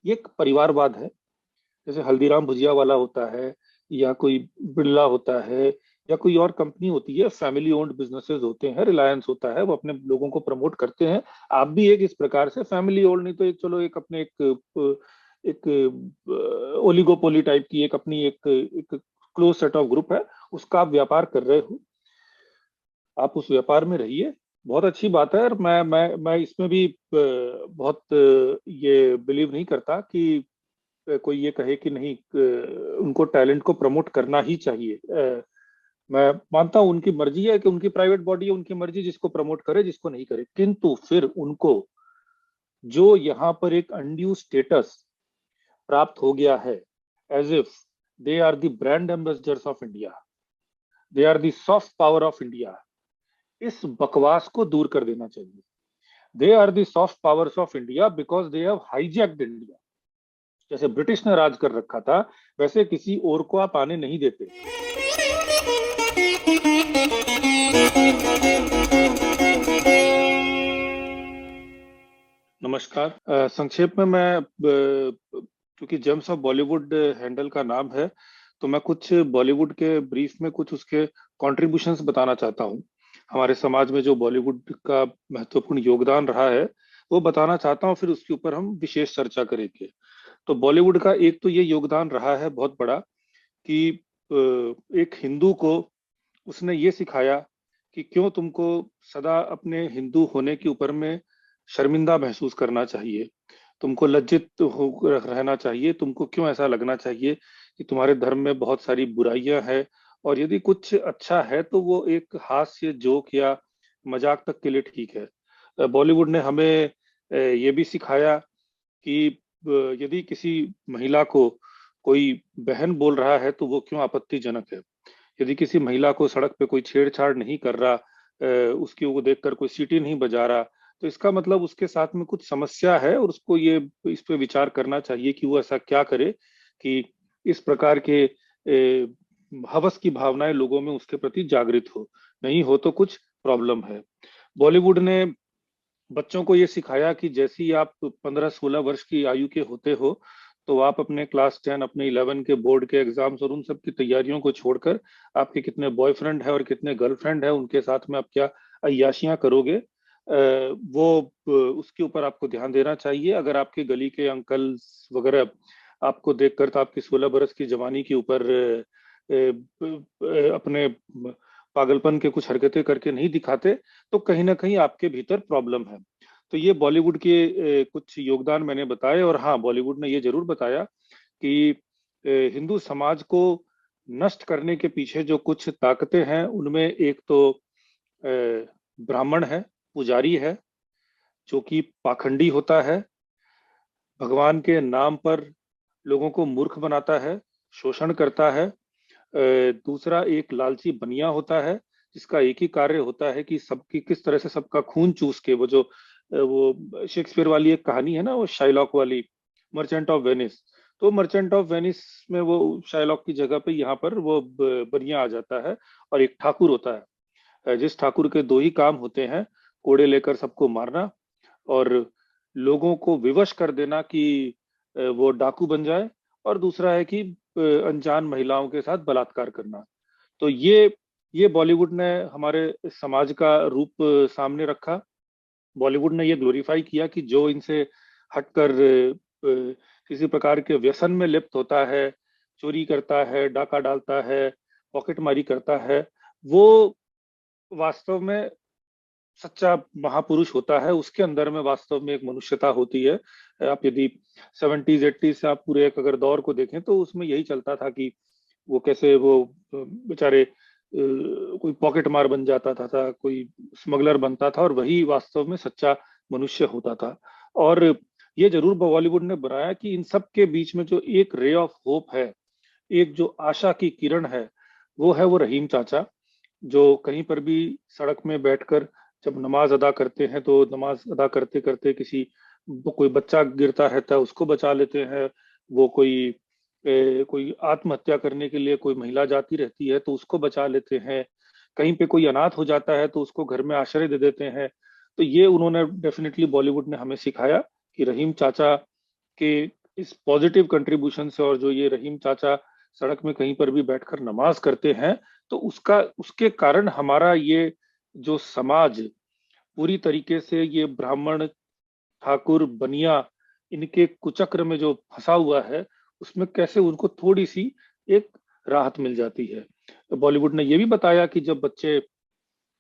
ये एक परिवारवाद है। जैसे हल्दीराम भुजिया वाला होता है, या कोई बिरला होता है, या कोई और कंपनी होती है, फैमिली ओन्ड बिजनेसेस होते हैं, रिलायंस होता है, वो अपने लोगों को प्रमोट करते हैं। आप भी एक इस प्रकार से फैमिली ओन्ड नहीं तो एक, चलो एक अपने एक ओलिगोपोली टाइप की एक अपनी एक क्लोज सेट ऑफ ग्रुप है, उसका आप व्यापार कर रहे हो। आप उस व्यापार में रहिए, बहुत अच्छी बात है। और मैं इसमें भी बहुत ये बिलीव नहीं करता कि कोई ये कहे कि नहीं, उनको टैलेंट को प्रमोट करना ही चाहिए। मैं मानता हूं उनकी मर्जी है, कि उनकी प्राइवेट बॉडी है, उनकी मर्जी, जिसको प्रमोट करे जिसको नहीं करे। किंतु फिर उनको जो यहाँ पर एक अनड्यू स्टेटस प्राप्त हो गया है, as if they are the brand ambassadors of India, they are the soft power of India, इस बकवास को दूर कर देना चाहिए। They are the soft powers of India because they have hijacked India. जैसे ब्रिटिश ने राज कर रखा था, वैसे किसी और को आप आने नहीं देते। नमस्कार। संक्षेप में मैं क्योंकि जेम्स ऑफ बॉलीवुड हैंडल का नाम है, तो मैं कुछ बॉलीवुड के ब्रीफ में कुछ उसके कॉन्ट्रीब्यूशंस बताना चाहता हूँ। हमारे समाज में जो बॉलीवुड का महत्वपूर्ण योगदान रहा है, वो बताना चाहता हूँ, फिर उसके ऊपर हम विशेष चर्चा करेंगे। तो बॉलीवुड का एक तो ये योगदान रहा है बहुत बड़ा, कि एक हिंदू को उसने ये सिखाया कि क्यों तुमको सदा अपने हिंदू होने के ऊपर में शर्मिंदा महसूस करना चाहिए, तुमको लज्जित हो रहना चाहिए, तुमको क्यों ऐसा लगना चाहिए कि तुम्हारे धर्म में बहुत सारी बुराइयां हैं, और यदि कुछ अच्छा है तो वो एक हास्य जोक या मजाक तक के लिए ठीक है। बॉलीवुड ने हमें ये भी सिखाया कि यदि किसी महिला को कोई बहन बोल रहा है तो वो क्यों आपत्तिजनक है। यदि किसी महिला को सड़क पे कोई छेड़छाड़ नहीं कर रहा, उसकी वो देखकर कोई सीटी नहीं बजा रहा, तो इसका मतलब उसके साथ में कुछ समस्या है, और उसको ये इस पे विचार करना चाहिए कि वो ऐसा क्या करे कि इस प्रकार के हवस की भावनाएं लोगों में उसके प्रति जागृत हो। नहीं हो तो कुछ प्रॉब्लम है। बॉलीवुड ने बच्चों को ये सिखाया कि जैसे ही आप 15-16 वर्ष की आयु के होते हो, तो आप अपने क्लास 10, अपने 11 के बोर्ड के एग्जाम्स और उन सब की तैयारियों को छोड़कर आपके कितने बॉयफ्रेंड है और कितने गर्लफ्रेंड है, उनके साथ में आप क्या अय्याशियां करोगे, वो उसके ऊपर आपको ध्यान देना चाहिए। अगर आपके गली के अंकल वगैरह आपको देखकर तो आपकी 16 बरस की जवानी के ऊपर अपने पागलपन के कुछ हरकतें करके नहीं दिखाते, तो कहीं ना कहीं आपके भीतर प्रॉब्लम है। तो ये बॉलीवुड के कुछ योगदान मैंने बताए। और हाँ, बॉलीवुड ने ये जरूर बताया कि हिंदू समाज को नष्ट करने के पीछे जो कुछ ताकतें हैं, उनमें एक तो ब्राह्मण है, पुजारी है, जो कि पाखंडी होता है, भगवान के नाम पर लोगों को मूर्ख बनाता है, शोषण करता है। दूसरा एक लालची बनिया होता है, जिसका एक ही कार्य होता है कि सबकी किस तरह से सबका खून चूस के, वो शेक्सपियर वाली एक कहानी है ना, वो शाइलॉक वाली, मर्चेंट ऑफ वेनिस। तो मर्चेंट ऑफ वेनिस में वो शाइलॉक की जगह पे यहाँ पर वो बनिया आ जाता है, और एक ठाकुर होता है, जिस ठाकुर के दो ही काम होते हैं, कोड़े लेकर सबको मारना और लोगों को विवश कर देना कि वो डाकू बन जाए, और दूसरा है कि अनजान महिलाओं के साथ बलात्कार करना। तो ये बॉलीवुड ने हमारे समाज का रूप सामने रखा। बॉलीवुड ने ये ग्लोरीफाई किया कि जो इनसे हटकर किसी प्रकार के व्यसन में लिप्त होता है, चोरी करता है, डाका डालता है, पॉकेटमारी करता है, वो वास्तव में सच्चा महापुरुष होता है। उसके अंदर में वास्तव में एक मनुष्यता होती है। आप यदि 70s 80s से आप पूरे एक अगर दौर को देखें, तो उसमें यही चलता था कि वो कैसे वो बेचारे कोई पॉकेट मार बन जाता था, कोई स्मगलर बनता था, और वही वास्तव में सच्चा मनुष्य होता था। और ये जरूर बॉलीवुड ने बनाया कि इन सब के बीच में जो एक रे ऑफ होप है, एक जो आशा की किरण है, वो रहीम चाचा, जो कहीं पर भी सड़क में बैठकर जब नमाज अदा करते हैं, तो नमाज अदा करते करते किसी कोई बच्चा गिरता रहता है उसको बचा लेते हैं, वो कोई आत्महत्या करने के लिए कोई महिला जाती रहती है तो उसको बचा लेते हैं, कहीं पे कोई अनाथ हो जाता है तो उसको घर में आश्रय दे देते हैं। तो ये उन्होंने डेफिनेटली बॉलीवुड ने हमें सिखाया कि रहीम चाचा के इस पॉजिटिव कंट्रीब्यूशन से, और जो ये रहीम चाचा सड़क में कहीं पर भी बैठकर नमाज करते हैं, तो उसके कारण हमारा ये जो समाज पूरी तरीके से ये ब्राह्मण, ठाकुर, बनिया, इनके कुचक्र में जो फंसा हुआ है, उसमें कैसे उनको थोड़ी सी एक राहत मिल जाती है। तो बॉलीवुड ने ये भी बताया कि जब बच्चे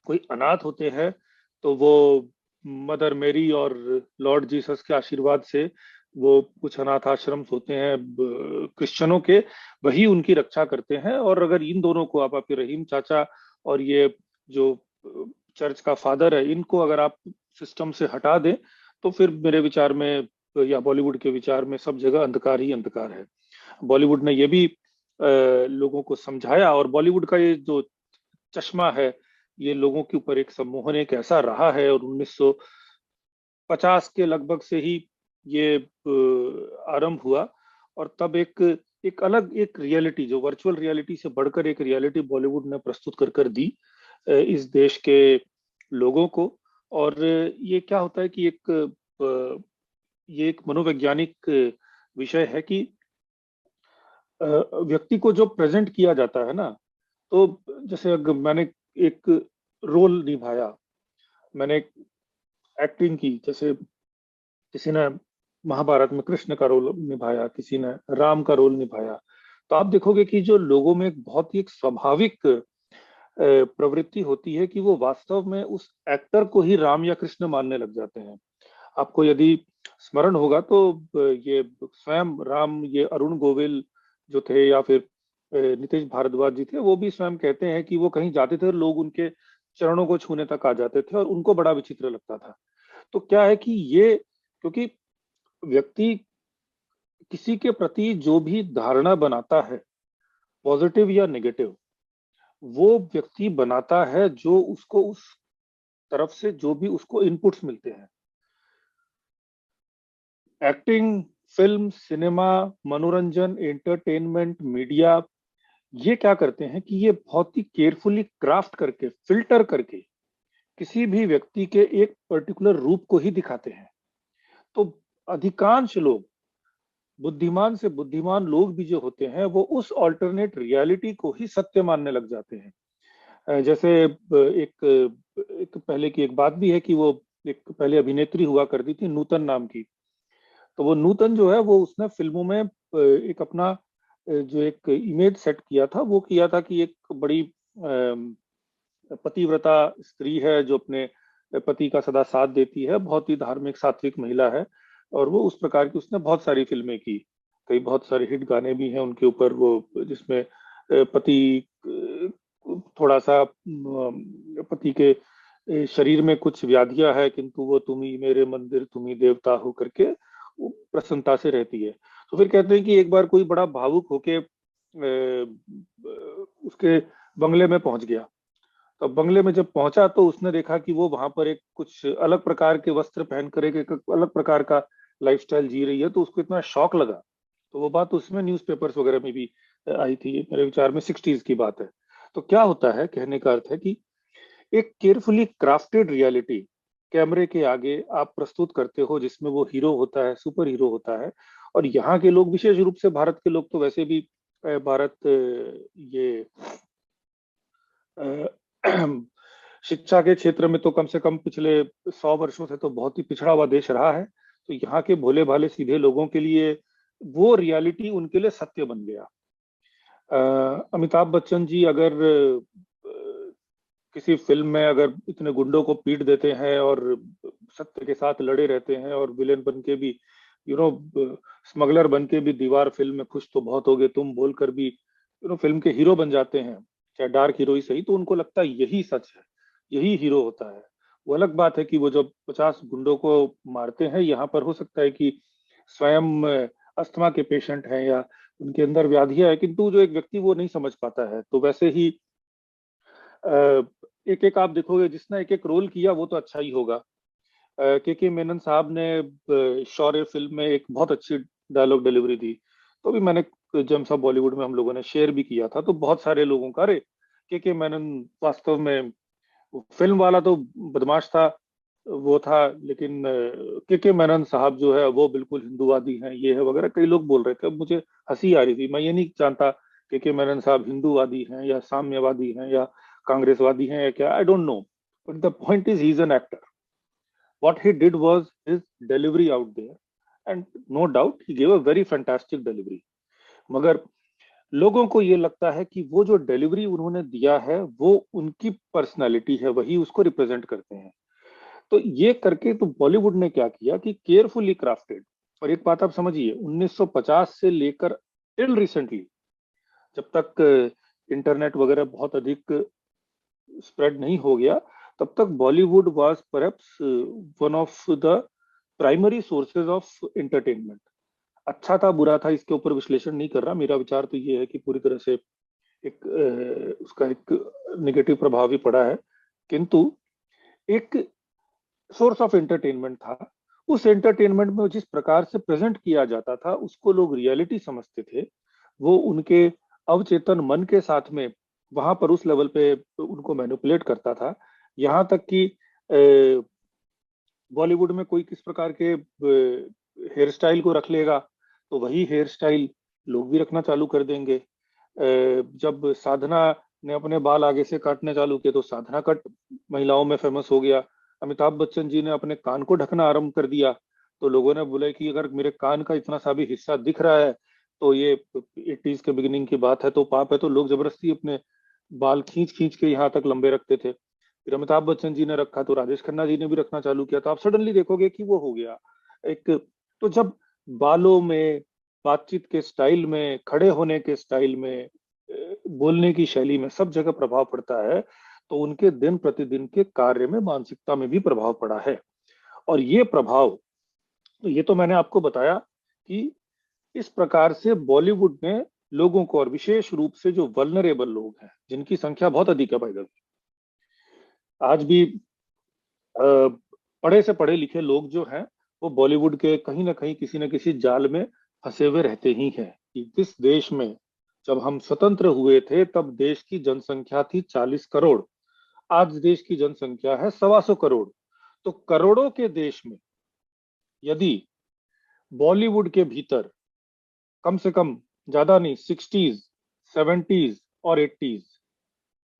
कोई अनाथ होते हैं तो वो मदर मेरी और लॉर्ड जीसस के आशीर्वाद से, वो कुछ अनाथ आश्रम होते हैं क्रिश्चियनों के, वही उनकी रक्षा करते हैं। और अगर इन दोनों को आपके रहीम चाचा और ये जो चर्च का फादर है, इनको अगर आप सिस्टम से हटा दें, तो फिर मेरे विचार में या बॉलीवुड के विचार में सब जगह अंधकार ही अंधकार है। बॉलीवुड ने ये भी लोगों को समझाया, और बॉलीवुड का ये जो चश्मा है, ये लोगों के ऊपर एक सम्मोहन एक ऐसा रहा है, और 1950 के लगभग से ही ये आरंभ हुआ। और तब एक अलग एक रियलिटी, जो वर्चुअल रियलिटी से बढ़कर एक रियलिटी बॉलीवुड ने प्रस्तुत कर दी इस देश के लोगों को। और ये क्या होता है कि ये एक मनोवैज्ञानिक विषय है कि व्यक्ति को जो प्रेजेंट किया जाता है ना, तो जैसे अगर मैंने एक रोल निभाया, मैंने एक्टिंग की, जैसे किसी ने महाभारत में कृष्ण का रोल निभाया, किसी ने राम का रोल निभाया, तो आप देखोगे कि जो लोगों में एक बहुत ही एक स्वाभाविक प्रवृत्ति होती है कि वो वास्तव में उस एक्टर को ही राम या कृष्ण मानने लग जाते हैं। आपको यदि स्मरण होगा तो ये स्वयं राम, ये अरुण गोविल जो थे, या फिर नितेश भारद्वाज जी थे, वो भी स्वयं कहते हैं कि वो कहीं जाते थे और लोग उनके चरणों को छूने तक आ जाते थे, और उनको बड़ा विचित्र लगता था। तो क्या है कि ये, क्योंकि व्यक्ति किसी के प्रति जो भी धारणा बनाता है, पॉजिटिव या नेगेटिव, वो व्यक्ति बनाता है जो उसको उस तरफ से जो भी उसको इनपुट्स मिलते हैं। एक्टिंग, फिल्म, सिनेमा, मनोरंजन, एंटरटेनमेंट, मीडिया, ये क्या करते हैं कि ये बहुत ही केयरफुली क्राफ्ट करके, फिल्टर करके किसी भी व्यक्ति के एक पर्टिकुलर रूप को ही दिखाते हैं। तो अधिकांश लोग, बुद्धिमान से बुद्धिमान लोग भी जो होते हैं, वो उस ऑल्टरनेट रियलिटी को ही सत्य मानने लग जाते हैं। जैसे एक पहले की एक बात भी है कि वो एक पहले अभिनेत्री हुआ करती थी, नूतन नाम की। तो वो नूतन जो है, वो उसने फिल्मों में एक अपना जो एक इमेज सेट किया था, वो किया था कि एक बड़ी पतिव्रता स्त्री है, जो अपने पति का सदा साथ देती है, बहुत ही धार्मिक सात्विक महिला है। और वो उस प्रकार की उसने बहुत सारी फिल्में की, कई बहुत सारे हिट गाने भी हैं उनके ऊपर, वो जिसमें पति थोड़ा सा पति के शरीर में कुछ व्याधियां है, किंतु वो तुम ही मेरे मंदिर, तुम ही देवता हो करके वो प्रसन्नता से रहती है। तो फिर कहते हैं कि एक बार कोई बड़ा भावुक होके उसके बंगले में पहुंच गया। तो बंगले में जब पहुंचा तो उसने देखा कि वो वहां पर एक कुछ अलग प्रकार के वस्त्र पहन कर एक अलग प्रकार का लाइफस्टाइल जी रही है, तो उसको इतना शौक लगा। तो वो बात उसमें न्यूज़पेपर्स वगैरह में भी आई थी, मेरे विचार में 60s की बात है। तो क्या होता है, कहने का अर्थ है कि एक केयरफुली क्राफ्टेड रियलिटी कैमरे के आगे आप प्रस्तुत करते हो, जिसमें वो हीरो होता है, सुपर हीरो होता है। और यहाँ के लोग, विशेष रूप से भारत के लोग, तो वैसे भी भारत ये शिक्षा के क्षेत्र में तो कम से कम पिछले 100 वर्षों से तो बहुत ही पिछड़ा हुआ देश रहा है। तो यहाँ के भोले भाले सीधे लोगों के लिए वो रियलिटी उनके लिए सत्य बन गया। अमिताभ बच्चन जी अगर किसी फिल्म में अगर इतने गुंडों को पीट देते हैं और सत्य के साथ लड़े रहते हैं, और विलेन बन के भी, स्मगलर बन के भी दीवार फिल्म में खुश तो बहुत हो गए तुम बोलकर भी फिल्म के हीरो बन जाते हैं, चाहे डार्क हीरो ही सही, तो उनको लगता है यही सच है, यही हीरो होता है। वो अलग बात है कि वो जब 50 गुंडों को मारते हैं, यहाँ पर हो सकता है कि स्वयं अस्थमा के पेशेंट हैं या उनके अंदर व्याधियां है, किंतु जो एक व्यक्ति वो नहीं समझ पाता है। तो वैसे ही एक एक आप देखोगे जिसने एक एक रोल किया वो तो अच्छा ही होगा। के मेनन साहब ने शौर्य फिल्म में एक बहुत अच्छी डायलॉग डिलीवरी दी। तो भी मैंने जब सब बॉलीवुड में हम लोगों ने शेयर भी किया था, तो बहुत सारे लोगों का, अरे के मेनन वास्तव में फिल्म वाला तो बदमाश था, वो था, लेकिन के मेनन साहब जो है वो बिल्कुल हिंदूवादी हैं, ये है वगैरह, कई लोग बोल रहे थे। अब मुझे हंसी आ रही थी। मैं ये नहीं जानता के मेनन साहब हिंदूवादी हैं या साम्यवादी हैं या कांग्रेसवादी हैं या क्या, I don't know, but the point is he is an actor. What he did was his delivery out there, and no doubt he gave a very fantastic delivery. मगर लोगों को ये लगता है कि वो जो डिलीवरी उन्होंने दिया है वो उनकी पर्सनालिटी है, वही उसको रिप्रेजेंट करते हैं। तो ये करके तो बॉलीवुड ने क्या किया कि केयरफुली क्राफ्टेड। और एक बात आप समझिए, 1950 से लेकर टिल रिसेंटली, जब तक इंटरनेट वगैरह बहुत अधिक स्प्रेड नहीं हो गया, तब तक Bollywood was perhaps one of the primary sources of entertainment. अच्छा था बुरा था इसके ऊपर विश्लेषण नहीं कर रहा, मेरा विचार तो ये है कि पूरी तरह से एक उसका एक निगेटिव प्रभाव भी पड़ा है, किंतु एक सोर्स ऑफ एंटरटेनमेंट था। उस एंटरटेनमेंट में जिस प्रकार से प्रेजेंट किया जाता था उसको लोग रियलिटी समझते थे, वो उनके अवचेतन मन के साथ में वहां पर उस लेवल पे उनको मैनिपुलेट करता था। यहाँ तक कि बॉलीवुड में कोई किस प्रकार के हेयर स्टाइल को रख लेगा तो वही हेयर स्टाइल लोग भी रखना चालू कर देंगे। जब साधना ने अपने बाल आगे से काटने चालू किए तो साधना कट महिलाओं में फेमस हो गया। अमिताभ बच्चन जी ने अपने कान को ढकना आरंभ कर दिया, तो लोगों ने बोला कि अगर मेरे कान का इतना सा भी हिस्सा दिख रहा है तो ये 80s के बिगिनिंग की बात है तो पाप है, तो लोग जबरदस्ती अपने बाल खींच खींच के यहाँ तक लंबे रखते थे। फिर अमिताभ बच्चन जी ने रखा तो राजेश खन्ना जी ने भी रखना चालू किया, तो आप सडनली देखोगे कि वो हो गया एक। तो जब बालों में, बातचीत के स्टाइल में, खड़े होने के स्टाइल में, बोलने की शैली में, सब जगह प्रभाव पड़ता है, तो उनके दिन प्रतिदिन के कार्य में, मानसिकता में भी प्रभाव पड़ा है। और ये प्रभाव, ये तो मैंने आपको बताया कि इस प्रकार से बॉलीवुड ने लोगों को, और विशेष रूप से जो वल्नरेबल लोग हैं जिनकी संख्या बहुत अधिक है भाई, आज भी पढ़े से पढ़े लिखे लोग जो हैं वो बॉलीवुड के कहीं ना कहीं किसी न किसी जाल में फंसे हुए रहते ही हैं। कि किस देश में जब हम स्वतंत्र हुए थे तब देश की जनसंख्या थी 40 करोड़, आज देश की जनसंख्या है 125 करोड़। तो करोड़ों के देश में यदि बॉलीवुड के भीतर कम से कम, ज्यादा नहीं, 60s, 70s और 80s,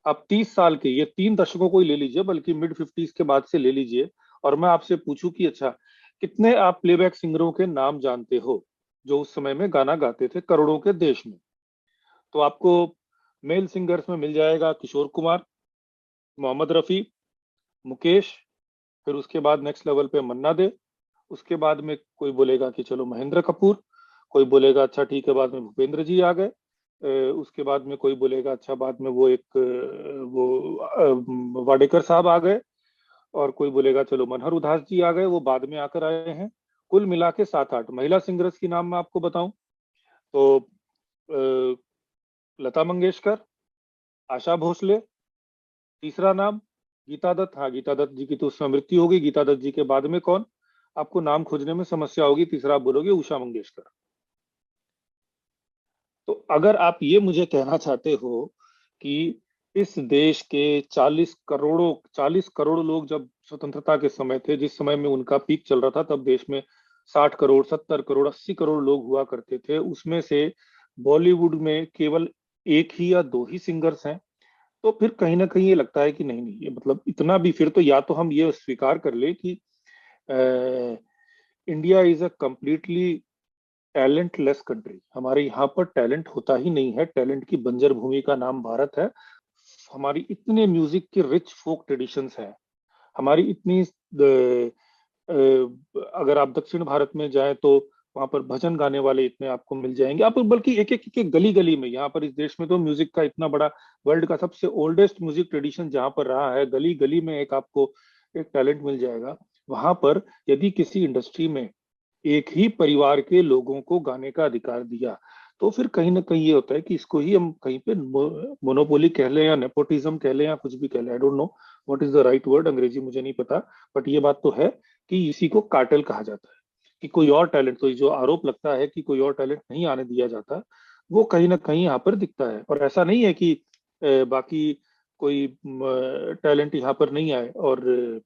आप 30 साल के, ये 3 दशकों को ही ले लीजिए, बल्कि मिड 50s के बाद से ले लीजिए, और मैं आपसे पूछूं कि अच्छा, कितने आप प्लेबैक सिंगरों के नाम जानते हो जो उस समय में गाना गाते थे करोड़ों के देश में? तो आपको मेल सिंगर्स में मिल जाएगा किशोर कुमार, मोहम्मद रफी, मुकेश, फिर उसके बाद नेक्स्ट लेवल पे मन्ना दे, उसके बाद में कोई बोलेगा कि चलो महेंद्र कपूर, कोई बोलेगा अच्छा ठीक है बाद में भूपेंद्र जी आ गए, उसके बाद में कोई बोलेगा अच्छा बाद में वो एक वाडेकर साहब आ गए, और कोई बोलेगा चलो मनहर उदास जी आ गए, वो बाद में आकर आए हैं। कुल मिला के 7-8 महिला सिंगर्स की नाम मैं आपको बताऊं तो लता मंगेशकर, आशा भोसले, तीसरा नाम गीता दत्त। हाँ, गीता दत्त जी की तो उस समय मृत्यु हो गई। गीता दत्त जी के बाद में कौन, आपको नाम खोजने में समस्या होगी, तीसरा आप बोलोगे उषा मंगेशकर। तो अगर आप ये मुझे कहना चाहते हो कि इस देश के 40 करोड़ लोग जब स्वतंत्रता के समय थे, जिस समय में उनका पीक चल रहा था, तब देश में 60 करोड़, 70 करोड़, 80 करोड़ लोग हुआ करते थे। उसमें से बॉलीवुड में केवल एक ही या दो ही सिंगर्स हैं। तो फिर कहीं ना कहीं ये लगता है कि नहीं नहीं, ये मतलब इतना भी, फिर तो या तो हम ये स्वीकार कर ले कि India is a completely talentless country. हमारे यहाँ पर टैलेंट होता ही नहीं है, टैलेंट की बंजर भूमि का नाम भारत है। हमारी इतने म्यूजिक के रिच फोक ट्रेडिशंस हैं, हमारी इतनी अगर आप दक्षिण भारत में जाएं तो वहां पर भजन गाने वाले इतने आपको मिल जाएंगे, आप बल्कि एक एक गली गली में, यहाँ पर इस देश में तो म्यूजिक का इतना बड़ा, वर्ल्ड का सबसे ओल्डेस्ट म्यूजिक ट्रेडिशन जहाँ पर रहा है, गली गली में एक आपको एक टैलेंट मिल जाएगा। वहां पर यदि किसी इंडस्ट्री में एक ही परिवार के लोगों को गाने का अधिकार दिया, तो फिर कहीं ना कहीं ये होता है कि इसको ही हम कहीं पे मोनोपोली कह लें या नेपोटिज्म कह लें या कुछ भी कह लें, आई don't know what is the right word, अंग्रेजी मुझे नहीं पता। बट ये बात तो है कि इसी को कार्टेल कहा जाता है, कि कोई और टैलेंट, तो जो आरोप लगता है कि कोई और टैलेंट नहीं आने दिया जाता, वो कहीं ना कहीं यहाँ पर दिखता है। और ऐसा नहीं है कि बाकी कोई टैलेंट यहाँ पर नहीं आए, और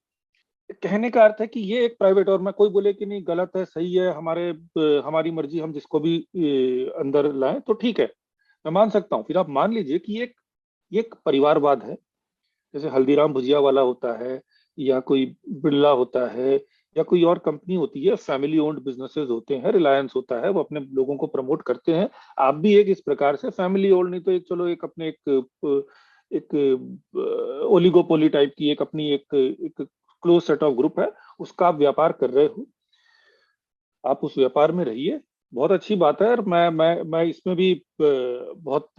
कहने का अर्थ है कि ये एक प्राइवेट, और मैं कोई बोले कि नहीं गलत है सही है, हमारी मर्जी, हम जिसको भी अंदर लाएं तो ठीक है, मैं मान सकता हूँ। फिर आप मान लीजिए कि ये एक परिवारवाद है। जैसे हल्दीराम भुजिया वाला होता है, या कोई बिरला होता है, या कोई और कंपनी होती है, फैमिली ओन्ड बिजनेसेस होते हैं, रिलायंस होता है, वो अपने लोगों को प्रमोट करते हैं। आप भी एक इस प्रकार से फैमिली ओन्ड नहीं तो एक, चलो एक अपने एक ओलिगोपोली टाइप की एक अपनी एक क्लोज सेट ऑफ ग्रुप है, उसका आप व्यापार कर रहे हो। आप उस व्यापार में रहिए, बहुत अच्छी बात है। और मैं इसमें भी बहुत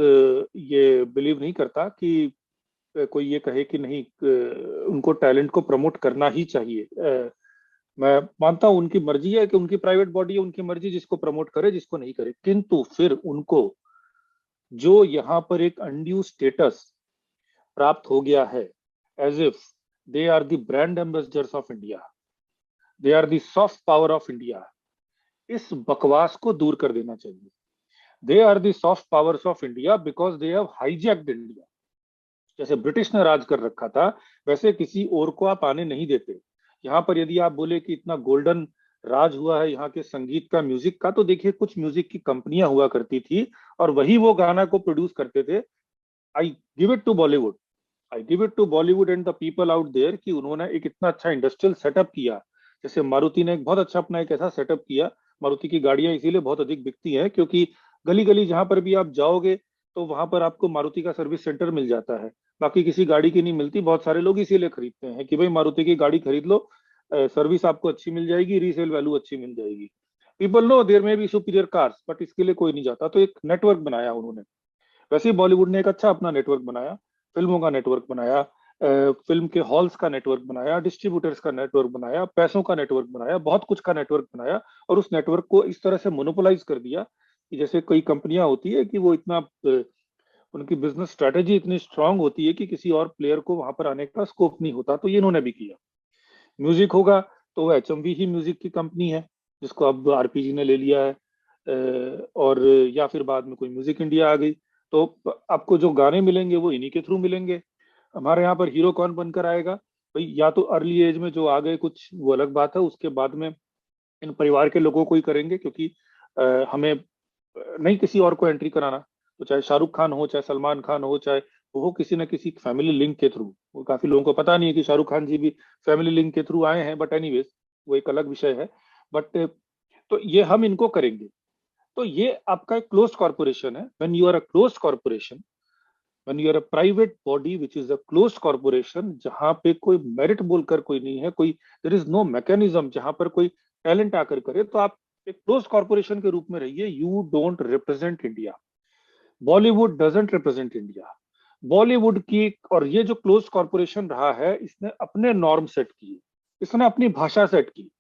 ये बिलीव नहीं करता कि कोई ये कहे कि नहीं उनको टैलेंट को प्रमोट करना ही चाहिए। मैं मानता हूं उनकी मर्जी है, कि उनकी प्राइवेट बॉडी है, उनकी मर्जी, जिसको प्रमोट करे जिसको नहीं करे। किंतु फिर उनको जो यहाँ पर एक अनड्यू स्टेटस प्राप्त हो गया है, as if they are the brand ambassadors of India, they are the soft power of India, इस बकवास को दूर कर देना चाहिए। They are the soft powers of India because they have hijacked India. जैसे ब्रिटिश ने राज कर रखा था, वैसे किसी और को आप आने नहीं देते। यहाँ पर यदि आप बोले कि इतना गोल्डन राज हुआ है यहाँ के संगीत का, म्यूजिक का, तो देखिए कुछ म्यूजिक की कंपनियां हुआ करती थी, और वही वो गाना को प्रोड्यूस करते थे। I give it to Bollywood, I give it to Bollywood and the people out there, कि उन्होंने एक इतना अच्छा इंडस्ट्रियल सेटअप किया। जैसे मारुति ने एक बहुत अच्छा अपना एक ऐसा सेटअप किया। मारुति की गाड़ियां इसीलिए बहुत अधिक बिकती हैं, क्योंकि गली गली जहां पर भी आप जाओगे तो वहां पर आपको मारुति का सर्विस सेंटर मिल जाता है। बाकी किसी गाड़ी की नहीं मिलती। बहुत सारे लोग इसीलिए खरीदते हैं कि भाई मारुति की गाड़ी खरीद लो, सर्विस आपको अच्छी मिल जाएगी, रीसेल वैल्यू अच्छी मिल जाएगी। पीपल नो देयर में बी सुपीरियर कार्स, बट इसके लिए कोई नहीं जाता। तो एक नेटवर्क बनाया उन्होंने। वैसे ही बॉलीवुड ने एक अच्छा अपना नेटवर्क बनाया, फिल्मों का नेटवर्क बनाया, फिल्म के हॉल्स का नेटवर्क बनाया, डिस्ट्रीब्यूटर्स का नेटवर्क बनाया, पैसों का नेटवर्क बनाया, बहुत कुछ का नेटवर्क बनाया। और उस नेटवर्क को इस तरह से मोनोपोलाइज कर दिया कि जैसे कई कंपनियां होती है कि वो इतना उनकी बिजनेस स्ट्रेटेजी इतनी स्ट्रांग होती है कि किसी और प्लेयर को वहां पर आने का स्कोप नहीं होता। तो ये इन्होंने भी किया। म्यूजिक होगा तो वो एचएमवी ही म्यूजिक की कंपनी है, जिसको अब आरपीजी ने ले लिया है। और या फिर बाद में कोई म्यूजिक इंडिया आ गई, तो आपको जो गाने मिलेंगे वो इन्हीं के थ्रू मिलेंगे। हमारे यहाँ पर हीरो कौन बनकर आएगा भाई? या तो अर्ली एज में जो आ गए कुछ, वो अलग बात है, उसके बाद में इन परिवार के लोगों को ही करेंगे, क्योंकि हमें नहीं किसी और को एंट्री कराना। तो चाहे शाहरुख खान हो, चाहे सलमान खान हो, चाहे वो हो किसी न किसी फैमिली लिंक के थ्रू। वो काफी लोगों को पता नहीं है कि शाहरुख खान जी भी फैमिली लिंक के थ्रू आए हैं, बट एनीवेज वो एक अलग विषय है। बट तो ये हम इनको करेंगे। तो ये आपका एक क्लोज्ड कॉर्पोरेशन है। When you are a closed corporation, when you are a private body which is a closed corporation, जहां पे कोई मेरिट बोलकर कोई नहीं है, कोई देयर इज नो मैकेनिज्म जहां पर कोई टैलेंट आकर करे, तो आप एक क्लोज्ड कॉर्पोरेशन के रूप में रहिए। You don't represent India. Bollywood doesn't represent India. Bollywood की, और ये जो क्लोज्ड कॉर्पोरेशन रहा है, इसने अपने नॉर्म सेट किए, इसने अपनी भाषा सेट की।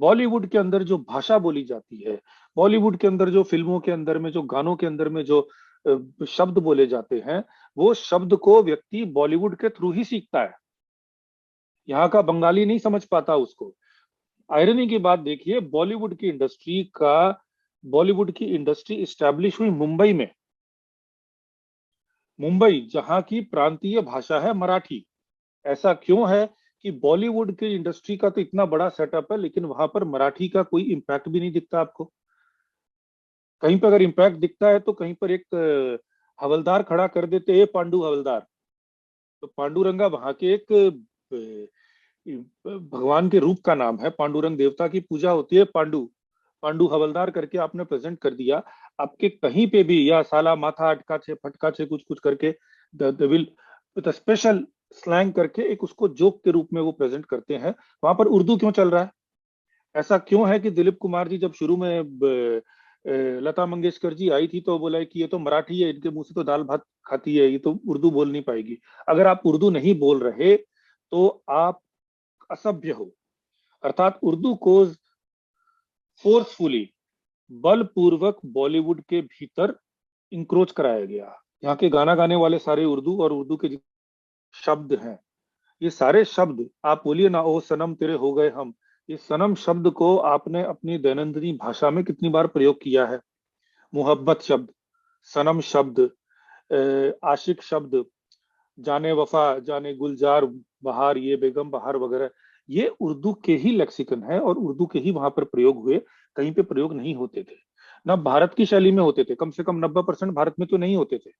बॉलीवुड के अंदर जो भाषा बोली जाती है, बॉलीवुड के अंदर जो फिल्मों के अंदर में जो गानों के अंदर में जो शब्द बोले जाते हैं, वो शब्द को व्यक्ति बॉलीवुड के थ्रू ही सीखता है। यहाँ का बंगाली नहीं समझ पाता उसको। आयरनी की बात देखिए, बॉलीवुड की इंडस्ट्री इस्टेब्लिश हुई मुंबई में। मुंबई जहाँ की प्रांतीय भाषा है मराठी। ऐसा क्यों है कि बॉलीवुड की इंडस्ट्री का तो इतना बड़ा सेटअप है, लेकिन वहां पर मराठी का कोई इम्पैक्ट भी नहीं दिखता आपको। कहीं पर अगर इम्पैक्ट दिखता है तो कहीं पर एक हवलदार खड़ा कर देते हैं, पांडु हवलदार। तो पांडुरंगा वहां के एक भगवान के रूप का नाम है। पांडुरंग देवता की पूजा होती है। पांडु, पांडु हवलदार करके आपने प्रेजेंट कर दिया। आपके कहीं पे भी, या साला माथा अटका छे फटका छे कुछ कुछ करके, विल स्पेशल स्लैंग करके एक उसको जोक के रूप में वो प्रेजेंट करते हैं। वहां पर उर्दू क्यों चल रहा है? ऐसा क्यों है कि दिलीप कुमार जी जब शुरू में लता मंगेशकर जी आई थी तो बोला कि ये तो मराठी है, इनके मुंह से तो दाल भात खाती है, ये तो उर्दू बोल नहीं पाएगी। अगर आप उर्दू नहीं बोल रहे तो आप असभ्य हो। अर्थात उर्दू को फोर्सफुली, बलपूर्वक बॉलीवुड के भीतर इंक्रोच कराया गया। यहाँ के गाना गाने वाले सारे उर्दू, और उर्दू के शब्द हैं, ये सारे शब्द, आप बोलिए ना, ओ सनम तेरे हो गए हम, ये सनम शब्द को आपने अपनी दैनंदिनी भाषा में कितनी बार प्रयोग किया है? मोहब्बत शब्द, सनम शब्द, आशिक शब्द, जाने वफा, जाने गुलजार बहार, ये बेगम बहार वगैरह, ये उर्दू के ही लेक्सिकन है और उर्दू के ही वहां पर प्रयोग हुए, कहीं पे प्रयोग नहीं होते थे। ना भारत की शैली में होते थे, कम से कम 90% भारत में तो नहीं होते थे।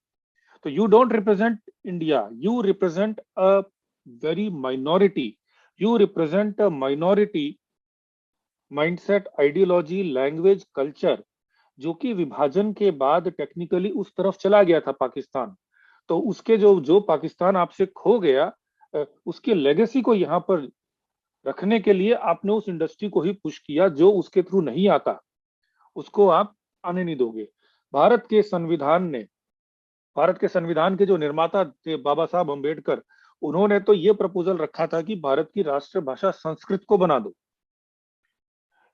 तो you don't represent India, you represent a very minority, you represent a minority mindset, ideology, language, culture, जो कि विभाजन के बाद टेक्निकली उस तरफ चला गया था पाकिस्तान। तो उसके जो जो पाकिस्तान आपसे खो गया, उसके लेगेसी को यहाँ पर रखने के लिए आपने उस इंडस्ट्री को ही पुश किया, जो उसके थ्रू नहीं आता उसको आप आने नहीं दोगे। भारत के संविधान ने, भारत के संविधान के जो निर्माता थे बाबा साहब अम्बेडकर, उन्होंने तो ये प्रपोजल रखा था कि भारत की राष्ट्र भाषा संस्कृत को बना दो।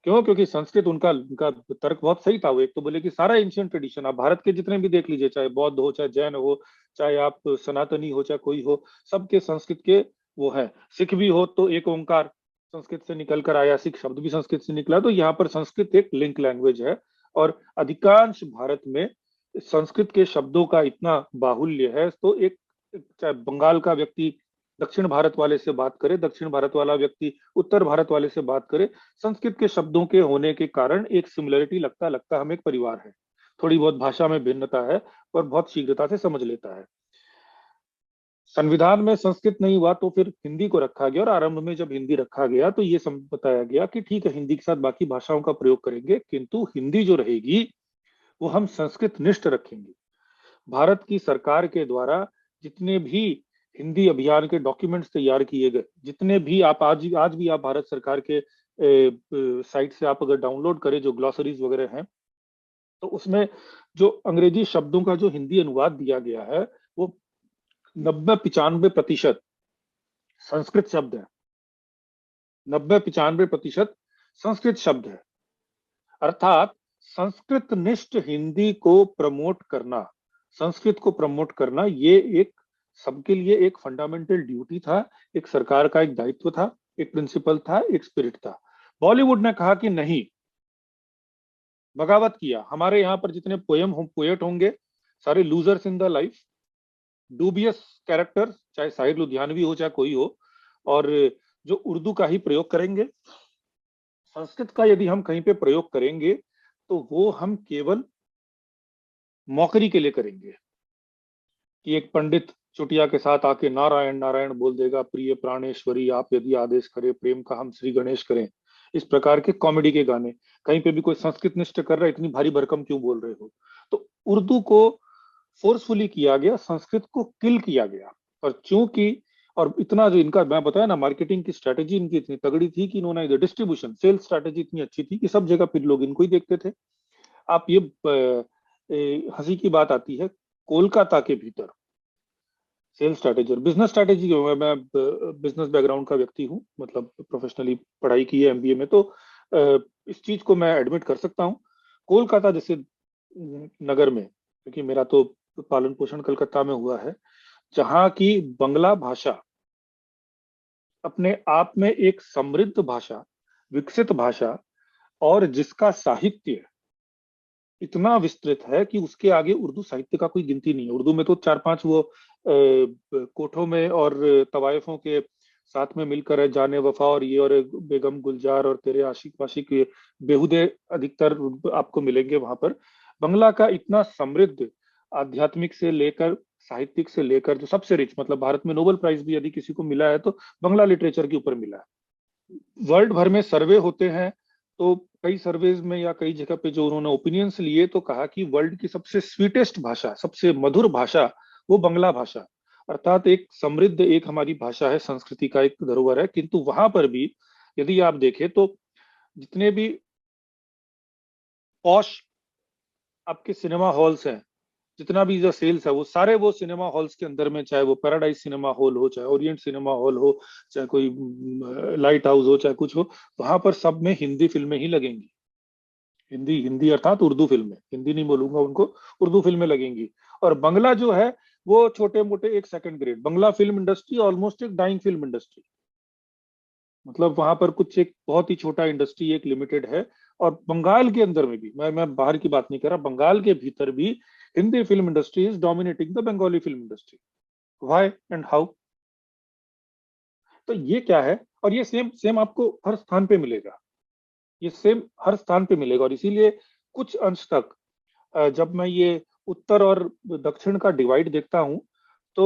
क्यों? क्योंकि संस्कृत, उनका उनका तर्क बहुत सही था। वो एक तो बोले कि सारा एंशियंट ट्रेडिशन आप भारत के जितने भी देख लीजिए, चाहे बौद्ध हो, चाहे जैन हो, चाहे आप सनातनी हो, चाहे कोई हो, सबके संस्कृत के वो है। सिख भी हो तो एक ओंकार संस्कृत से निकल कर आया, सिख शब्द भी संस्कृत से निकला। तो यहाँ पर संस्कृत एक लिंक लैंग्वेज है और अधिकांश भारत में संस्कृत के शब्दों का इतना बाहुल्य है। तो एक, चाहे बंगाल का व्यक्ति दक्षिण भारत वाले से बात करे, दक्षिण भारत वाला व्यक्ति उत्तर भारत वाले से बात करे, संस्कृत के शब्दों के होने के कारण एक सिमिलरिटी लगता लगता हम एक परिवार है। थोड़ी बहुत भाषा में भिन्नता है पर बहुत शीघ्रता से समझ लेता है। संविधान में संस्कृत नहीं हुआ तो फिर हिंदी को रखा गया, और आरंभ में जब हिंदी रखा गया तो ये बताया गया कि ठीक है, हिंदी के साथ बाकी भाषाओं का प्रयोग करेंगे, किंतु हिंदी जो रहेगी वो हम संस्कृत निष्ठ रखेंगे। भारत की सरकार के द्वारा जितने भी हिंदी अभियान के डॉक्यूमेंट्स तैयार किए गए, जितने भी आप आज भी आप भारत सरकार के साइट से आप अगर डाउनलोड करें जो ग्लॉसरीज वगैरह हैं, तो उसमें जो अंग्रेजी शब्दों का जो हिंदी अनुवाद दिया गया है वो 90-95% संस्कृत शब्द है। 90-95% संस्कृत शब्द है। अर्थात संस्कृत निष्ठ हिंदी को प्रमोट करना, संस्कृत को प्रमोट करना, ये एक सबके लिए एक फंडामेंटल ड्यूटी था, एक सरकार का एक दायित्व था, एक प्रिंसिपल था, एक स्पिरिट था। बॉलीवुड ने कहा कि नहीं, बगावत किया। हमारे यहाँ पर जितने पोएट होंगे सारे losers in the life, dubious characters, चाहे साहिर लुधियानवी हो चाहे कोई हो, और जो उर्दू का ही प्रयोग करेंगे। संस्कृत का यदि हम कहीं पे प्रयोग करेंगे तो वो हम केवल मौकरी के लिए करेंगे कि एक पंडित चुटिया के साथ आके नारायण नारायण बोल देगा, प्रिय प्राणेश्वरी आप यदि आदेश करें, प्रेम का हम श्री गणेश करें। इस प्रकार के कॉमेडी के गाने, कहीं पे भी कोई संस्कृत निष्ठ कर रहा है, इतनी भारी भरकम क्यों बोल रहे हो। तो उर्दू को फोर्सफुली किया गया, संस्कृत को किल किया गया। और चूंकि, और इतना जो इनका मैं बताया ना, मार्केटिंग की स्ट्रेटेजी इनकी इतनी तगड़ी थी कि इन्होंने डिस्ट्रीब्यूशन सेल्स स्ट्रेटेजी इतनी अच्छी थी कि सब जगह फिर लोग इनको ही देखते थे। आप ये हंसी की बात आती है, कोलकाता के भीतर सेल्स स्ट्रैटेजी और बिजनेस स्ट्रैटेजी, मैं बिजनेस बैकग्राउंड का व्यक्ति हूँ, मतलब प्रोफेशनली पढ़ाई की है एमबीए में, तो इस चीज को मैं एडमिट कर सकता हूँ। कोलकाता जैसे नगर में, क्योंकि मेरा तो पालन पोषण कलकत्ता में हुआ है, जहाँ की बंगला भाषा अपने आप में एक समृद्ध भाषा, विकसित भाषा, और जिसका साहित्य इतना विस्तृत है कि उसके आगे उर्दू साहित्य का कोई गिनती नहीं है। उर्दू में तो 4-5 वो कोठों में और तवायफों के साथ में मिलकर है, जाने वफा और ये और बेगम गुलजार और तेरे आशिक वाशिक, ये बेहुदे अधिकतर आपको मिलेंगे वहां पर। बंगला का इतना समृद्ध, आध्यात्मिक से लेकर साहित्यिक से लेकर, जो सबसे रिच, मतलब भारत में नोबेल प्राइज भी यदि किसी को मिला है तो बंगला लिटरेचर के ऊपर मिला है। वर्ल्ड भर में सर्वे होते हैं, तो कई सर्वेज में या कई जगह पे जो उन्होंने ओपिनियंस लिए तो कहा कि वर्ल्ड की सबसे स्वीटेस्ट भाषा, सबसे मधुर भाषा वो बंगला भाषा, अर्थात एक समृद्ध, एक हमारी भाषा है, संस्कृति का एक धरोहर है। किंतु वहां पर भी यदि आप देखें तो जितने भी पॉश आपके सिनेमा हॉल्स हैं, जितना भी जो सेल्स है, वो सारे वो सिनेमा हॉल्स के अंदर में, चाहे वो पैराडाइज सिनेमा हॉल हो, चाहे ओरिएंट सिनेमा हॉल हो, चाहे कोई लाइट हाउस हो, चाहे कुछ हो, वहां पर सब में हिंदी फिल्में ही लगेंगी। हिंदी हिंदी अर्थात उर्दू फिल्में, हिंदी नहीं बोलूंगा उनको, उर्दू फिल्में लगेंगी। और बंगला जो है वो छोटे मोटे एक सेकंड ग्रेड, बंगला फिल्म इंडस्ट्री ऑलमोस्ट एक डाइंग फिल्म इंडस्ट्री, मतलब वहां पर कुछ एक बहुत ही छोटा इंडस्ट्री एक लिमिटेड है। और बंगाल के अंदर में भी, मैं बाहर की बात नहीं कर रहा, बंगाल के भीतर भी Hindi film industry is dominating the Bengali film industry. Why and how? तो ये क्या है? और ये सेम सेम आपको हर स्थान पे मिलेगा, ये सेम हर स्थान पे मिलेगा। और इसीलिए कुछ अंश तक जब मैं ये उत्तर और दक्षिण का डिवाइड देखता हूँ, तो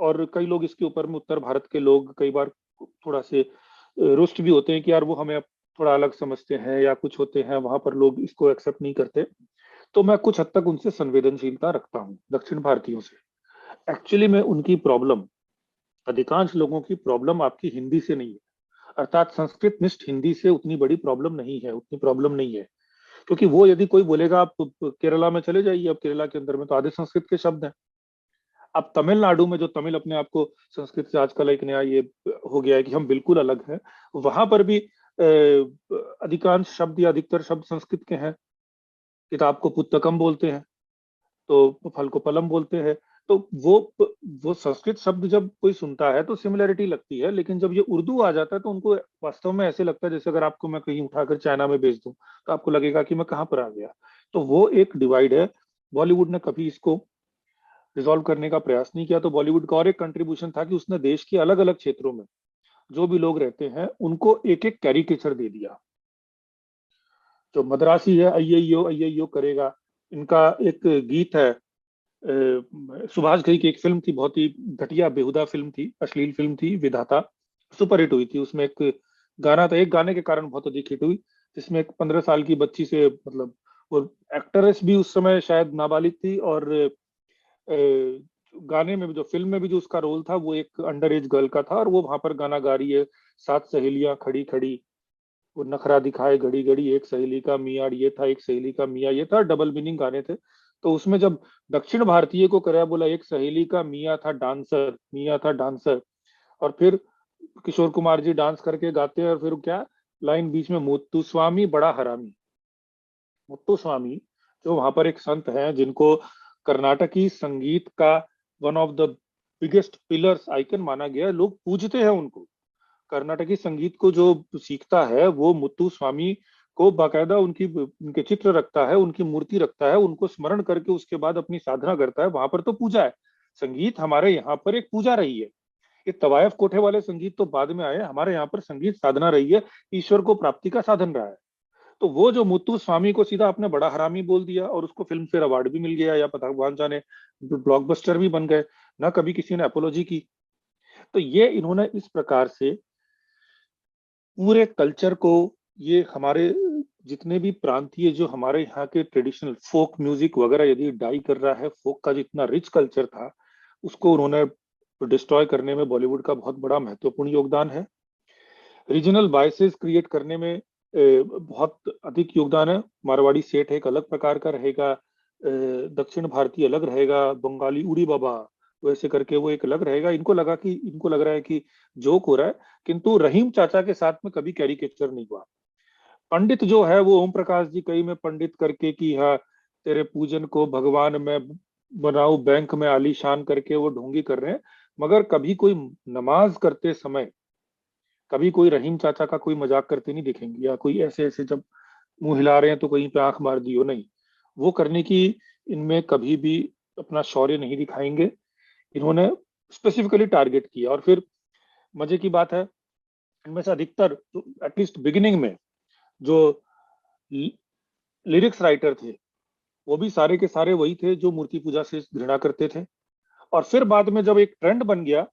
और कई लोग इसके ऊपर में, उत्तर भारत के लोग कई बार थोड़ा से रुष्ट भी होते हैं कि यार वो हमें थोड़ा अलग समझते हैं, या कुछ होते हैं वहां पर लोग इसको एक्सेप्ट नहीं करते। तो मैं कुछ हद तक उनसे संवेदनशीलता रखता हूँ, दक्षिण भारतीयों से। एक्चुअली में उनकी प्रॉब्लम, अधिकांश लोगों की प्रॉब्लम आपकी हिंदी से नहीं है, अर्थात संस्कृत निष्ठ हिंदी से उतनी बड़ी प्रॉब्लम नहीं है, उतनी प्रॉब्लम नहीं है। क्योंकि वो यदि कोई बोलेगा, आप केरला में चले जाइए, अब केरला के अंदर में तो आधे संस्कृत के शब्द हैं। अब तमिलनाडु में जो तमिल अपने आप को संस्कृत से आजकल एक नया ये हो गया है कि हम बिल्कुल अलग हैं, वहां पर भी अधिकांश शब्द या अधिकतर शब्द संस्कृत के हैं। किताब को पुस्तकम बोलते हैं, तो फल को पलम बोलते हैं। तो वो संस्कृत शब्द जब कोई सुनता है तो सिमिलरिटी लगती है, लेकिन जब ये उर्दू आ जाता है तो उनको वास्तव में ऐसे लगता है जैसे अगर आपको मैं कहीं उठाकर चाइना में भेज दूं, तो आपको लगेगा कि मैं कहाँ पर आ गया। तो वो एक डिवाइड है। बॉलीवुड ने कभी इसको रिजॉल्व करने का प्रयास नहीं किया। तो बॉलीवुड का और एक कंट्रीब्यूशन था कि उसने देश के अलग अलग क्षेत्रों में जो भी लोग रहते हैं उनको एक एक कैरिकेचर दे दिया। जो मद्रासी है, अय्यो करेगा। इनका एक गीत है, सुभाष घई की एक फिल्म थी, बहुत ही घटिया बेहुदा फिल्म थी, अश्लील फिल्म थी, विधाता। सुपर हिट हुई थी। उसमें एक गाना था, एक गाने के कारण बहुत अधिक हिट हुई, जिसमें एक 15 साल की बच्ची से, मतलब वो एक्ट्रेस भी उस समय शायद नाबालिग थी, और गाने में भी, जो फिल्म में भी जो उसका रोल था, वो एक अंडर एज गर्ल का था, और वो वहां पर गाना गा रही है, सात सहेलियां खड़ी खड़ी, वो नखरा दिखाए घड़ी घड़ी, एक सहेली का मियाँ ये था, एक सहेली का मियाँ ये था, डबल मीनिंग गाने थे। तो उसमें जब दक्षिण भारतीय को कराया, बोला एक सहेली का मियाँ था डांसर, मियाँ था डांसर, और फिर किशोर कुमार जी डांस करके गाते हैं, और फिर क्या लाइन बीच में, मुत्तुस्वामी बड़ा हरामी। मुत्तुस्वामी जो वहां पर एक संत हैं, जिनको कर्नाटकी संगीत का one of the biggest pillars, icon माना गया है, लोग पूजते हैं उनको। कर्नाटकी संगीत को जो सीखता है वो मुत्तु स्वामी को बाकायदा उनकी, उनके चित्र रखता है, उनकी मूर्ति रखता है, उनको स्मरण करके उसके बाद अपनी साधना करता है। वहां पर तो पूजा है। संगीत हमारे यहाँ पर एक पूजा रही है। ये तवायफ कोठे वाले संगीत तो बाद में आए, हमारे यहाँ पर संगीत साधना रही है, ईश्वर को प्राप्ति का साधन रहा है। तो वो जो मुत्तु स्वामी को सीधा आपने बड़ा हरामी बोल दिया, और उसको फिल्म फेयर अवार्ड भी मिल गया, या पता भगवान जाने ब्लॉकबस्टर भी बन गए, ना कभी किसी ने अपोलॉजी की। तो ये इन्होंने इस प्रकार से पूरे कल्चर को, ये हमारे जितने भी प्रांतीय, जो हमारे यहाँ के ट्रेडिशनल फोक म्यूजिक वगैरह यदि डाई कर रहा है, फोक का जितना रिच कल्चर था, उसको उन्होंने डिस्ट्रॉय करने में बॉलीवुड का बहुत बड़ा महत्वपूर्ण योगदान है। रीजनल बायसेस क्रिएट करने में बहुत अधिक योगदान है। मारवाड़ी सेठ एक अलग प्रकार का रहेगा, दक्षिण भारतीय अलग रहेगा, बंगाली उड़ी बाबा वैसे करके वो एक अलग रहेगा। इनको लग रहा है कि जोक हो रहा है, किंतु रहीम चाचा के साथ में कभी कैरिकेचर नहीं हुआ। पंडित जो है वो ओम प्रकाश जी कई में पंडित करके कि हाँ तेरे पूजन को भगवान में बनाऊ बैंक में आलीशान करके वो ढोंगी कर रहे हैं, मगर कभी कोई नमाज करते समय कभी कोई रहीम चाचा का कोई मजाक करते नहीं दिखेंगे, या कोई ऐसे ऐसे जब मुंह हिला रहे हैं तो कहीं पे आंख मार दियो, नहीं। वो करने की इनमें कभी भी अपना शौर्य नहीं दिखाएंगे। इन्होंने स्पेसिफिकली टारगेट किया। और फिर मजे की बात है, इनमें से अधिकतर, एटलीस्ट बिगिनिंग में जो लिरिक्स राइटर थे, वो भी सारे के सारे वही थे जो मूर्ति पूजा से घृणा करते थे। और फिर बाद में जब एक ट्रेंड बन गया,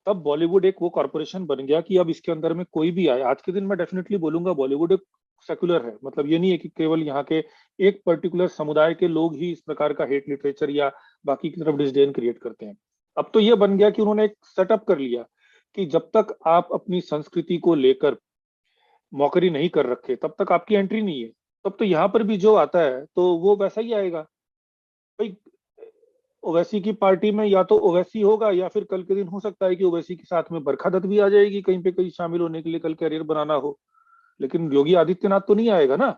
तब बॉलीवुड एक वो कॉर्पोरेशन बन गया कि अब इसके अंदर में कोई भी आए। आज के दिन मैं डेफिनेटली बोलूंगा बॉलीवुड एक सेक्युलर है, मतलब ये नहीं है कि केवल यहाँ के एक पर्टिकुलर समुदाय के लोग ही इस प्रकार का हेट लिटरेचर या बाकी की तरफ डिसडेन क्रिएट करते हैं। अब तो ये बन गया कि उन्होंने एक सेटअप कर लिया कि जब तक आप अपनी संस्कृति को लेकर मौकरी नहीं कर रखे, तब तक आपकी एंट्री नहीं है। तब तो यहाँ पर भी जो आता है तो वो वैसा ही आएगा भाई। ओवैसी की पार्टी में या तो ओवैसी होगा, या फिर कल के दिन हो सकता है कि ओवैसी के साथ में बरखा दत्त भी आ जाएगी कहीं पे, कहीं शामिल होने के लिए, कल कैरियर बनाना हो। लेकिन योगी आदित्यनाथ तो नहीं आएगा ना।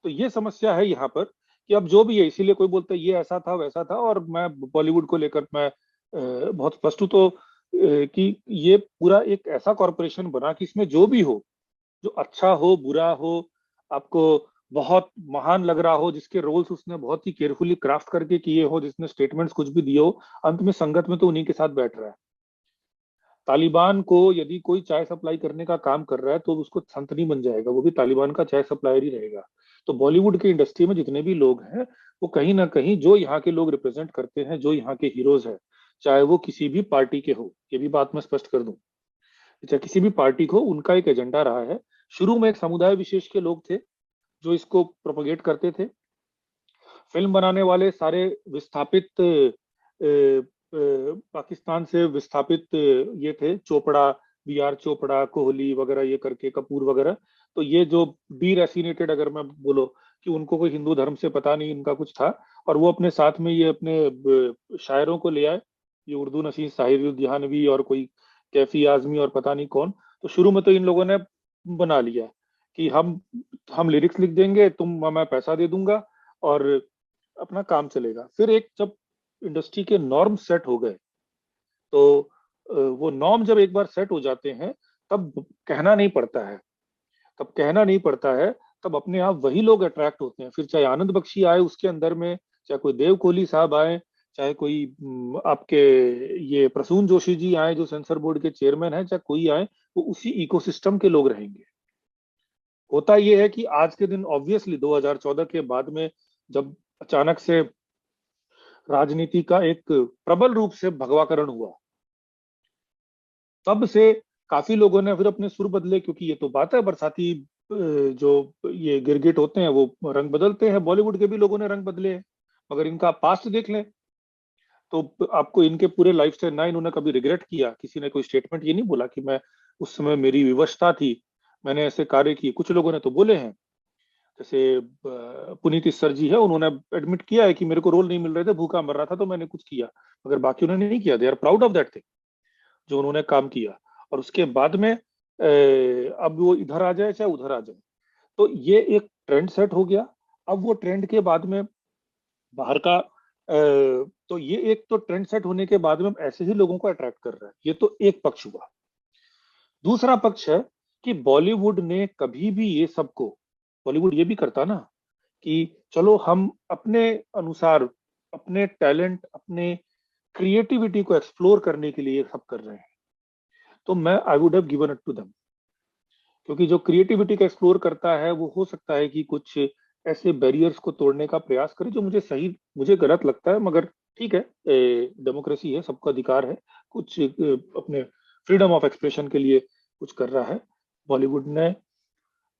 तो ये समस्या है यहाँ पर कि अब जो भी है, इसीलिए कोई बोलता है ये ऐसा था वैसा था। और मैं बॉलीवुड को लेकर मैं बहुत स्पष्ट हूं, तो कि ये पूरा एक ऐसा कॉरपोरेशन बना कि इसमें जो भी हो, जो अच्छा हो बुरा हो, आपको बहुत महान लग रहा हो, जिसके रोल्स उसने बहुत ही केयरफुली क्राफ्ट करके किए हो, जिसने स्टेटमेंट्स कुछ भी दिए हो, अंत में संगत में तो उन्हीं के साथ बैठ रहा है। तालिबान को यदि कोई चाय सप्लाई करने का काम कर रहा है तो उसको संत नहीं बन जाएगा, वो भी तालिबान का चाय सप्लायर ही रहेगा। तो बॉलीवुड की इंडस्ट्री में जितने भी लोग हैं, वो कहीं ना कहीं जो यहाँ के लोग रिप्रेजेंट करते हैं, जो यहाँ के हीरोज हैं, चाहे वो किसी भी पार्टी के हो, ये भी बात मैं स्पष्ट कर दूं, चाहे किसी भी पार्टी को, उनका एक एजेंडा रहा है। शुरू में एक समुदाय विशेष के लोग थे जो इसको प्रोपोगेट करते थे। फिल्म बनाने वाले सारे विस्थापित पाकिस्तान से विस्थापित ये थे, चोपड़ा, बी आर चोपड़ा, कोहली वगैरह, ये करके कपूर वगैरह। तो ये जो डीरेसिनेटेड, अगर मैं बोलो कि उनको कोई हिंदू धर्म से पता नहीं इनका कुछ था, और वो अपने साथ में ये अपने शायरों को ले आए, ये उर्दू नशीं साहिर जहानवी और कोई कैफी आजमी और पता नहीं कौन। तो शुरू में तो इन लोगों ने बना लिया कि हम लिरिक्स लिख देंगे, मैं पैसा दे दूंगा और अपना काम चलेगा। फिर एक जब इंडस्ट्री के नॉर्म सेट हो गए, तो वो नॉर्म जब एक बार सेट हो जाते हैं, तब कहना नहीं पड़ता है, तब कहना नहीं पड़ता है, तब अपने आप वही लोग अट्रैक्ट होते हैं। फिर चाहे आनंद बख्शी आए उसके अंदर में, चाहे कोई देव कोहली साहब आए, चाहे कोई आपके ये प्रसून जोशी जी आए जो सेंसर बोर्ड के चेयरमैन हैं, चाहे कोई आए, वो उसी इकोसिस्टम के लोग रहेंगे। होता यह है कि आज के दिन ऑब्वियसली 2014 के बाद में जब अचानक से राजनीति का एक प्रबल रूप से भगवाकरण हुआ, तब से काफी लोगों ने फिर अपने सुर बदले, क्योंकि ये तो बात है, बरसाती जो ये गिरगिट होते हैं वो रंग बदलते हैं। बॉलीवुड के भी लोगों ने रंग बदले हैं, मगर इनका पास्ट देख लें तो आपको इनके पूरे लाइफ स्टाइल ना इन्होंने कभी रिग्रेट किया, किसी ने कोई स्टेटमेंट ये नहीं बोला कि मैं उस समय मेरी विवशता थी, मैंने ऐसे कार्य किए। कुछ लोगों ने तो बोले हैं, जैसे पुनीत सर जी है, उन्होंने एडमिट किया है कि मेरे को रोल नहीं मिल रहे थे, भूखा मर रहा था तो मैंने कुछ किया, मगर बाकी उन्होंने नहीं किया। They are proud of that thing जो उन्होंने काम किया। और उसके बाद में अब वो इधर आ जाए चाहे उधर आ जाए, तो ये एक ट्रेंड सेट हो गया। अब वो ट्रेंड के बाद में बाहर का तो ये एक तो ट्रेंड सेट होने के बाद में ऐसे ही लोगों को अट्रैक्ट कर रहा है, ये तो एक पक्ष हुआ। दूसरा पक्ष है कि बॉलीवुड ने कभी भी ये सबको, बॉलीवुड ये भी करता ना कि चलो हम अपने अनुसार, अपने टैलेंट, अपने क्रिएटिविटी को एक्सप्लोर करने के लिए ये सब कर रहे हैं, तो मैं I would have given it to them. क्योंकि जो क्रिएटिविटी को एक्सप्लोर करता है वो हो सकता है कि कुछ ऐसे बैरियर्स को तोड़ने का प्रयास करे जो मुझे गलत लगता है, मगर ठीक है, डेमोक्रेसी है, सबका अधिकार है कुछ अपने फ्रीडम ऑफ एक्सप्रेशन के लिए कुछ कर रहा है। बॉलीवुड ने,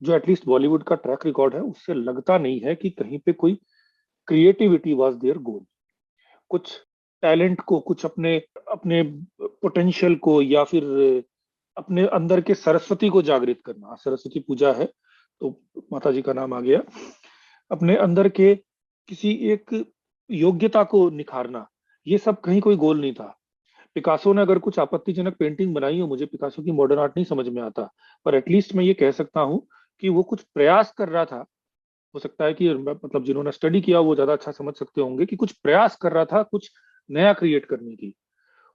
जो एटलीस्ट बॉलीवुड का ट्रैक रिकॉर्ड है, उससे लगता नहीं है कि कहीं पे कोई क्रिएटिविटी वाज देयर गोल। कुछ टैलेंट को, कुछ अपने अपने पोटेंशियल को, या फिर अपने अंदर के सरस्वती को जागृत करना, सरस्वती पूजा है तो माता जी का नाम आ गया, अपने अंदर के किसी एक योग्यता को निखारना, ये सब कहीं कोई गोल नहीं था। पिकासो ने अगर कुछ आपत्तिजनक पेंटिंग बनाई हो, मुझे पिकासो की मॉडर्न आर्ट नहीं समझ में आता, पर एटलीस्ट मैं ये कह सकता हूँ कि वो कुछ प्रयास कर रहा था। हो सकता है कि मतलब जिन्होंने स्टडी किया वो ज्यादा अच्छा समझ सकते होंगे कि कुछ प्रयास कर रहा था कुछ नया क्रिएट करने की।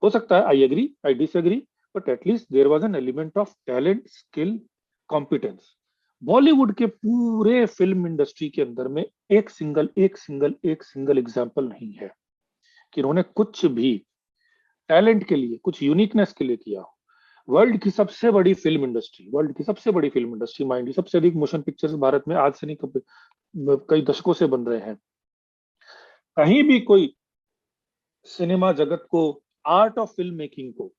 हो सकता है, I agree, I disagree, but at least there was an element of talent, skill, competence. Bollywood के पूरे फिल्म इंडस्ट्री के अंदर में एक सिंगल एग्जाम्पल नहीं है कि उन्होंने कुछ भी टैलेंट के लिए, कुछ यूनिकनेस के लिए किया हो। वर्ल्ड की सबसे बड़ी फिल्म इंडस्ट्री माइंड, सबसे अधिक मोशन पिक्चर्स भारत में आज से नहीं, कई दशकों से बन रहे हैं। कहीं भी कोई सिनेमा जगत को, आर्ट ऑफ फिल्म मेकिंग को,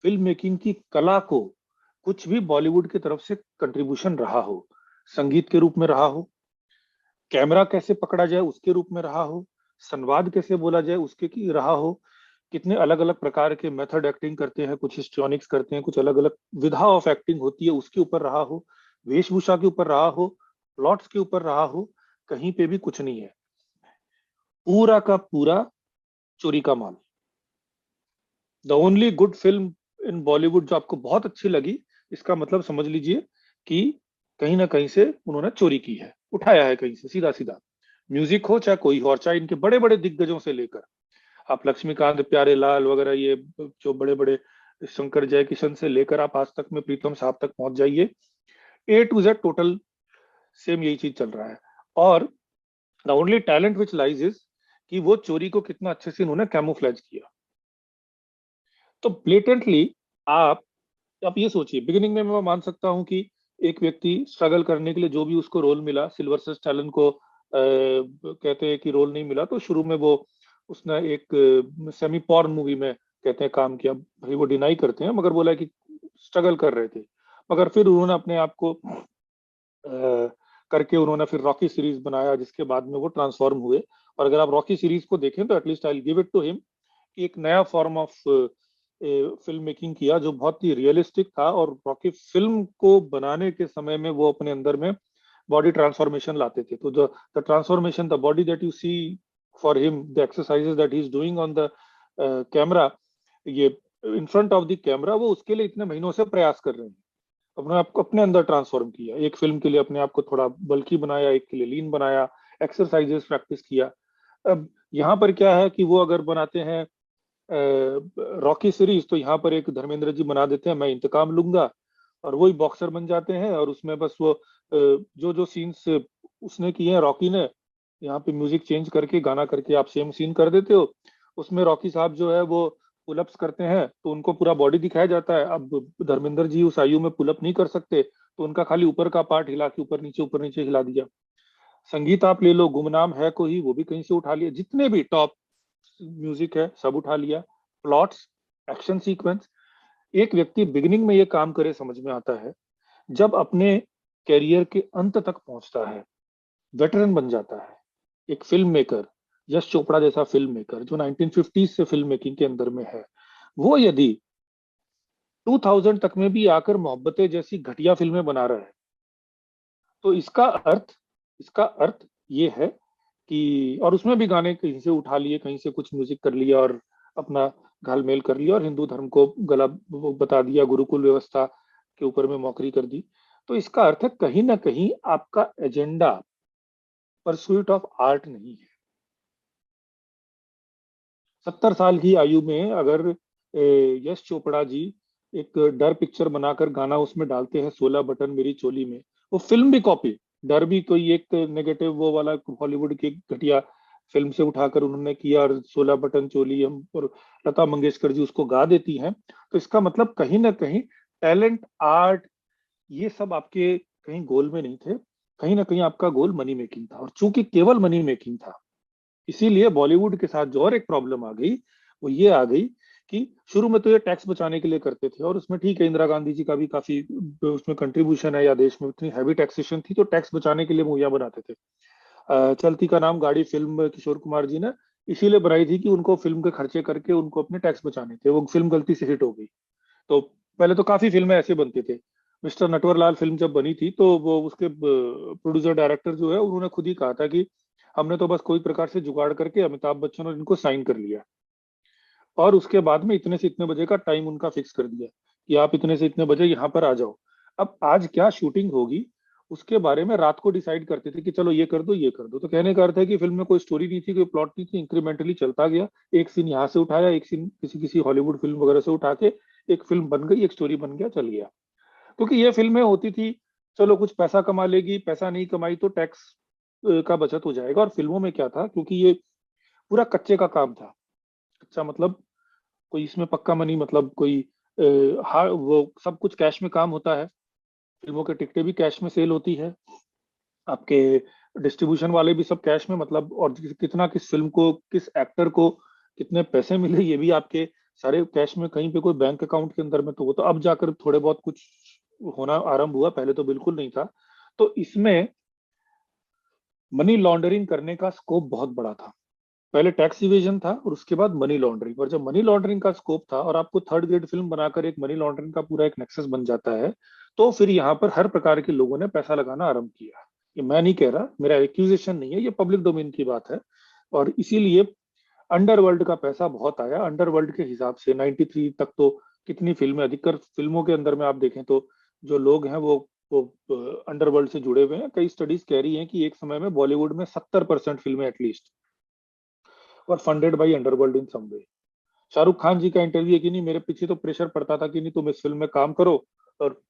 फिल्म मेकिंग की कला को कुछ भी बॉलीवुड की तरफ से कंट्रीब्यूशन रहा हो, संगीत के रूप में रहा हो, कैमरा कैसे पकड़ा जाए उसके रूप में रहा हो, संवाद कैसे बोला जाए उसके की रहा हो, कितने अलग अलग प्रकार के मेथड एक्टिंग करते हैं, कुछ हिस्ट्रॉनिक्स करते हैं, कुछ अलग अलग विधा ऑफ एक्टिंग होती है उसके ऊपर रहा हो, वेशभूषा के ऊपर रहा हो, प्लॉट्स के ऊपर रहा हो, कहीं पे भी कुछ नहीं है। पूरा का पूरा चोरी का माल। The only good film in Bollywood जो आपको बहुत अच्छी लगी, इसका मतलब समझ लीजिए कि कहीं ना कहीं से उन्होंने चोरी की है, उठाया है कहीं से, सीधा सीधा। म्यूजिक हो चाहे कोई हो, और चाहे इनके बड़े बड़े दिग्गजों से लेकर आप लक्ष्मीकांत प्यारेलाल वगैरह, ये जो बड़े बड़े शंकर जयकिशन से लेकर आप आज तक में प्रीतम साहब तक पहुंच जाइए, ए टू जेड टोटल सेम यही चीज चल रहा है। और the only talent which lies is कि वो चोरी को कितना अच्छे से उन्होंने कैमोफ्लेज किया। तो ब्लेटेंटली आप आप ये सोचिए, बिगिनिंग में मैं मान सकता हूँ कि एक व्यक्ति स्ट्रगल करने के लिए जो भी उसको रोल मिला, सिल्वर स्टैलोन को कहते हैं कि रोल नहीं मिला तो शुरू में वो उसने एक सेमी पॉर्न मूवी में कहते हैं काम किया। भाई वो डिनाई करते हैं मगर बोला कि स्ट्रगल कर रहे थे। मगर फिर उन्होंने अपने आप को करके उन्होंने फिर रॉकी सीरीज बनाया जिसके बाद में वो ट्रांसफॉर्म हुए। और अगर आप रॉकी सीरीज को देखें तो at least I give it to him कि एक नया फॉर्म ऑफ फिल्म मेकिंग किया जो बहुत ही रियलिस्टिक था। और रॉकी फिल्म को बनाने के समय में वो अपने अंदर में बॉडी ट्रांसफॉर्मेशन लाते थे। तो the transformation, the body that you see for him, the exercises that he is doing on the camera, ये in front of the camera, वो उसके लिए इतने महीनों से प्रयास कर रहे हैं। अपने आप को अपने अंदर ट्रांसफॉर्म किया, एक फिल्म के लिए अपने आप को थोड़ा बल्की बनाया, एक के लिए लीन बनाया, एक्सरसाइजेस प्रैक्टिस किया। अब यहाँ पर क्या है कि वो अगर बनाते हैं रॉकी सीरीज तो यहाँ पर एक धर्मेंद्र जी बना देते हैं मैं इंतकाम लूंगा, और वही बॉक्सर बन जाते हैं। और उसमें बस वो जो जो सीन्स उसने किए हैं रॉकी ने, यहाँ पे म्यूजिक चेंज करके गाना करके आप सेम सीन कर देते हो। उसमें रॉकी साहब जो है वो पुलअप्स करते हैं तो उनको पूरा बॉडी दिखाया जाता है। अब धर्मेंद्र जी उस आयु में पुलअप नहीं कर सकते तो उनका खाली ऊपर का पार्ट हिला के ऊपर नीचे हिला दिया। संगीत आप ले लो, गुमनाम है कोई, वो भी कहीं से उठा लिया, जितने भी टॉप म्यूजिक है सब उठा लिया। प्लॉट्स, एक्शन सीक्वेंस, एक व्यक्ति बिगिनिंग में ये काम करे समझ में आता है, जब अपने कैरियर के अंत तक पहुंचता है, वेटरन बन जाता है, एक फिल्म मेकर, यश चोपड़ा जैसा फिल्म मेकर जो 1950 से फिल्म मेकिंग के अंदर में है, वो यदि 2000 तक में भी आकर मोहब्बतें जैसी घटिया फिल्में बना रहा है तो इसका अर्थ ये है कि, और उसमें भी गाने कहीं से उठा लिए, कहीं से कुछ म्यूजिक कर लिया और अपना घालमेल कर लिया और हिंदू धर्म को गला वो बता दिया, गुरुकुल व्यवस्था के ऊपर में मौकरी कर दी। तो इसका अर्थ है कहीं ना कहीं आपका एजेंडा परस्यूट ऑफ आर्ट नहीं है। 70 साल की आयु में अगर यश चोपड़ा जी एक डर पिक्चर बनाकर गाना उसमें डालते हैं, 16 बटन मेरी चोली में, वो फिल्म भी कॉपी, डर भी कोई एक नेगेटिव वो वाला हॉलीवुड की घटिया फिल्म से उठाकर उन्होंने किया, और 16 बटन चोली हम और लता मंगेशकर जी उसको गा देती हैं। तो इसका मतलब कहीं ना कहीं टैलेंट, आर्ट, ये सब आपके कहीं गोल में नहीं थे। कहीं ना कहीं आपका गोल मनी मेकिंग था, और चूंकि केवल मनी मेकिंग था इसीलिए बॉलीवुड के साथ जो और एक प्रॉब्लम आ गई वो ये आ गई कि शुरू में तो ये टैक्स बचाने के लिए करते थे, और उसमें ठीक है इंदिरा गांधी जी का भी काफी उसमें कंट्रीब्यूशन है, या देश में इतनी हैवी टैक्सेशन थी तो टैक्स बचाने के लिए मूवियां बनाते थे। चलती का नाम गाड़ी फिल्म किशोर कुमार जी ने इसीलिए बनाई थी कि उनको फिल्म के खर्चे करके उनको अपने टैक्स बचाने थे, वो फिल्म गलती से हिट हो गई। तो पहले तो काफी फिल्में ऐसे बनती थी। मिस्टर नटवरलाल फिल्म जब बनी थी तो वो उसके प्रोड्यूसर डायरेक्टर जो है उन्होंने खुद ही कहा था कि हमने तो बस कोई प्रकार से जुगाड़ करके अमिताभ बच्चन और इनको साइन कर लिया, और उसके बाद में इतने से इतने बजे का टाइम उनका फिक्स कर दिया कि आप इतने से इतने बजे यहाँ पर आ जाओ। अब आज क्या शूटिंग होगी उसके बारे में रात को डिसाइड करते थे कि चलो ये कर दो ये कर दो। तो कहने का अर्थ है कि फिल्म में कोई स्टोरी नहीं थी, कोई प्लॉट नहीं थी, इंक्रीमेंटली चलता गया। एक सीन यहाँ से उठाया, एक सीन किसी किसी हॉलीवुड फिल्म वगैरह से उठा के एक फिल्म बन गई, एक स्टोरी बन गया, चल गया। क्योंकि ये फिल्में होती थी चलो कुछ पैसा कमा लेगी, पैसा नहीं कमाई तो टैक्स का बचत हो जाएगा। और फिल्मों में क्या था, क्योंकि ये पूरा कच्चे का काम था, कच्चा मतलब कोई इसमें पक्का मनी मतलब कोई हाँ वो सब कुछ कैश में काम होता है। फिल्मों के टिकटें भी कैश में सेल होती है, आपके डिस्ट्रीब्यूशन वाले भी सब कैश में, मतलब और कितना किस फिल्म को किस एक्टर को कितने पैसे मिले ये भी आपके सारे कैश में, कहीं पे कोई बैंक अकाउंट के अंदर में। तो वो तो अब जाकर थोड़े बहुत कुछ होना आरंभ हुआ, पहले तो बिल्कुल नहीं था। तो इसमें मनी लॉन्ड्रिंग करने का स्कोप बहुत बड़ा था। पहले टैक्स इवेजन था और उसके बाद मनी लॉन्ड्रिंग, और जब मनी लॉन्ड्रिंग का स्कोप था और आपको थर्ड ग्रेड फिल्म बनाकर एक मनी लॉन्ड्रिंग का पूरा एक नेक्सस बन जाता है, तो फिर यहाँ पर हर प्रकार के लोगों ने पैसा लगाना आरंभ किया। ये मैं नहीं कह रहा, मेरा एक्यूजेशन नहीं है, ये पब्लिक डोमेन की बात है। और इसीलिए अंडरवर्ल्ड का पैसा बहुत आया। अंडरवर्ल्ड के हिसाब से 93 तक तो कितनी फिल्में, अधिकतर फिल्मों के अंदर में आप देखें तो जो लोग हैं वो अंडरवर्ल्ड से जुड़े हुए हैं। कई स्टडीज कह रही हैं कि एक समय में बॉलीवुड में 70% फिल्में एटलीस्ट और फंडेड बाई अंडरवर्ल्ड इन सम वे। शाहरुख खान जी का इंटरव्यू है कि नहीं, मेरे पीछे तो प्रेशर पड़ता था कि नहीं तुम इस फिल्म में काम करो, और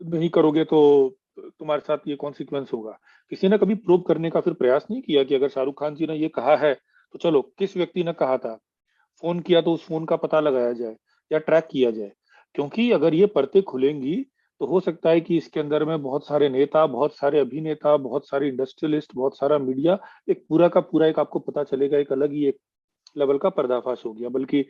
नहीं करोगे तो तुम्हारे साथ ये कॉन्सिक्वेंस होगा। किसी ने कभी प्रूव करने का फिर प्रयास नहीं किया कि अगर शाहरुख खान जी ने ये कहा है तो चलो किस व्यक्ति ने कहा था, फोन किया तो उस फोन का पता लगाया जाए या ट्रैक किया जाए। क्योंकि अगर ये परतें खुलेंगी तो हो सकता है कि इसके अंदर में बहुत सारे नेता, बहुत सारे अभिनेता, बहुत सारे इंडस्ट्रियलिस्ट, बहुत सारा मीडिया, एक पूरा का पूरा एक आपको पता चलेगा, एक अलग ही एक लेवल का पर्दाफाश हो गया। बल्कि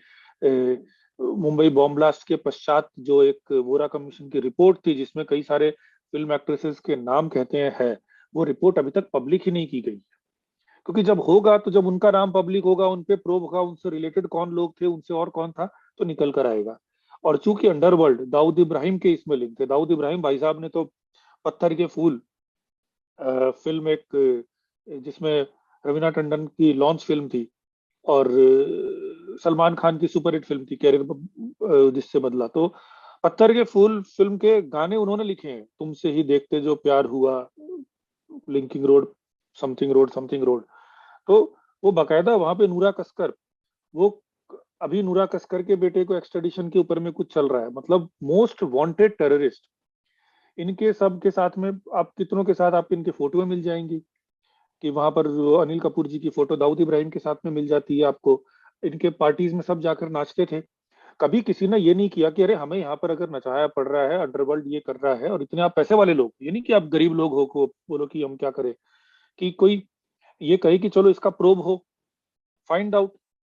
मुंबई बॉम्ब ब्लास्ट के पश्चात जो एक वोरा कमीशन की रिपोर्ट थी जिसमें कई सारे फिल्म एक्ट्रेसेस के नाम कहते हैं है, वो रिपोर्ट अभी तक पब्लिक ही नहीं की गई। क्योंकि जब होगा तो जब उनका नाम पब्लिक होगा, उन पे प्रोब होगा, उनसे रिलेटेड कौन लोग थे, उनसे और कौन था, तो निकल कर आएगा। और चूंकि अंडरवर्ल्ड दाऊद इब्राहिम के इसमें लिंक थे, दाऊद इब्राहिम भाई साहब ने तो पत्थर के फूल फिल्म एक जिसमें रवीना टंडन की लॉन्च फिल्म थी और सलमान खान की सुपरहिट फिल्म थी कैरियर जिससे बदला, तो पत्थर के फूल फिल्म के गाने उन्होंने लिखे हैं। तुमसे ही देखते जो प्यार हुआ, linking road, something road, something road. तो वो बाकायदा वहां पे नूरा कसकर, वो अभी नूरा कसकर के बेटे को एक्सट्रेडिशन के ऊपर में कुछ चल रहा है, मतलब मोस्ट वांटेड टेररिस्ट। इनके सब के साथ में आप कितनों के साथ आपको इनके फोटो मिल जाएंगी कि वहां पर अनिल कपूर जी की फोटो दाऊद इब्राहिम के साथ में मिल जाती है आपको। इनके पार्टीज में सब जाकर नाचते थे। कभी किसी ने ये नहीं किया कि अरे हमें यहाँ पर अगर नचाया पड़ रहा है, अंडरवर्ल्ड ये कर रहा है और इतने आप पैसे वाले लोग, ये नहीं कि आप गरीब लोग हो को बोलो कि हम क्या करें, कि कोई ये कहे कि चलो इसका प्रोब हो, फाइंड आउट,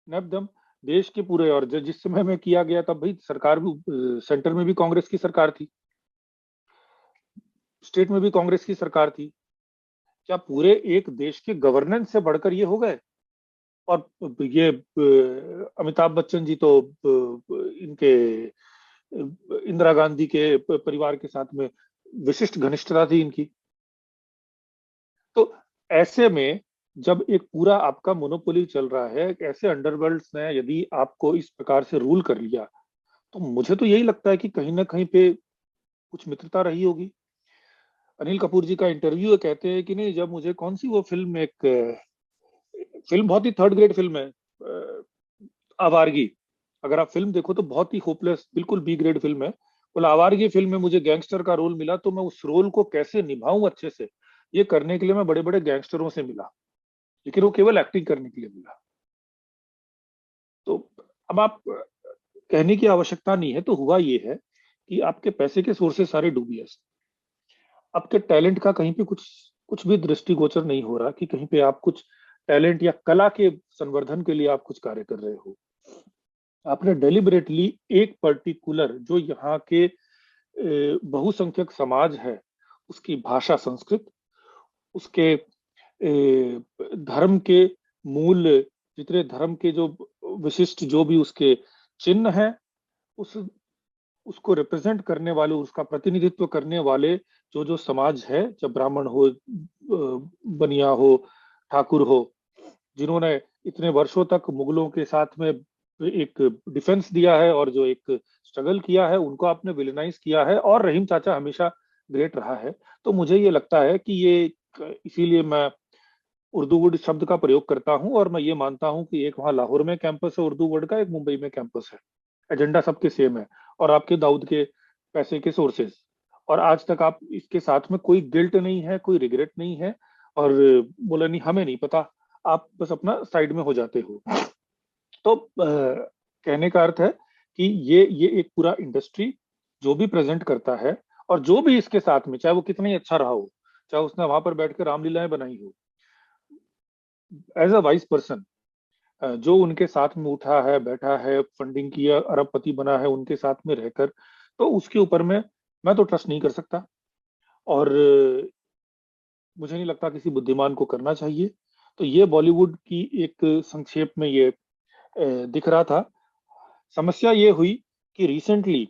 नैप दम। देश के पूरे, और जिस समय में किया गया तब भाई सरकार भी सेंटर में भी कांग्रेस की सरकार थी, स्टेट में भी कांग्रेस की सरकार थी। क्या पूरे एक देश के गवर्नेंस से बढ़कर ये हो गए? और ये अमिताभ बच्चन जी तो इनके इंदिरा गांधी के परिवार के साथ में विशिष्ट घनिष्ठता थी इनकी। तो ऐसे में जब एक पूरा आपका मोनोपोली चल रहा है, ऐसे अंडरवर्ल्ड ने यदि आपको इस प्रकार से रूल कर लिया, तो मुझे तो यही लगता है कि कहीं ना कहीं पे कुछ मित्रता रही होगी। अनिल कपूर जी का इंटरव्यू कहते हैं कि नहीं, जब मुझे कौन सी वो फिल्म, एक फिल्म बहुत ही थर्ड ग्रेड फिल्म है, आवारगी। अगर आप फिल्म देखो तो बहुत ही होपलेस, बिल्कुल बी ग्रेड फिल्म है। बोला आवारगी फिल्म में मुझे गैंगस्टर का रोल मिला, तो मैं उस रोल को कैसे निभाऊं अच्छे से, ये करने के लिए मैं बड़े बड़े गैंगस्टरों से मिला, लेकिन वो केवल एक्टिंग करने के लिए मिला। तो अब आप कहने की आवश्यकता नहीं है, तो हुआ ये है कि आपके पैसे के सोर्सेस सारे डूबिए, आपके टैलेंट का कहीं पे कुछ कुछ भी दृष्टिगोचर नहीं हो रहा कि कहीं पे आप कुछ टैलेंट या कला के संवर्धन के लिए आप कुछ कार्य कर रहे हो। आपने डेलिबरेटली एक पर्टिकुलर जो यहाँ के बहुसंख्यक समाज है, उसकी भाषा, संस्कृत, उसके धर्म के मूल, जितने धर्म के जो विशिष्ट जो भी उसके चिन्ह हैं, उस उसको रिप्रेजेंट करने वाले, उसका प्रतिनिधित्व करने वाले जो जो समाज है, चाहे ब्राह्मण हो, बनिया हो, ठाकुर हो, जिन्होंने इतने वर्षों तक मुगलों के साथ में एक डिफेंस दिया है और जो एक स्ट्रगल किया है, उनको आपने विलेनाइज किया है। और रहीम चाचा हमेशा ग्रेट रहा है। तो मुझे ये लगता है कि ये, इसीलिए मैं उर्दू वर्ड शब्द का प्रयोग करता हूं, और मैं ये मानता हूं कि एक वहां लाहौर में कैंपस है उर्दू वर्ड का, एक मुंबई में कैंपस है, एजेंडा सबके सेम है। और आपके दाऊद के पैसे के सोर्सेज, और आज तक आप इसके साथ में कोई गिल्ट नहीं है, कोई रिग्रेट नहीं है, और बोला नहीं हमें नहीं पता, आप बस अपना साइड में हो जाते हो। तो कहने का अर्थ है कि ये एक पूरा इंडस्ट्री जो भी प्रेजेंट करता है, और जो भी इसके साथ में, चाहे वो कितना ही अच्छा रहा हो, चाहे उसने वहां पर बैठ कर रामलीलाएं बनाई हो, एज अ वाइस पर्सन जो उनके साथ में उठा है, बैठा है, फंडिंग किया, अरबपति बना है उनके साथ में रहकर, तो उसके ऊपर में मैं तो ट्रस्ट नहीं कर सकता। और मुझे नहीं लगता किसी बुद्धिमान को करना चाहिए। तो ये बॉलीवुड की एक संक्षेप में ये दिख रहा था। समस्या ये हुई कि रिसेंटली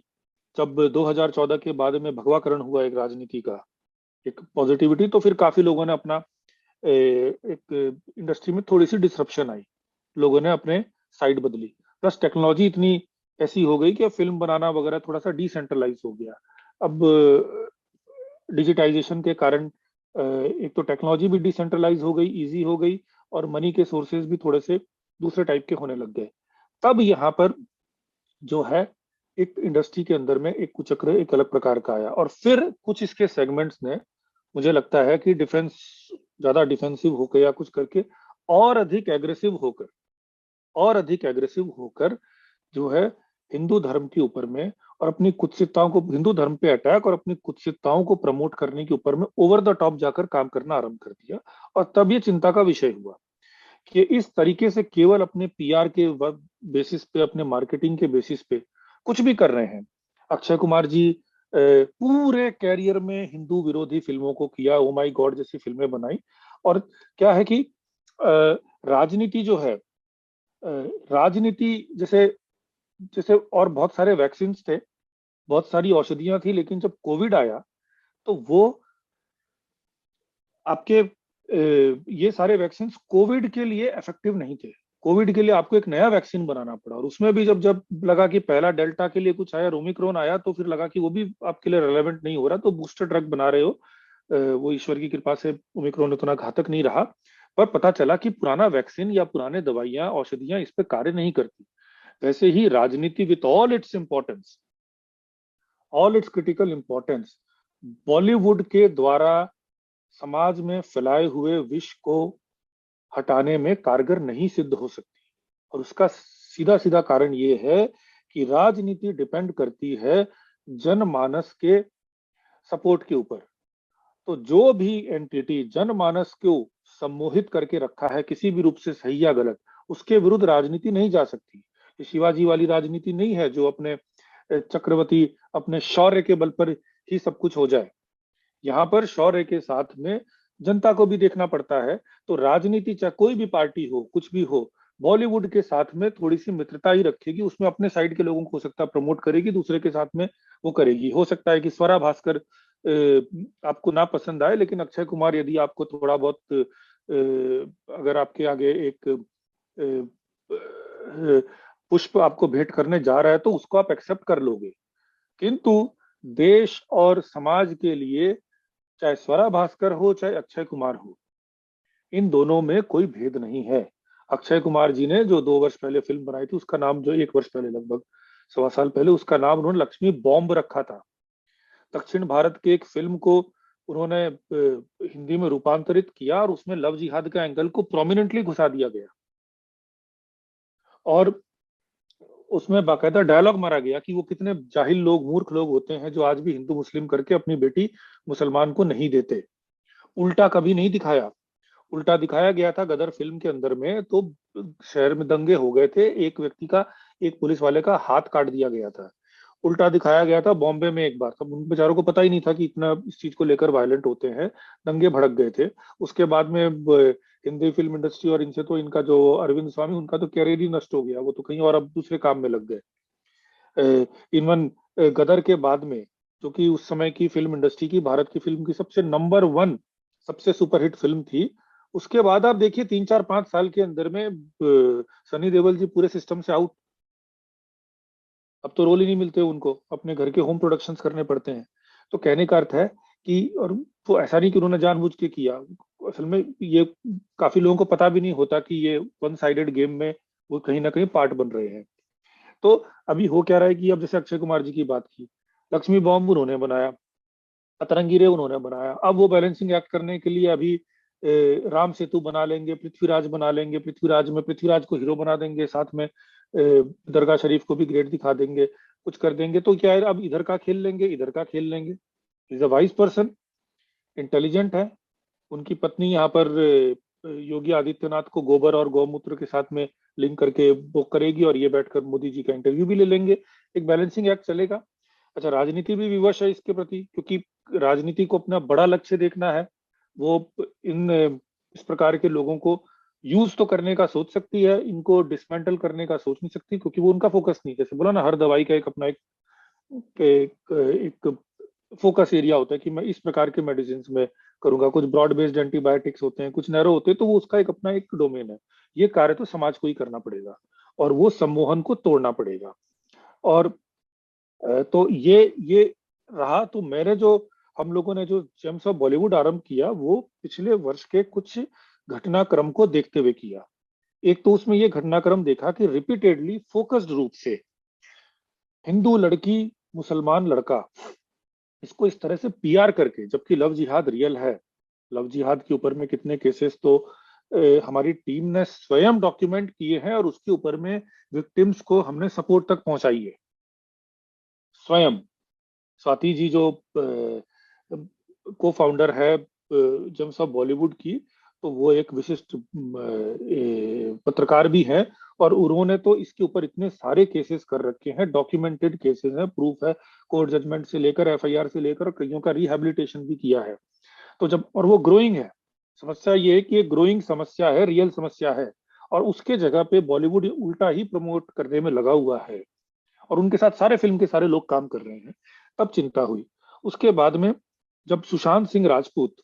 जब 2014 के बाद में भगवाकरण हुआ एक राजनीति का, एक पॉजिटिविटी, तो फिर काफी लोगों ने अपना एक इंडस्ट्री में थोड़ी सी डिसरप्शन आई, लोगों ने अपने साइड बदली। प्लस टेक्नोलॉजी इतनी ऐसी हो गई कि अब फिल्म बनाना वगैरह थोड़ा सा डिसेंट्रलाइज हो गया। अब डिजिटाइजेशन के कारण एक तो टेक्नोलॉजी भी डिसेंट्रलाइज हो गई, इजी हो गई, और मनी के सोर्सेज भी थोड़े से दूसरे टाइप के होने लग गए। तब यहाँ पर जो है एक इंडस्ट्री के अंदर में एक कुचक्र एक अलग प्रकार का आया, और फिर कुछ इसके सेगमेंट्स ने, मुझे लगता है कि डिफेंस, ज्यादा डिफेंसिव होकर या कुछ करके, और अधिक एग्रेसिव होकर, और अधिक एग्रेसिव होकर जो है हिंदू धर्म के ऊपर में और अपनी कुत्सितताओं को, हिंदू धर्म पे अटैक और अपनी कुत्सितताओं को प्रमोट करने के ऊपर में ओवर द टॉप जाकर काम करना आरंभ कर दिया। और तब ये चिंता का विषय हुआ कि इस तरीके से केवल अपने पीआर के बेसिस पे, अपने मार्केटिंग के बेसिस पे कुछ भी कर रहे हैं। अक्षय कुमार जी पूरे कैरियर में हिंदू विरोधी फिल्मों को किया, ओ माई गॉड जैसी फिल्में बनाई। और क्या है कि राजनीति जो है, राजनीति जैसे जैसे और बहुत सारे वैक्सीन थे, बहुत सारी औषधियां थी, लेकिन जब कोविड आया तो वो आपके ये सारे वैक्सीन कोविड के लिए इफेक्टिव नहीं थे। कोविड के लिए आपको एक नया वैक्सीन बनाना पड़ा, और उसमें भी जब जब लगा कि पहला डेल्टा के लिए कुछ आया, ओमिक्रॉन आया, तो फिर लगा कि वो भी आपके लिए रेलेवेंट नहीं हो रहा, तो बूस्टर ड्रग बना रहे हो। वो ईश्वर की कृपा से ओमिक्रॉन उतना घातक नहीं रहा, पर पता चला कि पुराना वैक्सीन या पुराने दवाइयां, औषधियां इस पे कार्य नहीं करती। वैसे ही राजनीति with all its importance, all it's critical importance, Bollywood के द्वारा समाज में फैलाए हुए विष को हटाने में कारगर नहीं सिद्ध हो सकती। और उसका सीधा सीधा कारण ये है कि राजनीति डिपेंड करती है जनमानस के सपोर्ट के ऊपर। तो जो भी एंटिटी जनमानस को सम्मोहित करके रखा है किसी भी रूप से, सही या गलत, उसके विरुद्ध राजनीति नहीं जा सकती। ये शिवाजी वाली राजनीति नहीं है जो अपने चक्रवर्ती अपने शौर्य के बल पर ही सब कुछ हो जाए। यहाँ पर शौर्य के साथ में जनता को भी देखना पड़ता है। तो राजनीति चाहे कोई भी पार्टी हो, कुछ भी हो, बॉलीवुड के साथ में थोड़ी सी मित्रता ही रखेगी। उसमें अपने साइड के लोगों को हो सकता है प्रमोट करेगी, दूसरे के साथ में वो करेगी। हो सकता है कि स्वरा भास्कर आपको ना पसंद आए, लेकिन अक्षय कुमार यदि आपको थोड़ा बहुत अगर आपके आगे एक पुष्प आपको भेंट करने जा रहा है तो उसको आप एक्सेप्ट कर लोगे। किंतु देश और समाज के लिए, चाहे स्वरा भास्कर हो चाहे अक्षय कुमार हो, इन दोनों में कोई भेद नहीं है। अक्षय कुमार जी ने जो 2 वर्ष पहले फिल्म बनाई थी, उसका नाम, जो 1 वर्ष पहले, लगभग 1.25 साल पहले, उसका नाम उन्होंने लक्ष्मी बॉम्ब रखा था। दक्षिण भारत के एक फिल्म को उन्होंने हिंदी में रूपांतरित किया और उसमें लव जिहाद का एंगल को प्रोमिनेंटली घुसा दिया गया, और उसमें बाकायदा डायलॉग मारा गया कि वो कितने जाहिल लोग, मूर्ख लोग होते हैं जो आज भी हिंदू मुस्लिम करके अपनी बेटी मुसलमान को नहीं देते। उल्टा कभी नहीं दिखाया। उल्टा दिखाया गया था गदर फिल्म के अंदर में, तो शहर में दंगे हो गए थे, एक व्यक्ति का, एक पुलिस वाले का हाथ काट दिया गया था। उल्टा दिखाया गया था बॉम्बे में एक बार, तब उन बेचारों को पता ही नहीं था कि इतना इस चीज को लेकर वायलेंट होते हैं, दंगे भड़क गए थे। उसके बाद में हिंदी फिल्म इंडस्ट्री और इनसे तो, इनका जो अरविंद स्वामी, उनका तो कैरियर ही नष्ट हो गया, वो तो कहीं और अब दूसरे काम में लग गए। इवन गदर के बाद में, जो कि उस समय की फिल्म इंडस्ट्री की, भारत की फिल्म की सबसे नंबर 1, सबसे सुपरहिट फिल्म थी, उसके बाद आप देखिए 3 4 5 साल के अंदर में सनी देओल जी पूरे सिस्टम से आउट। अब तो रोल ही नहीं मिलते उनको, अपने घर के होम प्रोडक्शंस करने पड़ते हैं। तो कहने का अर्थ है कि, और वो ऐसा नहीं कि उन्होंने जानबूझ के किया, असल में ये काफी लोगों को पता भी नहीं होता कि ये वन साइडेड गेम में वो कहीं ना कहीं पार्ट बन रहे हैं। तो अभी हो क्या रहा है कि अब जैसे अक्षय कुमार जी की बात की, लक्ष्मी बॉम्ब उन्होंने बनाया, अतरंगी रे उन्होंने बनाया, अब वो बैलेंसिंग एक्ट करने के लिए अभी राम सेतु बना लेंगे, पृथ्वीराज बना लेंगे, पृथ्वीराज में पृथ्वीराज को हीरो बना देंगे, साथ में दरगाह शरीफ को भी ग्रेट दिखा देंगे, कुछ कर देंगे। तो क्या है, अब इधर का खेल लेंगे, इधर का खेल लेंगे। Is a wise person, intelligent है। उनकी पत्नी यहाँ पर योगी आदित्यनाथ को गोबर और गौमूत्र के साथ में लिंक करके वो करेगी, और ये बैठकर मोदी जी का इंटरव्यू भी ले लेंगे। एक बैलेंसिंग एक्ट चलेगा। अच्छा, राजनीति भी विवश है इसके प्रति, क्योंकि राजनीति को अपना बड़ा लक्ष्य देखना है। वो इन इस प्रकार के लोगों को यूज तो करने का सोच सकती है, इनको डिसमेंटल करने का सोच नहीं सकती, क्योंकि वो उनका फोकस नहीं। जैसे बोला ना, हर दवाई का एक अपना एक फोकस एरिया होता है कि मैं इस प्रकार के मेडिसिन में करूंगा। कुछ ब्रॉड बेस्ड एंटीबायोटिक्स होते हैं, कुछ नैरो होते हैं, तो वो उसका एक अपना एक डोमेन है। ये कार्य तो समाज को ही करना पड़ेगा, और वो सम्मोहन को तोड़ना पड़ेगा। और तो ये रहा। तो मैंने जो, हम लोगों ने जो जेम्स ऑफ बॉलीवुड आरंभ किया, वो पिछले वर्ष के कुछ घटनाक्रम को देखते हुए किया। एक तो उसमें ये घटनाक्रम देखा कि रिपीटेडली, फोकस्ड रूप से, हिंदू लड़की मुसलमान लड़का, इसको इस तरह से पीआर करके, जबकि लव जिहाद रियल है। लव जिहाद के ऊपर में कितने केसेस तो हमारी टीम ने स्वयं डॉक्यूमेंट किए हैं, और उसके ऊपर में विक्टिम्स को हमने सपोर्ट तक पहुंचाई है। स्वयं स्वाति जी जो को फाउंडर है जेम्स ऑफ बॉलीवुड की, तो वो एक विशिष्ट पत्रकार भी हैं, और उन्होंने तो इसके ऊपर इतने सारे केसेस कर रखे हैं, डॉक्यूमेंटेड केसेस हैं, प्रूफ है, कोर्ट जजमेंट से लेकर एफआईआर से लेकर कईयों का रिहैबिलिटेशन भी किया है। तो जब, और वो ग्रोइंग है, समस्या ये है कि ये ग्रोइंग समस्या है, रियल समस्या है, और उसके जगह पे बॉलीवुड उल्टा ही प्रमोट करने में लगा हुआ है, और उनके साथ सारे फिल्म के सारे लोग काम कर रहे हैं। तब चिंता हुई। उसके बाद में जब सुशांत सिंह राजपूत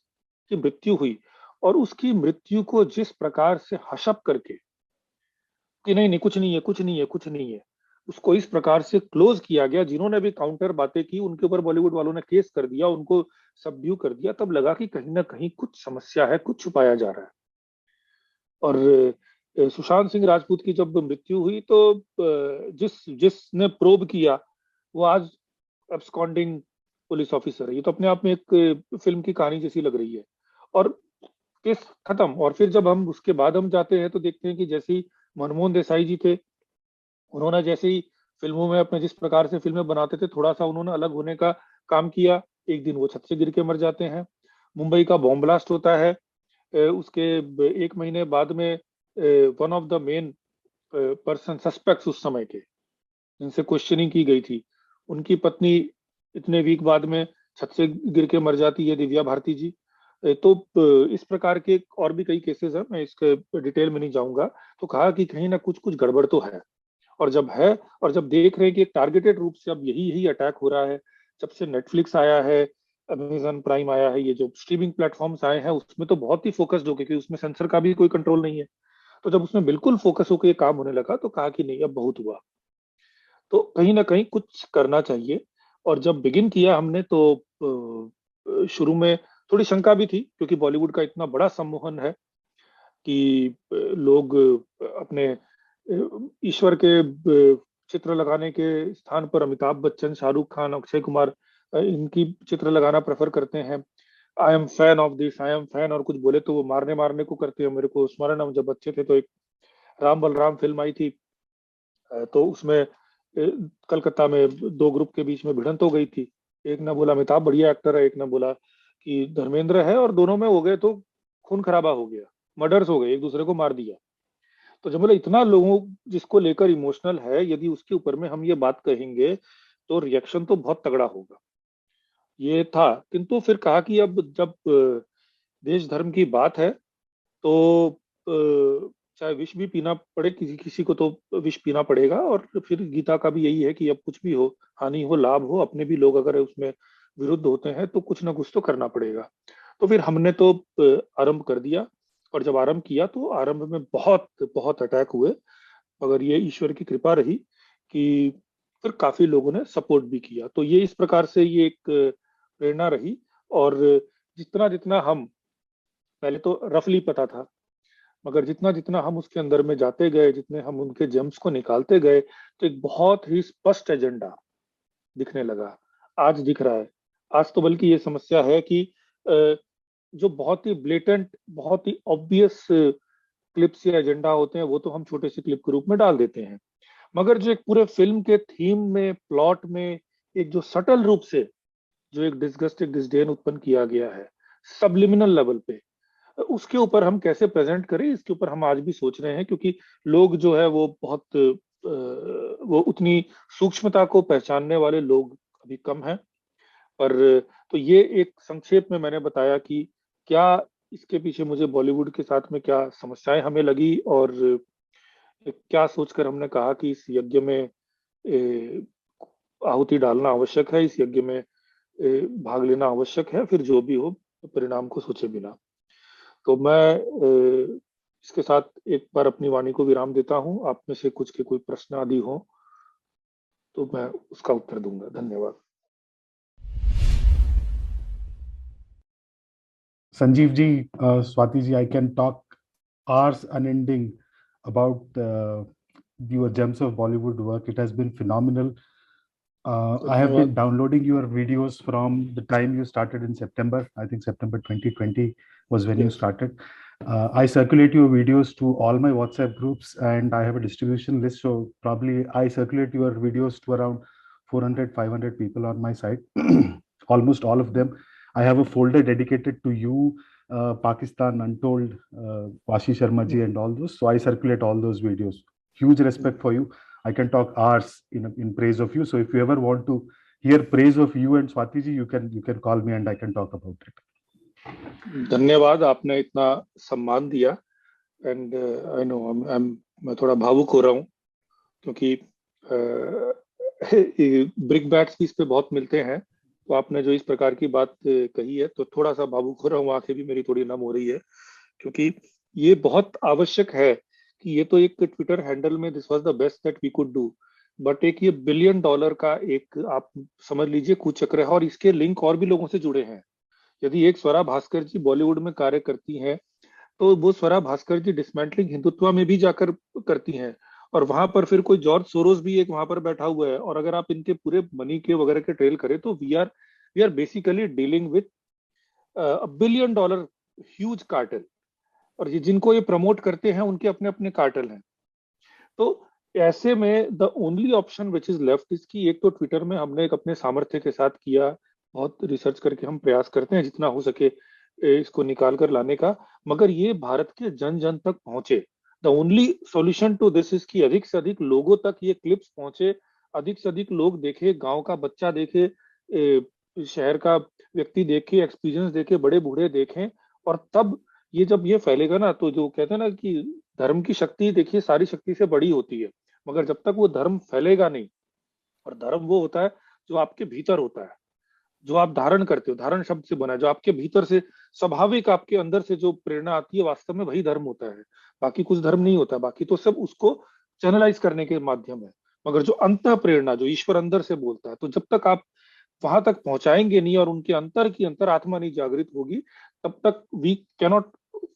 की मृत्यु हुई, और उसकी मृत्यु को जिस प्रकार से हशप करके कि नहीं नहीं कुछ नहीं है, कुछ नहीं है, कुछ नहीं है, उसको इस प्रकार से क्लोज किया गया, जिन्होंने भी काउंटर बातें की उनके ऊपर बॉलीवुड वालों ने केस कर दिया, उनको सबड्यू कर दिया, तब लगा कि कहीं ना कहीं कुछ समस्या है, कुछ छुपाया जा रहा है। और सुशांत सिंह राजपूत की जब मृत्यु हुई, तो जिसने प्रोब किया वो आज एब्सकॉन्डिंग पुलिस ऑफिसर है। ये तो अपने आप में एक फिल्म की कहानी जैसी लग रही है। और केस खत्म। और फिर जब हम उसके बाद हम जाते हैं तो देखते हैं कि जैसे ही मनमोहन देसाई जी थे, उन्होंने जैसे ही फिल्मों में अपने जिस प्रकार से फिल्में बनाते थे, थोड़ा सा उन्होंने अलग होने का काम किया, एक दिन वो छत से गिर के मर जाते हैं। मुंबई का बॉम्ब ब्लास्ट होता है, उसके एक महीने बाद में one of the main person suspects उस समय के, जिनसे क्वेश्चनिंग की गई थी, उनकी पत्नी इतने वीक बाद में छत से गिर के मर जाती है, दिव्या भारती जी। तो इस प्रकार के और भी कई केसेस हैं, मैं इसके डिटेल में नहीं जाऊंगा। तो कहा कि कहीं ना कुछ कुछ गड़बड़ तो है। और जब है, और जब देख रहे हैं कि एक टारगेटेड रूप से अब यही यही अटैक हो रहा है, जब से नेटफ्लिक्स आया है, अमेजन प्राइम आया है, ये जो स्ट्रीमिंग प्लेटफॉर्म्स आए हैं, उसमें तो बहुत ही फोकस्ड हो गए, क्योंकि उसमें सेंसर का भी कोई कंट्रोल नहीं है। तो जब उसमें बिल्कुल फोकस होकर ये काम होने लगा, तो कहा कि नहीं, अब बहुत हुआ, तो कहीं ना कहीं कुछ करना चाहिए। और जब बिगिन किया हमने, तो शुरू में थोड़ी शंका भी थी, क्योंकि बॉलीवुड का इतना बड़ा सम्मोहन है कि लोग अपने ईश्वर के चित्र लगाने के स्थान पर अमिताभ बच्चन, शाहरुख खान, अक्षय कुमार, इनकी चित्र लगाना प्रेफर करते हैं। I am fan of this, I am fan, और कुछ बोले तो वो मारने मारने को करते हैं। मेरे को स्मरण है, हम जब बच्चे थे तो एक राम बलराम फिल्म आई थी, तो उसमें कलकत्ता में दो ग्रुप के बीच में भिड़ंत हो गई थी। एक ने बोला अमिताभ बढ़िया एक्टर है, एक ने बोला कि धर्मेंद्र है, और दोनों में हो गए तो खून खराबा हो गया, मर्डर्स हो गए, एक दूसरे को मार दिया। तो जब बोला इतना लोगों जिसको लेकर इमोशनल है, यदि उसके ऊपर में हम ये बात कहेंगे तो रिएक्शन तो बहुत तगड़ा होगा, ये था। किंतु फिर कहा कि अब जब देश धर्म की बात है, तो चाहे विष भी पीना पड़े, किसी किसी को तो विष पीना पड़ेगा। और फिर गीता का भी यही है कि अब कुछ भी हो, हानि हो लाभ हो, अपने भी लोग अगर उसमें विरुद्ध होते हैं तो कुछ ना कुछ तो करना पड़ेगा। तो फिर हमने तो आरंभ कर दिया। और जब आरंभ किया तो आरंभ में बहुत बहुत अटैक हुए, मगर ये ईश्वर की कृपा रही कि फिर काफी लोगों ने सपोर्ट भी किया। तो ये इस प्रकार से ये एक प्रेरणा रही। और जितना जितना हम, पहले तो रफली पता था, मगर जितना जितना हम उसके अंदर में जाते गए, जितने हम उनके जेम्स को निकालते गए, तो एक बहुत ही स्पष्ट एजेंडा दिखने लगा। आज दिख रहा है। आज तो बल्कि ये समस्या है कि जो बहुत ही ब्लेटेंट, बहुत ही ऑब्वियस क्लिप्स या एजेंडा होते हैं, वो तो हम छोटे से क्लिप के रूप में डाल देते हैं। मगर जो एक पूरे फिल्म के थीम में, प्लॉट में, एक जो सटल रूप से जो एक डिस्गस्ट, एक डिसडेन उत्पन्न किया गया है सबलिमिनल लेवल पे, उसके ऊपर हम कैसे प्रेजेंट करें, इसके ऊपर हम आज भी सोच रहे हैं। क्योंकि लोग जो है वो बहुत वो उतनी सूक्ष्मता को पहचानने वाले लोग अभी कम हैं। पर तो ये एक संक्षेप में मैंने बताया कि क्या इसके पीछे मुझे बॉलीवुड के साथ में क्या समस्याएं हमें लगी, और क्या सोचकर हमने कहा कि इस यज्ञ में आहुति डालना आवश्यक है, इस यज्ञ में भाग लेना आवश्यक है, फिर जो भी हो परिणाम को सोचे बिना। तो मैं इसके साथ एक बार अपनी वाणी को विराम देता हूं। आप में से कुछ के कोई प्रश्न आदि हो तो मैं उसका उत्तर दूंगा। धन्यवाद। Sanjeev ji, Swati ji, I can talk hours unending about your Gems of Bollywood work. It has been phenomenal. I have been धन्यवाद। downloading your videos from the time you started in September. I think September 2020 was when you yes. started. I circulate your videos to all my WhatsApp groups, and I have a distribution list. So probably I circulate your videos to around 400, 500 people on my site. Almost all of them. I have a folder dedicated to you, Pakistan Untold, Vashi Sharma ji, and all those. So I circulate all those videos. Huge respect for you. I can talk hours in praise of you. So if you ever want to hear praise of you and Swati ji, you can call me and I can talk about it. धन्यवाद, आपने इतना सम्मान दिया. And I know मैं थोड़ा भावुक हो रहा हूँ क्योंकि ब्रिक बैट्स भी इस पे बहुत मिलते हैं. तो आपने जो इस प्रकार की बात कही है तो थोड़ा सा भावुक हो रहा हूँ, आंखें भी मेरी थोड़ी नम हो रही है, क्योंकि ये बहुत आवश्यक है कि ये तो एक ट्विटर हैंडल में this was the best that we could do, but एक ये $1 बिलियन का एक आप समझ लीजिए कुचक्र है, और इसके लिंक और भी लोगों से जुड़े हैं. यदि एक स्वरा भास्कर जी बॉलीवुड में कार्य करती हैं तो वो स्वरा भास्कर जी डिसमेंटलिंग हिंदुत्व में भी जाकर करती हैं, और वहां पर फिर कोई जॉर्ज सोरोस भी एक वहां पर बैठा हुआ है. और अगर आप इनके पूरे मनी के वगैरह के ट्रेल करें तो we are basically dealing with $1 billion huge cartel, और ये जिनको ये प्रमोट करते हैं उनके अपने अपने कार्टेल हैं. तो ऐसे में the only option which is left is कि एक तो ट्विटर में हमने एक अपने सामर्थ्य के साथ किया, बहुत रिसर्च करके हम प्रयास करते हैं जितना हो सके इसको निकाल कर लाने का, मगर ये भारत के जन जन तक पहुंचे. The only solution to this is कि अधिक से अधिक लोगों तक ये क्लिप्स पहुंचे, अधिक से अधिक लोग देखे, गांव का बच्चा देखे, शहर का व्यक्ति देखे, एक्सपीरियंस देखे, बड़े बूढ़े देखें. और तब ये जब ये फैलेगा ना, तो जो कहते हैं ना कि धर्म की शक्ति देखिए सारी शक्ति से बड़ी होती है, मगर जब तक वो धर्म फैलेगा नहीं, और धर्म वो होता है जो आपके भीतर होता है, जो आप धारण करते हो, धारण शब्द से बना है, जो आपके भीतर से स्वाभाविक आपके अंदर से जो प्रेरणा आती है, वास्तव में वही धर्म होता है. बाकी कुछ धर्म नहीं होता, बाकी तो सब उसको चैनलाइज करने के माध्यम है. मगर जो अंतः प्रेरणा, जो ईश्वर अंदर से बोलता है, तो जब तक आप वहां तक पहुंचाएंगे नहीं और उनके अंतर की अंतर आत्मा नहीं जागृत होगी, तब तक we cannot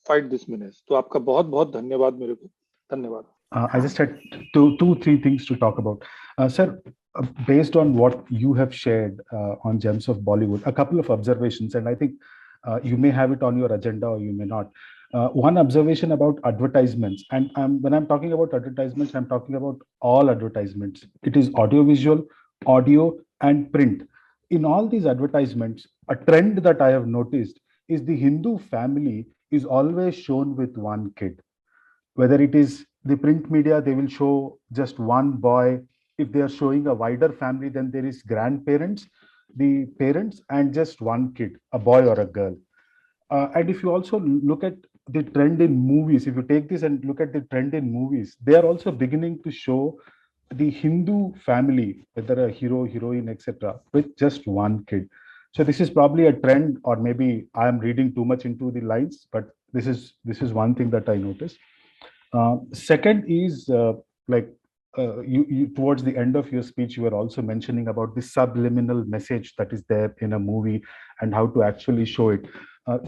fight this menace. तो आपका बहुत बहुत धन्यवाद, मेरे को धन्यवाद. I just had two, three things to talk about. Sir, based on what you have shared on Gems of Bollywood, a couple of observations, and I think you may have it on your agenda or you may not. One observation about advertisements, and when I'm talking about advertisements, I'm talking about all advertisements. It is audiovisual, audio, and print. In all these advertisements, a trend that I have noticed is the Hindu family is always shown with one kid. Whether it is the print media, they will show just one boy. If they are showing a wider family, then there is grandparents, the parents, and just one kid, a boy or a girl. And if you also look at the trend in movies, if you take this and look at the trend in movies, they are also beginning to show the Hindu family, whether a hero, heroine, etc., with just one kid. So this is probably a trend, or maybe I am reading too much into the lines, but this is one thing that I noticed. Second is you towards the end of your speech, you were also mentioning about the subliminal message that is there in a movie and how to actually show it.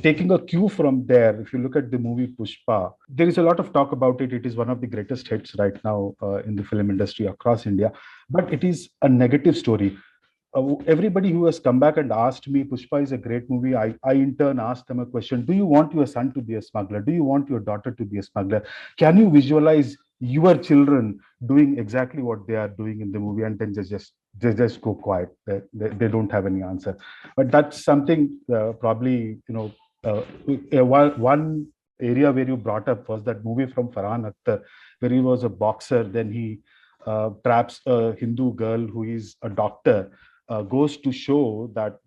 Taking a cue from there, if you look at the movie Pushpa, there is a lot of talk about it. It is one of the greatest hits right now in the film industry across India, but it is a negative story. Everybody who has come back and asked me, Pushpa is a great movie, I in turn asked them a question: do you want your son to be a smuggler? Do you want your daughter to be a smuggler? Can you visualize your children doing exactly what they are doing in the movie? And then they just go quiet. They don't have any answer. But that's something probably, one area where you brought up was that movie from Farhan Akhtar, where he was a boxer, then he traps a Hindu girl who is a doctor. Goes to show that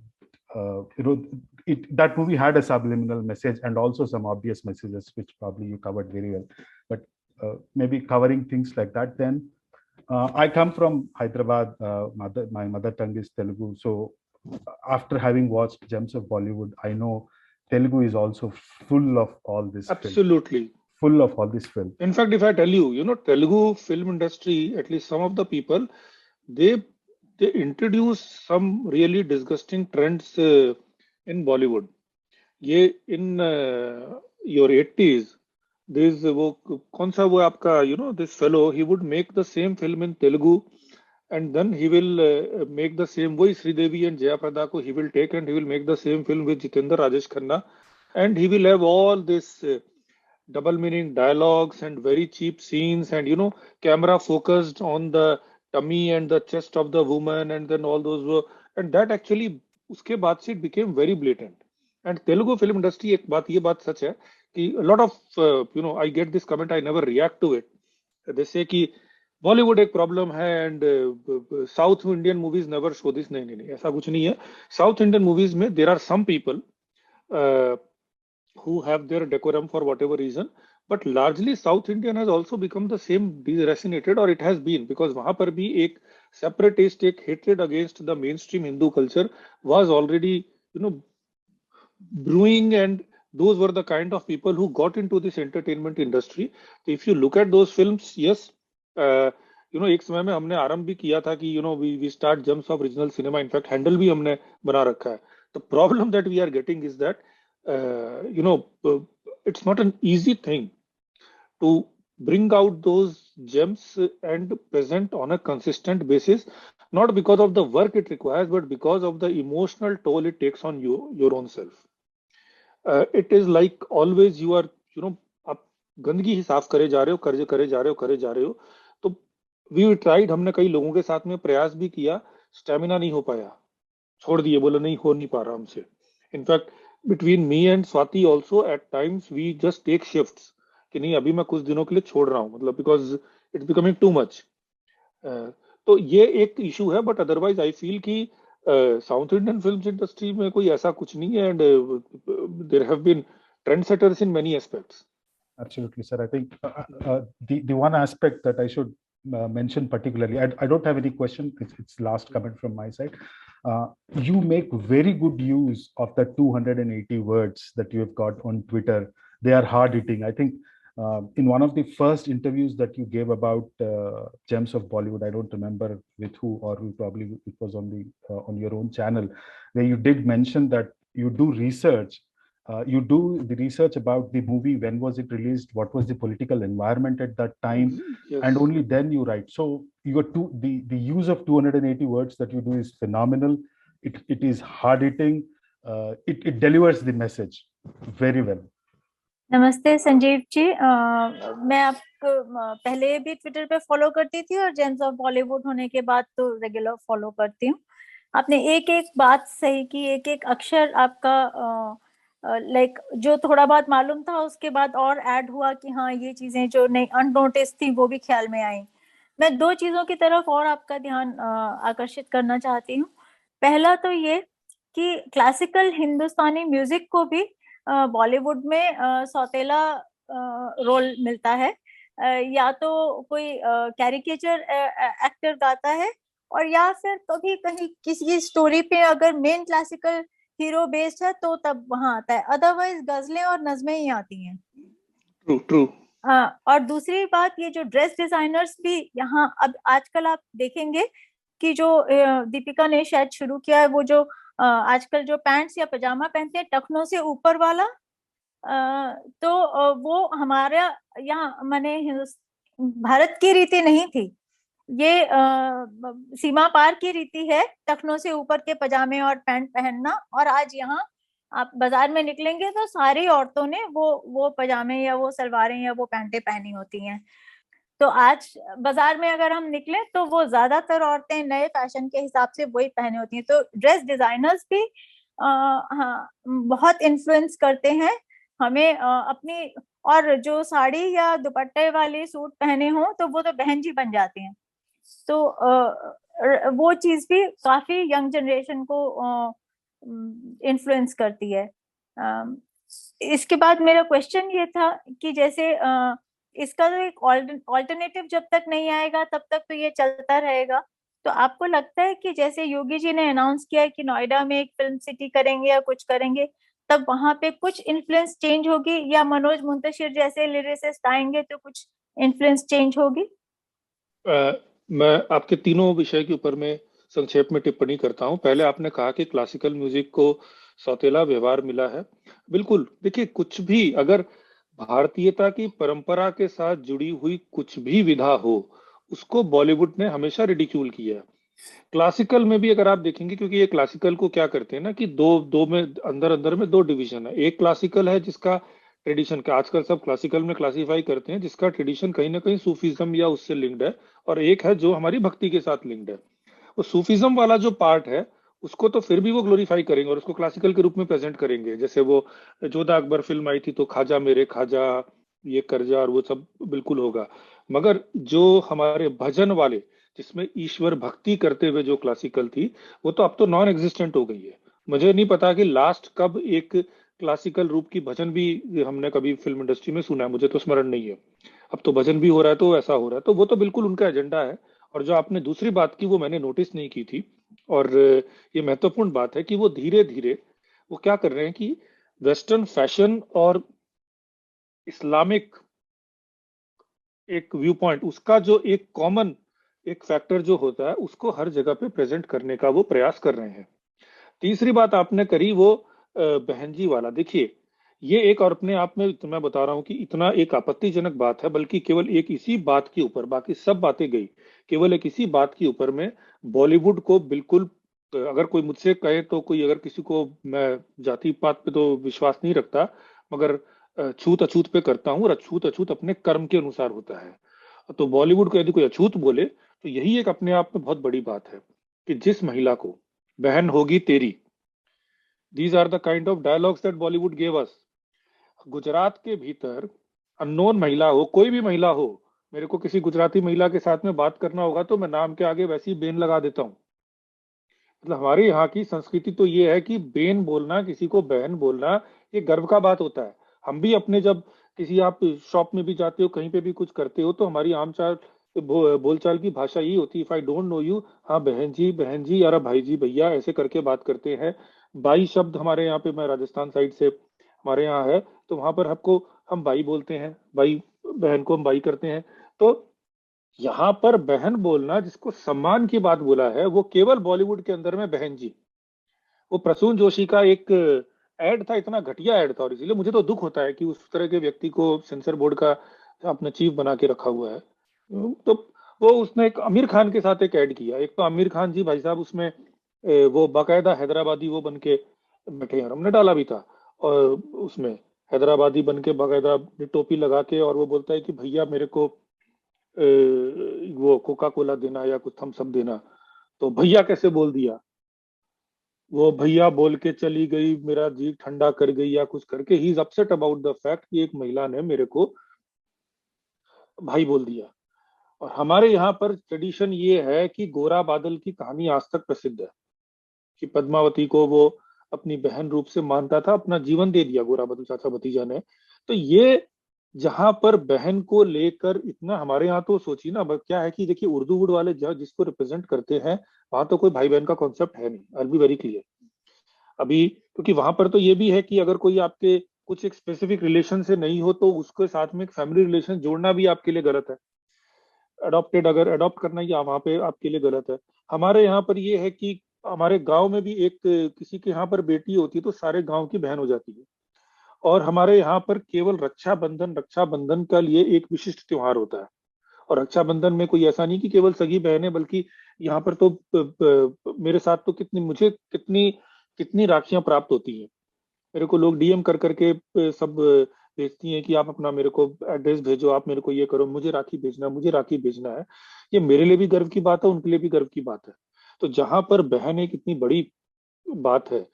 that movie had a subliminal message and also some obvious messages, which probably you covered very well. But maybe covering things like that. Then I come from Hyderabad. My mother tongue is Telugu. So after having watched Gems of Bollywood, I know Telugu is also full of all this. Absolutely. Full of all this film. In fact, if I tell you, Telugu film industry, at least some of the people, they introduce some really disgusting trends in Bollywood. ये in your 80s, this वो कौन सा वो आपका this fellow, he would make the same film in Telugu, and then he will make the same वही Sridevi and Jaya Prada को he will take and he will make the same film with Jitendra Rajesh Khanna, and he will have all this double meaning dialogues and very cheap scenes, and camera focused on the tummy and the chest of the woman and then all those were, and that actually उसके बाद से it became very blatant. And Telugu film industry, एक बात ये बात सच है कि a lot of I get this comment, I never react to it. जैसे कि बॉलीवुड एक प्रॉब्लम है and south Indian movies never show this, नहीं नहीं नहीं, ऐसा कुछ नहीं है. साउथ इंडियन मूवीज में there are some people who have their decorum for whatever reason, but largely South Indian has also become the same deracinated, or it has been, because वहां पर भी एक separatist, एक hatred against the mainstream Hindu culture was already brewing, and those were the kind of people who got into this entertainment industry. So if you look at those films, yes, एक समय में हमने आरंभ भी किया था कि we start gems of regional cinema. In fact, handle भी हमने बना रखा है. The problem that we are getting is that it's not an easy thing to bring out those gems and present on a consistent basis, not because of the work it requires, but because of the emotional toll it takes on your own self. It is like always you are, आप गंदगी ही साफ करे जा रहे हो, करे जा रहे हो. तो we tried, हमने कई लोगों के साथ में प्रयास भी किया, स्टेमिना नहीं हो पाया, छोड़ दिए, बोला नहीं हो नहीं पा रहा हमसे. In fact between me and Swati also at times we just take shifts कि नहीं अभी मैं कुछ दिनों के लिए छोड़ रहा हूँ, मतलब because it's becoming too much. तो ये एक इशू है, बट अदरवाइज आई फील कि साउथ इंडियन फिल्म इंडस्ट्री में कोई ऐसा कुछ नहीं है, and there have been trendsetters in many aspects. Absolutely, sir. I think the one aspect that I should mention particularly, I don't have any question. It's last comment from my side. You make very good use of the 280 words that you have got on Twitter. They are hard hitting. I think in one of the first interviews that you gave about Gems of Bollywood, I don't remember with who, or probably it was on the on your own channel, where you did mention that you do research. You do the research about the movie, when was it released, what was the political environment at that time, Yes. and only then you write. So the use of 280 words that you do is phenomenal. It is hard hitting. It delivers the message very well. नमस्ते संजीव जी, मैं आपको पहले भी Twitter पे follow करती थी और James of Bollywood होने के बाद तो रेगुलर फॉलो करती हूँ. आपने एक एक बात सही की, एक एक अक्षर आपका लाइक जो थोड़ा बहुत मालूम था उसके बाद और ऐड हुआ कि हाँ ये चीजें जो नहीं अननोटिस थी वो भी ख्याल में आई. मैं दो चीजों की तरफ और आपका ध्यान आकर्षित करना चाहती हूँ. पहला तो ये कि क्लासिकल हिंदुस्तानी म्यूजिक को भी बॉलीवुड में सौतेला रोल मिलता है. या तो कोई कैरिकेचर एक्टर गाता है, और या फिर कभी कहीं किसी स्टोरी पे अगर मेन क्लासिकल हीरो बेस्ड है तो तब वहां आता है, अदरवाइज गजलें और नज़में ही आती हैं. ट्रू. और दूसरी बात, ये जो ड्रेस डिजाइनर्स भी यहाँ अब आजकल आप देखेंगे कि जो दीपिका ने शायद शुरू किया है, वो जो आजकल जो पैंट्स या पजामा पहनते हैं टखनों से ऊपर वाला, तो वो हमारे यहाँ माने भारत की रीति नहीं थी, ये सीमा पार की रीति है टखनों से ऊपर के पजामे और पैंट पहनना. और आज यहाँ आप बाजार में निकलेंगे तो सारी औरतों ने वो पजामे या वो सलवारें या वो पैंटें पहनी होती हैं. तो आज बाजार में अगर हम निकले तो वो ज्यादातर औरतें नए फैशन के हिसाब से वही पहने होती हैं. तो ड्रेस डिजाइनर्स भी हाँ बहुत इन्फ्लुएंस करते हैं हमें अपनी, और जो साड़ी या दुपट्टे वाले सूट पहने हों तो वो तो बहन जी बन जाती हैं. तो वो चीज भी काफी यंग जनरेशन को इन्फ्लुएंस करती है. इसके बाद मेरा क्वेश्चन ये था कि जैसे इसका तो एक ऑल्टरनेटिव जब तक नहीं आएगा तब तक तो ये चलता रहेगा. तो आपको लगता है कि जैसे योगी जी ने अनाउंस किया है कि नोएडा में एक फिल्म सिटी करेंगे या कुछ करेंगे, तब वहां पे कुछ इन्फ्लुएंस चेंज होगी, या मनोज मुंतशिर जैसे लिरिसिस्ट आएंगे तो कुछ इन्फ्लुएंस चेंज होगी? मैं आपके तीनों विषय के ऊपर में संक्षेप में टिप्पणी करता हूं. पहले आपने कहा कि क्लासिकल म्यूजिक को सौतेला व्यवहार मिला है. बिल्कुल, देखिए कुछ भी अगर भारतीयता की परंपरा के साथ जुड़ी हुई कुछ भी विधा हो, उसको बॉलीवुड ने हमेशा रिडिक्यूल किया है. क्लासिकल में भी अगर आप देखेंगे, क्योंकि ये क्लासिकल को क्या करते हैं ना कि दो में अंदर में दो डिवीजन है. एक क्लासिकल है जिसका ट्रेडिशन का, आजकल सब क्लासिकल में क्लासिफाई करते हैं, जिसका ट्रेडिशन कहीं ना कहीं सूफीज्म या उससे लिंक्ड है, और एक है जो हमारी भक्ति के साथ लिंक्ड है। वो सूफीज्म वाला जो पार्ट है उसको तो फिर भी वो ग्लोरीफाई करेंगे और उसको क्लासिकल के रूप में प्रेजेंट करेंगे। जैसे वो जोधा अकबर फिल्म आई थी तो खाजा मेरे खाजा, ये करजा और वो सब बिल्कुल होगा। मगर जो हमारे भजन वाले, जिसमें ईश्वर भक्ति करते हुए जो क्लासिकल थी, वो तो अब तो नॉन एग्जिस्टेंट हो गई है। मुझे नहीं पता कि लास्ट कब एक क्लासिकल रूप की भजन भी हमने कभी फिल्म इंडस्ट्री में सुना है, मुझे तो स्मरण नहीं है। अब तो भजन भी हो रहा है तो ऐसा हो रहा है, तो वो तो बिल्कुल उनका एजेंडा है। और जो आपने दूसरी बात की वो मैंने नोटिस नहीं की थी, और ये महत्वपूर्ण बात है कि वो धीरे धीरे वो क्या कर रहे हैं कि वेस्टर्न फैशन और इस्लामिक एक व्यू पॉइंट, उसका जो एक कॉमन एक फैक्टर जो होता है उसको हर जगह पे प्रेजेंट करने का वो प्रयास कर रहे हैं। तीसरी बात आपने करी वो बहन जी वाला, देखिए ये एक और अपने आप में मैं बता रहा हूं कि इतना एक आपत्तिजनक बात है, बल्कि केवल एक इसी बात के ऊपर बाकी सब बातें गई, केवल एक इसी बात के ऊपर में बॉलीवुड को बिल्कुल, अगर कोई मुझसे कहे तो कोई, अगर किसी को, मैं जाति पात पे तो विश्वास नहीं रखता, मगर छूत अछूत पे करता हूँ, और अछूत अछूत अपने कर्म के अनुसार होता है। तो बॉलीवुड को यदि कोई अछूत बोले तो यही एक अपने आप में बहुत बड़ी बात है कि जिस महिला को बहन होगी तेरी, these are the kind of dialogues that Bollywood gave us. Gujarat के भीतर अननोन महिला हो, कोई भी महिला हो, मेरे को किसी गुजराती महिला के साथ में बात करना होगा तो मैं नाम के आगे वैसे ही बेन लगा देता हूँ। मतलब हमारे यहाँ की संस्कृति तो ये है कि बेन बोलना, किसी को बहन बोलना, ये गर्व का बात होता है। हम भी अपने जब किसी आप शॉप में भी जाते हो, कहीं पे भी कुछ करते हो, तो हमारी आमचाल बोलचाल की भाषा यही होती है, if I don't no you, हाँ बहन जी यार भाई जी भैया ऐसे करके बात करते हैं। बाई शब्द हमारे यहाँ पे, मैं राजस्थान साइड से हमारे यहाँ है, तो वहां पर हमको हम बाई बोलते हैं, बाई बहन को हम बाई करते हैं। तो यहाँ पर बहन बोलना, जिसको सम्मान की बात बोला है, वो केवल बॉलीवुड के अंदर में बहन जी। वो प्रसून जोशी का एक एड था, इतना घटिया एड था, और इसीलिए मुझे तो दुख होता है कि उस तरह के व्यक्ति को सेंसर बोर्ड का अपना चीफ बना के रखा हुआ है। तो वो उसने एक आमिर खान के साथ एक ऐड किया, एक तो आमिर खान जी भाई साहब उसमें वो बाकायदा हैदराबादी वो बन के बैठे हैं, और हमने डाला भी था, और उसमें हैदराबादी बन के बाकायदा टोपी लगा के, और वो बोलता है कि भैया मेरे को वो कोका कोला देना या कुछ थम्स अप देना। तो भैया कैसे बोल दिया, वो भैया बोल के चली गई, मेरा जी ठंडा कर गई या कुछ करके, he is upset about the fact कि एक महिला ने मेरे को भाई बोल दिया। और हमारे यहाँ पर ट्रेडिशन ये है कि गोरा बादल की कहानी आज तक प्रसिद्ध है कि पद्मावती को वो अपनी बहन रूप से मानता था, अपना जीवन दे दिया गोरा बादल चाचा भतीजा ने। तो ये जहां पर बहन को लेकर इतना हमारे यहाँ, तो सोचिए ना क्या है कि देखिए उर्दू वुड वाले जिसको रिप्रेजेंट करते हैं, वहां तो कोई भाई बहन का कॉन्सेप्ट है नहीं, आई बी वेरी क्लियर। अभी क्योंकि वहां पर तो ये भी है कि अगर कोई आपके कुछ एक स्पेसिफिक रिलेशन से नहीं हो तो उसके साथ में एक फैमिली रिलेशन जोड़ना भी आपके लिए गलत है। अडॉप्टेड अगर अडॉप्ट करना या वहां पे आपके लिए गलत है। हमारे यहाँ पर ये है कि हमारे गांव में भी एक किसी के यहाँ पर बेटी होती है तो सारे गांव की बहन हो जाती है। और हमारे यहाँ पर केवल रक्षाबंधन का लिए एक विशिष्ट त्योहार होता है। और रक्षाबंधन में कोई ऐसा नहीं कि केवल सगी बहनें, बल्कि यहाँ पर तो मेरे साथ तो मुझे कितनी कितनी राखियां प्राप्त होती हैं। मेरे को लोग डीएम कर करके सब भेजती हैं कि आप अपना मेरे को एड्रेस भेजो, आप मेरे को ये करो, मुझे राखी भेजना, मुझे राखी भेजना है। ये मेरे लिए भी गर्व की बात है, उनके लिए भी गर्व की बात है। तो जहां पर बहन एक इतनी बड़ी बात है,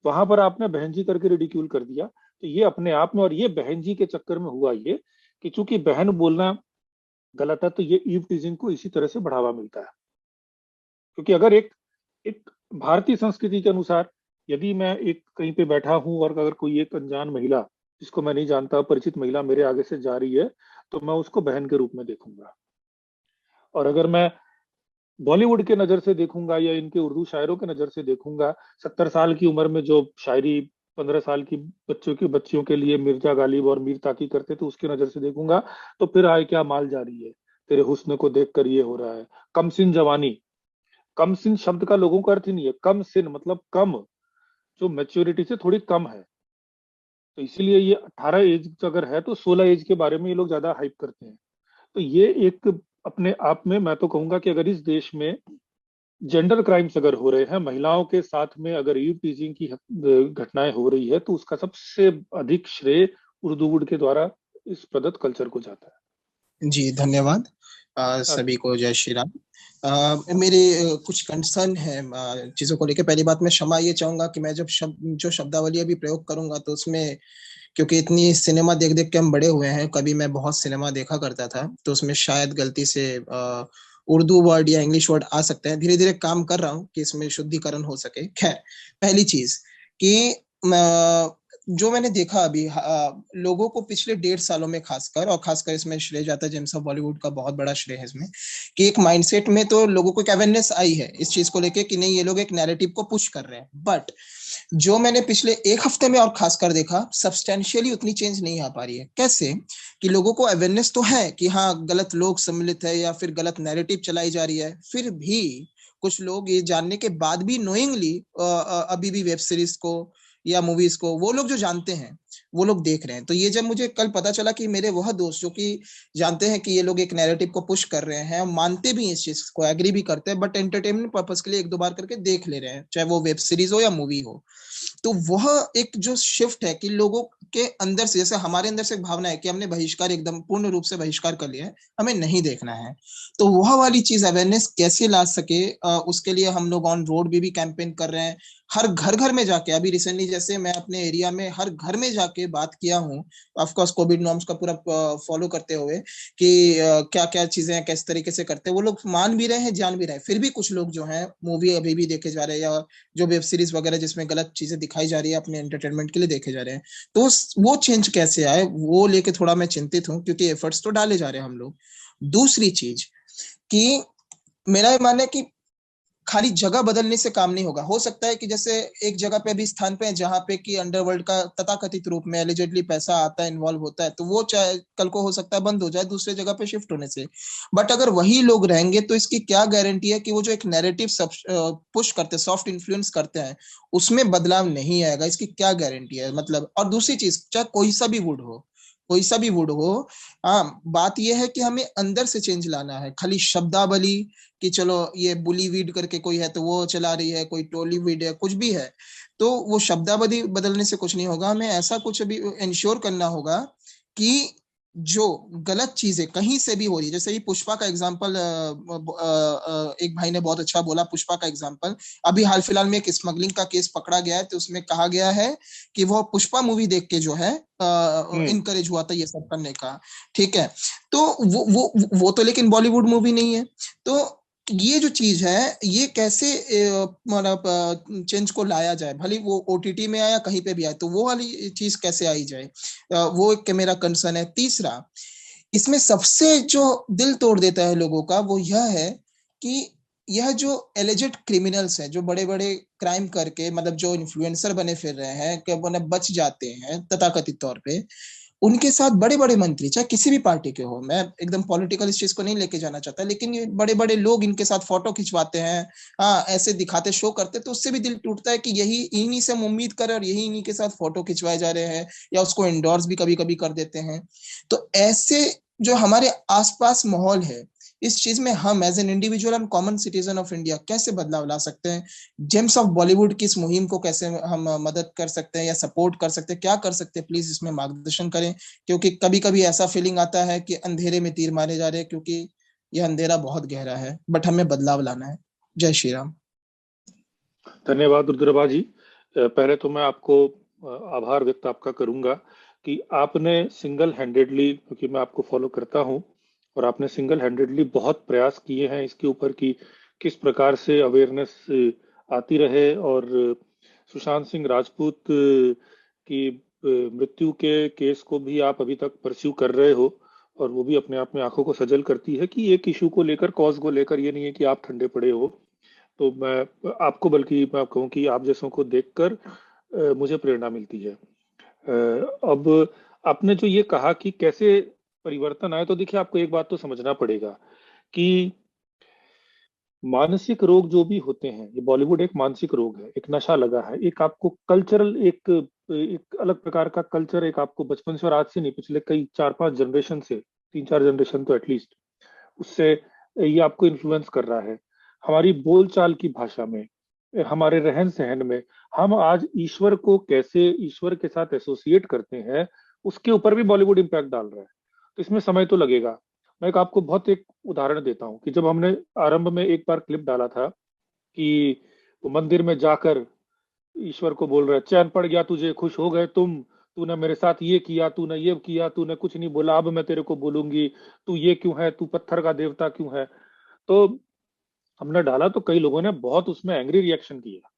वहां पर आपने बहन जी करके रिडिक्यूल कर दिया। तो ये अपने आप में, और ये बहन जी के चक्कर में हुआ ये कि चूंकि बहन बोलना गलत है, तो ये ईव टीजिंग को इसी तरह से बढ़ावा मिलता है। क्योंकि अगर एक एक भारतीय संस्कृति के अनुसार, यदि मैं एक कहीं पे बैठा हूं और अगर कोई एक अनजान महिला, जिसको मैं नहीं जानता, परिचित महिला मेरे आगे से जा रही है, तो मैं उसको बहन के रूप में देखूंगा। और अगर मैं बॉलीवुड के नजर से देखूंगा या इनके उर्दू शायरों के नजर से देखूंगा, 70 साल की उम्र में जो शायरी 15 साल की बच्चियों के लिए मिर्जा गालिब और मीर ताकी करते थे, उसकी नजर से देखूंगा, तो फिर आए क्या माल जा रही है, तेरे हुस्न को देख कर ये हो रहा है, कम सिन जवानी। कम सिन शब्द का लोगों का अर्थ ही नहीं है, कम सिन मतलब कम, जो मैच्योरिटी से थोड़ी कम है। तो इसीलिए ये 18 एज अगर है तो 16 एज के बारे में ये लोग ज्यादा हाइप करते हैं। तो ये एक अपने आप में, मैं तो कहूंगा कि अगर इस देश में जेंडर क्राइम्स अगर हो रहे हैं, महिलाओं के साथ में अगर ईव टीजिंग की घटनाएं हो रही है, तो उसका सबसे अधिक श्रेय उर्दू वुड के द्वारा इस प्रदत्त कल्चर को जाता है। जी धन्यवाद सभी को, जय श्री राम। मेरे कुछ कंसर्न है चीजों को लेकर। पहली बात मैं क्षमा ये चाहूंगा कि मैं जब जो शब्दावली अभी प्रयोग करूंगा तो उसमें, क्योंकि इतनी सिनेमा देख देख के हम बड़े हुए हैं, कभी मैं बहुत सिनेमा देखा करता था, तो उसमें शायद गलती से उर्दू वर्ड या इंग्लिश वर्ड आ सकते हैं। धीरे धीरे काम कर रहा हूँ कि इसमें शुद्धिकरण हो सके। खैर, पहली चीज कि जो मैंने देखा अभी लोगों को पिछले 1.5 सालों में खासकर, और खासकर इसमें श्रेय जाता है जेम्स ऑफ बॉलीवुड का, बहुत बड़ा श्रेय है इसमें, कि एक माइंडसेट में तो लोगों को एक अवेयरनेस आई है इस चीज को लेके कि नहीं, ये लोग एक नैरेटिव को पुश कर रहे हैं। बट जो मैंने पिछले 1 हफ्ते में और खासकर देखा, सब्सटेंशियली उतनी चेंज नहीं आ पा रही है। कैसे कि लोगों को अवेयरनेस तो है कि हाँ गलत लोग सम्मिलित है या फिर गलत नैरेटिव चलाई जा रही है, फिर भी कुछ लोग ये जानने के बाद भी नोइंगली अभी भी वेब सीरीज को या मूवीज को, वो लोग जो जानते हैं वो लोग देख रहे हैं। तो ये जब मुझे कल पता चला कि मेरे वह दोस्त जो कि जानते हैं कि ये लोग एक नैरेटिव को पुश कर रहे हैं, मानते भी इस चीज को, एग्री भी करते हैं, बट एंटरटेनमेंट पर्पस के लिए 1-2 बार करके देख ले रहे हैं, चाहे वो वेब सीरीज हो या मूवी हो। तो वह एक जो शिफ्ट है कि लोगों के अंदर से, जैसे हमारे अंदर से एक भावना है कि हमने बहिष्कार, एकदम पूर्ण रूप से बहिष्कार कर लिया है, हमें नहीं देखना है, तो वह वाली चीज अवेयरनेस कैसे ला सके, उसके लिए हम लोग ऑन रोड भी कैंपेन कर रहे हैं। हर घर घर में जाके, अभी रिसेंटली जैसे मैं अपने एरिया में हर घर में जाके बात किया हूँ, ऑफ कोर्स कोविड नॉर्म्स का पूरा फॉलो करते हुए, कि क्या क्या चीजें हैं, किस तरीके से करते हैं। वो लोग मान भी रहे हैं, जान भी रहे हैं, फिर भी कुछ लोग जो हैं मूवी अभी भी देखे जा रहे हैं, या जो वेब सीरीज वगैरह जिसमें गलत चीजें दिखाई जा रही है अपने एंटरटेनमेंट के लिए देखे जा रहे हैं। तो वो चेंज कैसे आए, वो लेके थोड़ा मैं चिंतित हूँ, क्योंकि एफर्ट्स तो डाले जा रहे हैं हम लोग। दूसरी चीज कि मेरा ये मानना है कि खाली जगह बदलने से काम नहीं होगा। हो सकता है कि जैसे एक जगह पे भी स्थान पे जहां पे कि अंडरवर्ल्ड का तथाकथित रूप में एलिजेडली पैसा आता है, इन्वॉल्व होता है, तो वो चाहे कल को हो सकता है बंद हो जाए दूसरे जगह पे शिफ्ट होने से। बट अगर वही लोग रहेंगे तो इसकी क्या गारंटी है कि वो जो एक नैरेटिव पुश करते, सॉफ्ट इन्फ्लुएंस करते हैं, उसमें बदलाव नहीं आएगा? इसकी क्या गारंटी है? मतलब, और दूसरी चीज, चाहे कोई सा भी वुड हो, कोई सा भी वुड हो, हाँ, बात यह है कि हमें अंदर से चेंज लाना है। खाली शब्दावली कि चलो ये बुलीवीड करके कोई है तो वो चला रही है, कोई टोलीवीड है, कुछ भी है, तो वो शब्दावली बदलने से कुछ नहीं होगा। हमें ऐसा कुछ अभी इंश्योर करना होगा कि जो गलत चीजें कहीं से भी हो रही है, जैसे ये पुष्पा का एग्जांपल एक भाई ने बहुत अच्छा बोला, पुष्पा का एग्जांपल, अभी हाल फिलहाल में एक स्मगलिंग का केस पकड़ा गया है, तो उसमें कहा गया है कि वो पुष्पा मूवी देख के जो है इनकरेज हुआ था ये सब करने का। ठीक है, तो वो तो लेकिन बॉलीवुड मूवी नहीं है। तो ये जो चीज है, ये कैसे मतलब चेंज को लाया जाए, भले वो ओटीटी में आया कहीं पे भी आए, तो वो वाली चीज कैसे आई जाए, वो एक मेरा कंसर्न है। तीसरा, इसमें सबसे जो दिल तोड़ देता है लोगों का वो यह है कि यह जो एलिजेड क्रिमिनल्स हैं, जो बड़े बड़े क्राइम करके मतलब जो इन्फ्लुएंसर बने फिर रहे हैं, कि मतलब बच जाते हैं तथाकथित तौर पे, उनके साथ बड़े बड़े मंत्री, चाहे किसी भी पार्टी के हो, मैं एकदम पॉलिटिकल इस चीज को नहीं लेके जाना चाहता, लेकिन ये बड़े बड़े लोग इनके साथ फोटो खिंचवाते हैं, हाँ ऐसे दिखाते, शो करते, तो उससे भी दिल टूटता है कि यही इन्हीं से हम उम्मीद कर रहे हैं और यही इन्हीं के साथ फोटो खिंचवाए जा रहे हैं, या उसको इंडोर्स भी कभी कभी कर देते हैं। तो ऐसे जो हमारे आसपास माहौल है, इस चीज में हम as an individual and common citizen of India कैसे बदलाव ला सकते हैं? जेम्स ऑफ बॉलीवुड की इस मुहिम को कैसे हम मदद कर सकते हैं या सपोर्ट कर सकते हैं, क्या कर सकते हैं? प्लीज इसमें मार्गदर्शन करें, क्योंकि कभी कभी ऐसा फीलिंग आता है कि अंधेरे में तीर मारे जा रहे हैं, क्योंकि यह अंधेरा बहुत गहरा है, बट हमें बदलाव लाना है। जय श्री राम। धन्यवाद रुद्रबा जी। पहले तो मैं आपको आभार व्यक्त आपका करूंगा कि आपने सिंगल हैंडेडली, क्योंकि मैं आपको फॉलो करता हूं, और आपने सिंगल हैंडेडली बहुत प्रयास किए हैं इसके ऊपर कि किस प्रकार से अवेयरनेस आती रहे, और सुशांत सिंह राजपूत की मृत्यु के केस को भी आप अभी तक परस्यू कर रहे हो, और वो भी अपने आप में आंखों को सजल करती है कि एक इशू को लेकर, कॉज को लेकर ये नहीं है कि आप ठंडे पड़े हो। तो मैं आपको, बल्कि मैं कहूँ कि आप जैसों को देखकर मुझे प्रेरणा मिलती है। अब आपने जो ये कहा कि कैसे परिवर्तन आए, तो देखिए आपको एक बात तो समझना पड़ेगा कि मानसिक रोग जो भी होते हैं, ये बॉलीवुड एक मानसिक रोग है, एक नशा लगा है, एक आपको कल्चरल, एक अलग प्रकार का कल्चर, एक आपको बचपन से और आज से नहीं, पिछले कई 4-5 जनरेशन से, 3-4 जनरेशन तो एटलीस्ट, उससे ये आपको इन्फ्लुएंस कर रहा है। हमारी बोलचाल की भाषा में, हमारे रहन सहन में, हम आज ईश्वर को कैसे ईश्वर के साथ एसोसिएट करते हैं, उसके ऊपर भी बॉलीवुड इम्पैक्ट डाल रहा है। तो इसमें समय तो लगेगा। मैं आपको बहुत एक उदाहरण देता हूँ कि जब हमने आरंभ में एक बार क्लिप डाला था कि वो मंदिर में जाकर ईश्वर को बोल रहा है, चैन पड़ गया तुझे, खुश हो गए तुम, तूने मेरे साथ ये किया, तूने ये किया, तूने कुछ नहीं बोला, अब मैं तेरे को बोलूंगी, तू ये क्यों है, तू पत्थर का देवता क्यों है। तो हमने डाला तो कई लोगों ने बहुत उसमें एंग्री रिएक्शन किया,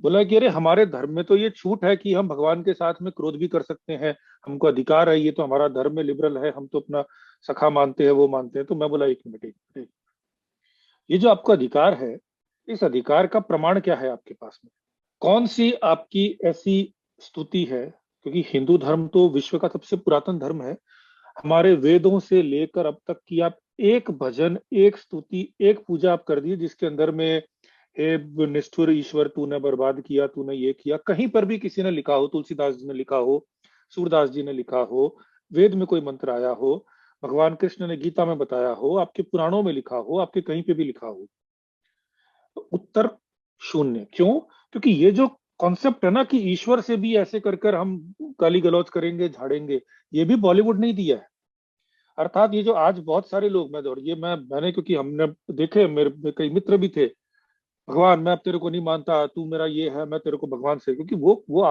बोला कि अरे हमारे धर्म में तो ये छूट है कि हम भगवान के साथ में क्रोध भी कर सकते हैं, हमको अधिकार है, ये तो हमारा धर्म में लिबरल है, हम तो अपना सखा मानते हैं, वो मानते हैं। तो मैं बोला एक मिनट, ये जो आपका अधिकार है, इस अधिकार का प्रमाण क्या है आपके पास में? कौन सी आपकी ऐसी स्तुति है? क्योंकि हिंदू धर्म तो विश्व का सबसे पुरातन धर्म है। हमारे वेदों से लेकर अब तक की आप एक भजन, एक स्तुति, एक पूजा आप कर दी जिसके अंदर में हे निष्ठुर ईश्वर तूने बर्बाद किया, तूने ये किया, कहीं पर भी किसी ने लिखा हो, तुलसीदास जी ने लिखा हो, सूरदास जी ने लिखा हो, वेद में कोई मंत्र आया हो, भगवान कृष्ण ने गीता में बताया हो, आपके पुराणों में लिखा हो, आपके कहीं पे भी लिखा हो? तो उत्तर शून्य। क्यों? क्योंकि ये जो कॉन्सेप्ट है ना कि ईश्वर से भी ऐसे कर कर हम गाली गलौज करेंगे, झाड़ेंगे, ये भी बॉलीवुड नहीं दिया है। अर्थात ये जो आज बहुत सारे लोग, मैं और ये मैंने क्योंकि हमने देखे, मेरे कई मित्र भी थे, भगवान मैं अब तेरे को नहीं मानता, तू मेरा ये है, मैं तेरे को भगवान से, क्योंकि वो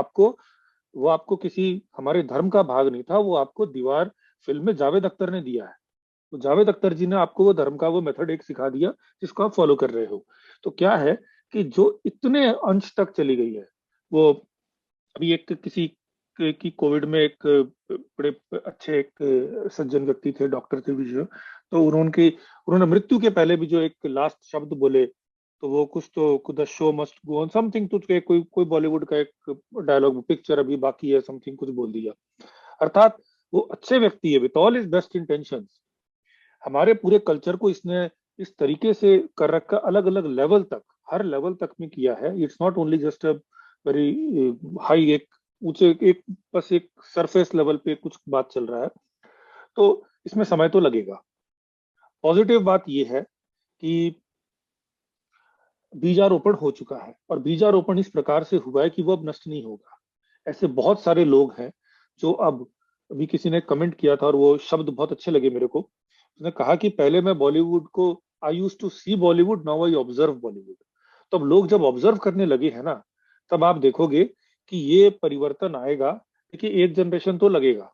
आपको किसी हमारे धर्म का भाग नहीं था, वो आपको दीवार फिल्म में जावेद अख्तर ने दिया है। तो जावेद अख्तर जी ने आपको वो धर्म का वो मेथड एक सिखा दिया जिसको आप फॉलो कर रहे हो। तो क्या है कि जो इतने अंश तक चली गई है, वो अभी एक किसी की कोविड में एक बड़े अच्छे एक सज्जन व्यक्ति थे, डॉक्टर थे विजय, तो उन्होंने मृत्यु के पहले भी जो एक लास्ट शब्द बोले, तो वो कुछ तो the show must go on something, तो कोई बॉलीवुड का एक डायलॉग, पिक्चर अभी बाकी है, समथिंग कुछ बोल दिया। अर्थात वो अच्छे व्यक्ति है, with all is best intentions, हमारे पूरे कल्चर को इसने इस तरीके से कर रखा, अलग अलग लेवल तक, हर लेवल तक में किया है। It's not only just a very high, एक ऊंचे, एक बस एक सरफेस लेवल पे कुछ बात चल रहा है। तो इसमें समय तो लगेगा। पॉजिटिव बात यह है कि बीजारोपण हो चुका है, और बीजारोपण इस प्रकार से हुआ है कि वो अब नष्ट नहीं होगा। ऐसे बहुत सारे लोग हैं जो अब, अभी किसी ने कमेंट किया था और वो शब्द बहुत अच्छे लगे मेरे को, उसने कहा कि पहले मैं बॉलीवुड को, I use to see Bollywood, now I observe Bollywood. तो अब लोग जब ऑब्जर्व करने लगे हैं ना, तब आप देखोगे कि ये परिवर्तन आएगा। देखिए एक जनरेशन तो लगेगा,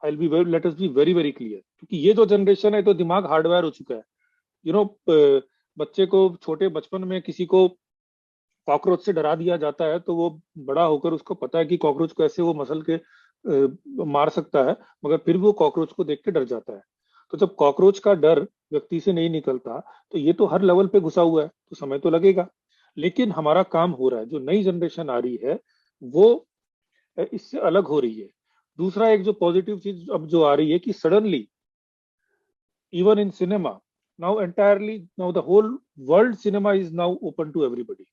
I be very, let us be very very clear, क्योंकि ये जो जनरेशन है तो दिमाग हार्डवेयर हो चुका है। यू नो, बच्चे को छोटे बचपन में किसी को कॉकरोच से डरा दिया जाता है, तो वो बड़ा होकर उसको पता है कि कॉकरोच को ऐसे वो मसल के मार सकता है, मगर फिर वो कॉकरोच को देख के डर जाता है। तो जब कॉकरोच का डर व्यक्ति से नहीं निकलता, तो ये तो हर लेवल पे घुसा हुआ है, तो समय तो लगेगा। लेकिन हमारा काम हो रहा है, जो नई जनरेशन आ रही है वो इससे अलग हो रही है। दूसरा एक जो पॉजिटिव चीज अब जो आ रही है कि suddenly even in cinema now, entirely now the whole world cinema is now open to everybody,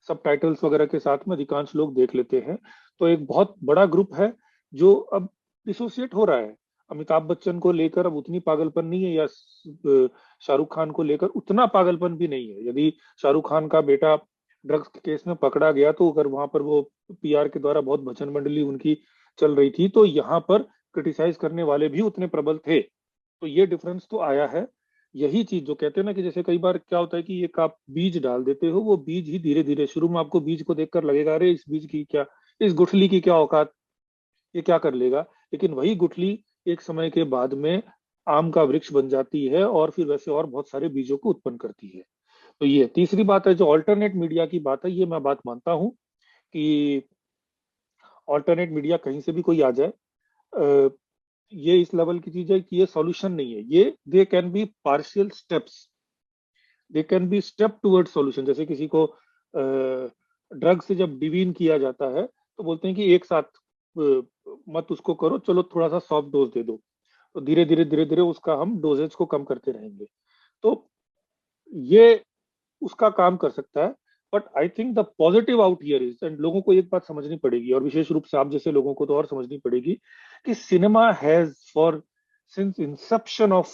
सब टाइटल्स वगैरह के साथ में अधिकांश लोग देख लेते हैं। तो एक बहुत बड़ा ग्रुप है जो अब डिसोसिएट हो रहा है। अमिताभ बच्चन को लेकर अब उतनी पागलपन नहीं है, या शाहरुख खान को लेकर उतना पागलपन भी नहीं है। यदि शाहरुख खान का बेटा ड्रग्स के केस में पकड़ा गया, तो अगर वहां पर वो पीआर के द्वारा बहुत भजन मंडली उनकी चल रही थी, तो यहाँ पर क्रिटिसाइज करने वाले भी उतने प्रबल थे। तो ये डिफरेंस तो आया है। यही चीज जो कहते हैं ना कि जैसे कई बार क्या होता है कि एक आप बीज डाल देते हो, वो बीज ही धीरे धीरे, शुरू में आपको बीज को देखकर लगेगा अरे इस बीज की क्या, इस गुठली की क्या औकात, ये क्या कर लेगा, लेकिन वही गुठली एक समय के बाद में आम का वृक्ष बन जाती है, और फिर वैसे और बहुत सारे बीजों को उत्पन्न करती है। तो ये तीसरी बात है जो ऑल्टरनेट मीडिया की बात है, ये मैं बात मानता हूँ कि ऑल्टरनेट मीडिया कहीं से भी कोई आ जाए, ये इस लेवल की चीज है कि ये सॉल्यूशन नहीं है। ये they can be partial steps, they can be step toward solution. जैसे किसी को ड्रग से जब डिवीन किया जाता है, तो बोलते हैं कि एक साथ मत उसको करो, चलो थोड़ा सा सॉफ्ट डोज दे दो, तो धीरे धीरे धीरे धीरे उसका हम डोजेज को कम करते रहेंगे। तो ये उसका काम कर सकता है। But I think the positive out here is, and लोगों को एक बात समझनी पड़ेगी, और विशेष रूप से आप जैसे लोगों को तो और समझनी पड़ेगी, कि cinema has for since inception of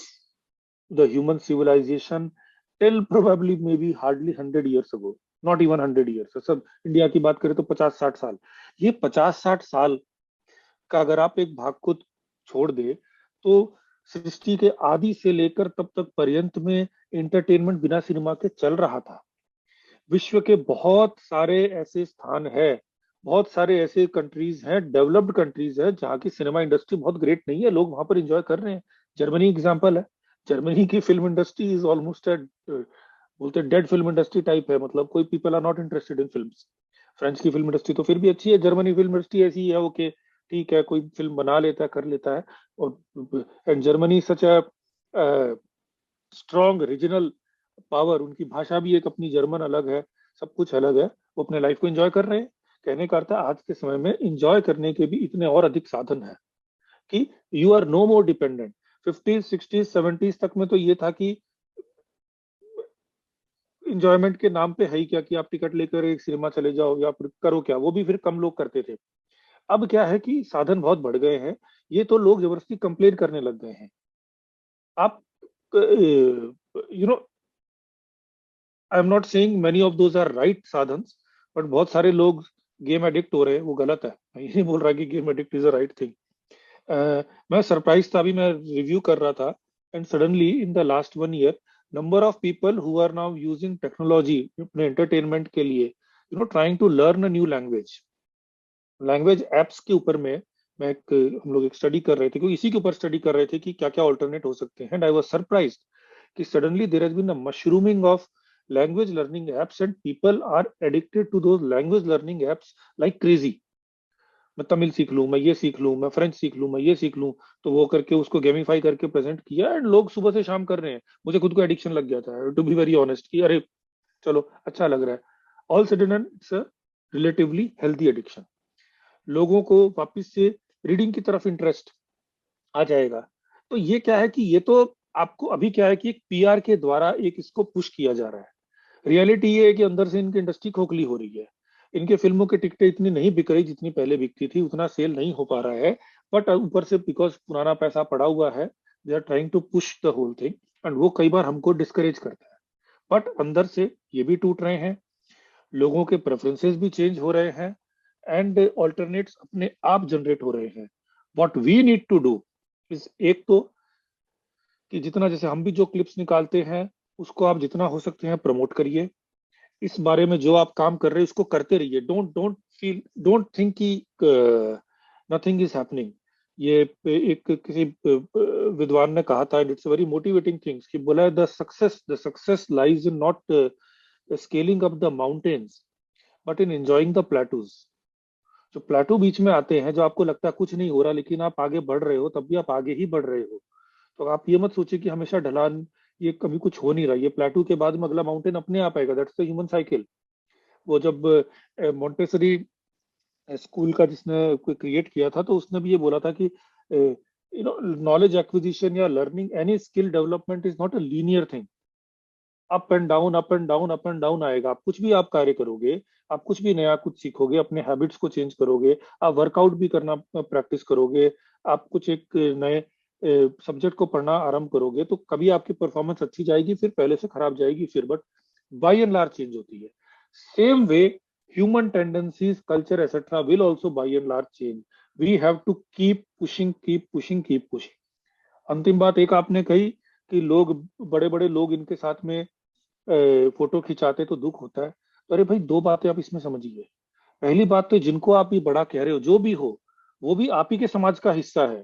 the human civilization till probably may be hardly 100 years ago, not even 100 years, सब इंडिया की बात करें तो 50-60 साल, ये 50-60 साल का अगर आप एक भाग को छोड़ दे तो सृष्टि के आदि से लेकर तब तक पर्यंत में एंटरटेनमेंट बिना सिनेमा के चल रहा था। विश्व के बहुत सारे ऐसे स्थान है, बहुत सारे ऐसे कंट्रीज हैं, डेवलप्ड कंट्रीज है, जहाँ की सिनेमा इंडस्ट्री बहुत ग्रेट नहीं है, लोग वहां पर एंजॉय कर रहे हैं। जर्मनी एग्जांपल है। जर्मनी की film industry is almost at, बोलते डेड फिल्म इंडस्ट्री टाइप है, मतलब कोई people are not interested in films. French की फिल्म इंडस्ट्री तो फिर भी अच्छी है, जर्मनी फिल्म इंडस्ट्री ऐसी है, ओके ठीक है, कोई फिल्म बना लेता है, कर लेता है। और and Germany such a strong regional power, उनकी भाषा भी एक अपनी जर्मन अलग है, सब कुछ अलग है, वो अपने लाइफ को एंजॉय कर रहे हैं। कहने का अर्थ है आज के समय में एंजॉय करने के भी इतने और अधिक साधन है कि you are no more dependent. 50s 60s 70s तक में तो ये था कि इंजॉयमेंट के नाम पे है ही क्या कि आप टिकट लेकर एक सिनेमा चले जाओ या फिर करो क्या, वो भी फिर कम लोग करते थे। अब क्या है कि साधन बहुत बढ़ गए हैं, ये तो लोग जबरदस्ती कंप्लेन करने लग गए हैं। आप you know I am not saying many of those are right साधन्स, बट बहुत सारे लोग गेम एडिक्ट हो रहे हैं, वो गलत है। मैं ये नहीं बोल रहा कि game addict is a right thing. मैं सरप्राइज था, अभी मैं रिव्यू कर रहा था and suddenly in the last 1 year number of people who are now using technology अपने एंटरटेनमेंट के लिए, trying to learn a new language, language apps के ऊपर में मैं हम लोग एक स्टडी कर रहे थे, क्योंकि इसी के ऊपर स्टडी कर रहे थे कि क्या क्या ऑल्टरनेट हो सकते हैं। एंड आई वाज सरप्राइज्ड कि suddenly there has been a mushrooming of language learning apps and people are addicted to those language learning apps like crazy. मैं तमिल सीख लूं, मैं ये सीख लूं, मैं फ्रेंच सीख लूं, मैं ये सीख लूं, तो वो करके उसको गेमिफाई करके प्रेजेंट किया एंड लोग सुबह से शाम कर रहे हैं। मुझे खुद को एडिक्शन लग गया था, टू बी वेरी ऑनेस्ट, कि अरे चलो अच्छा लग रहा है। All sudden it's a relatively healthy addiction. लोगों को वापस से रीडिंग की तरफ इंटरेस्ट आ जाएगा। तो ये क्या है कि ये तो आपको अभी क्या है कि एक पीआर के द्वारा एक इसको पुश किया जा रहा है। रियलिटी ये है कि अंदर से इनकी इंडस्ट्री खोखली हो रही है, इनके फिल्मों की टिकटें इतनी नहीं बिक रही जितनी पहले बिकती थी, उतना सेल नहीं हो पा रहा है। बट ऊपर से बिकॉज पुराना पैसा पड़ा हुआ है, they are trying to push the whole thing, and वो कई बार हमको डिस्करेज करता है। बट अंदर से ये भी टूट रहे हैं, लोगों के प्रेफरेंसेस भी चेंज हो रहे हैं एंड ऑल्टरनेट्स अपने आप जनरेट हो रहे हैं। What we need to do is, एक तो कि जितना, जैसे हम भी जो क्लिप्स निकालते हैं उसको आप जितना हो सकते हैं प्रमोट करिए, इस बारे में जो आप काम कर रहे हैं उसको करते रहिए। डोंट थिंक कि नथिंग इज हैपनिंग। ये एक किसी विद्वान ने कहा था, इट्स वेरी मोटिवेटिंग थिंग्स, कि बोला the success lies in not scaling up the mountains but in enjoying the plateaus. जो प्लेटू बीच में आते हैं, जो आपको लगता है कुछ नहीं हो रहा लेकिन आप आगे बढ़ रहे हो, तब भी आप आगे ही बढ़ रहे हो। तो आप ये मत सोचिए कि हमेशा ढलान, ये कभी कुछ हो नहीं रहा, ये प्लेटू के बाद में अगला माउंटेन अपने आप आएगा। That's the human cycle. वो जब मोंटेसरी स्कूल का जिसने क्रिएट किया था, तो उसने भी ये बोला था कि नॉलेज एक्विजिशन या learning any skill development is not a linear thing. Up and down up and down up and down आएगा। आप कुछ भी आप कार्य करोगे, आप कुछ भी नया कुछ सीखोगे, अपने हैबिट्स को चेंज करोगे, आप वर्कआउट भी करना प्रैक्टिस करोगे, आप कुछ एक नए सब्जेक्ट को पढ़ना आरंभ करोगे, तो कभी आपकी परफॉर्मेंस अच्छी जाएगी, फिर पहले से खराब जाएगी, फिर but by and large change होती है। Same way human tendencies, culture, etc. will also by and large change. We have to keep pushing, keep pushing, keep pushing. अंतिम बात एक आपने कही कि लोग, बड़े बड़े लोग इनके साथ में फोटो खिंचाते तो दुख होता है। तो अरे भाई, दो बातें आप इसमें समझिए। पहली बात तो जिनको आप ये बड़ा कह रहे हो, जो भी हो, वो भी आप ही के समाज का हिस्सा है।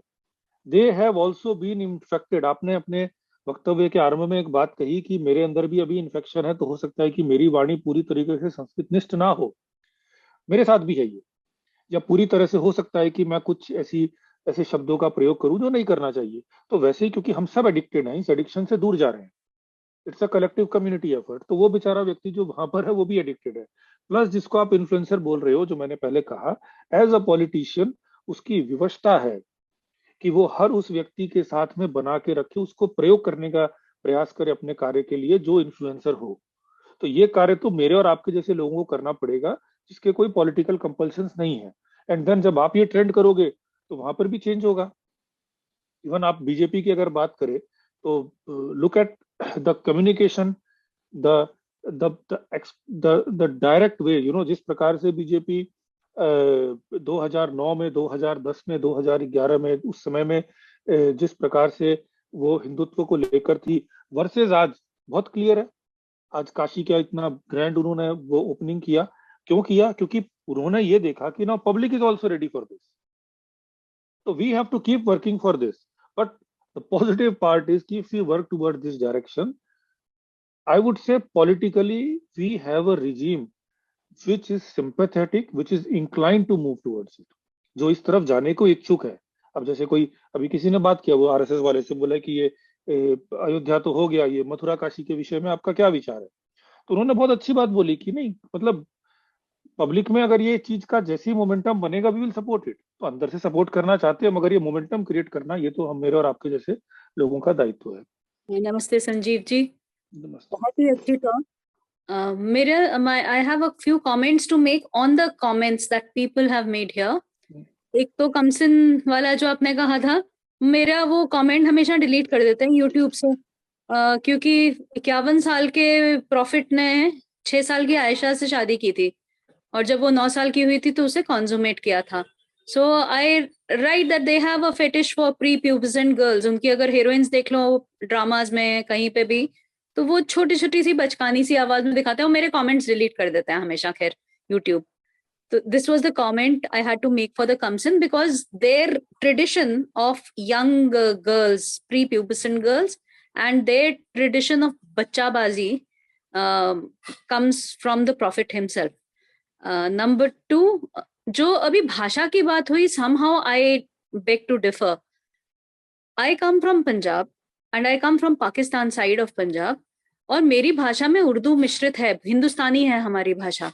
They have also been infected. आपने अपने वक्तव्य के आरंभ में एक बात कही कि मेरे अंदर भी अभी इन्फेक्शन है, तो हो सकता है कि मेरी वाणी पूरी तरीके से संस्कृत निष्ठ ना हो। मेरे साथ भी है ये, या पूरी तरह से हो सकता है कि मैं कुछ ऐसे शब्दों का प्रयोग करूं जो नहीं करना चाहिए। तो वैसे ही, क्योंकि हम सब एडिक्टेड हैं, इस एडिक्शन से दूर जा रहे हैं, it's a collective community effort, तो वो बेचारा व्यक्ति जो वहां पर है वो भी एडिक्टेड है। प्लस जिसको आप इन्फ्लुएंसर बोल रहे हो, जो मैंने पहले कहा, एज अ पॉलिटिशियन उसकी विवशता है कि वो हर उस व्यक्ति के साथ में बना के रखे, उसको प्रयोग करने का प्रयास करे अपने कार्य के लिए, जो इन्फ्लुएंसर हो। तो ये कार्य तो मेरे और आपके जैसे लोगों को करना पड़ेगा, जिसके कोई पॉलिटिकल कंपल्शंस नहीं है। एंड देन जब आप ये ट्रेंड करोगे तो वहां पर भी चेंज होगा। इवन आप बीजेपी की अगर बात करें तो look at the communication, the the the direct way, जिस प्रकार से बीजेपी 2009 में, 2010 में, 2011 में, उस समय में जिस प्रकार से वो हिंदुत्व को लेकर थी वर्सेस आज बहुत क्लियर है। आज काशी का इतना ग्रैंड उन्होंने वो ओपनिंग किया, क्यों किया? क्योंकि उन्होंने ये देखा कि now public is also ready for this, so we have to keep working for this. But the positive part is if we work toward this direction, I would say politically we have a regime which is sympathetic, which is inclined to move towards it, जो इस तरफ जाने को इच्छुक है। अब जैसे कोई अभी किसी ने बात किया, वो आरएसएस वाले से बोला कि ये अयोध्या तो हो गया, ये मथुरा काशी के विषय में आपका क्या विचार है? तो उन्होंने बहुत अच्छी बात बोली कि नहीं, मतलब पब्लिक में अगर ये चीज का जैसी मोमेंटम बनेगा वी विल सपोर्ट इट। तो अंदर से सपोर्ट करना चाहते हैं, मगर ये मोमेंटम क्रिएट करना ये तो हम, मेरे और आपके जैसे लोगों का दायित्व है। नमस्ते संजीव जी, नमस्ते। बहुत ही अच्छी talk. I have a few comments to make on the comments that people have made here. एक तो कमसिन वाला जो आपने कहा था, मेरा वो कमेंट हमेशा डिलीट कर देते हैं यूट्यूब से, क्योंकि 51 साल के प्रॉफिट ने 6 साल की आयशा से शादी की थी, और जब वो 9 साल की हुई थी तो उसे कॉन्जुमेट किया था। So I write that they have a fetish for pre pubescent girls. उनकी अगर हीरोइंस देख लो ड्रामाज में कहीं पे भी, तो वो छोटी छोटी सी बचकानी सी आवाज में दिखाते हैं, और मेरे कमेंट्स डिलीट कर देते हैं हमेशा। खैर YouTube, so this was the comment I had to make for the Kamsin, because their tradition of young girls, pre-pubescent girls, and their tradition of bachabazi comes from the Prophet himself. Number 2, जो अभी भाषा की बात हुई, somehow I beg to differ. I come from Punjab and I come from Pakistan side of Punjab, और मेरी भाषा में उर्दू मिश्रित है, हिंदुस्तानी है हमारी भाषा।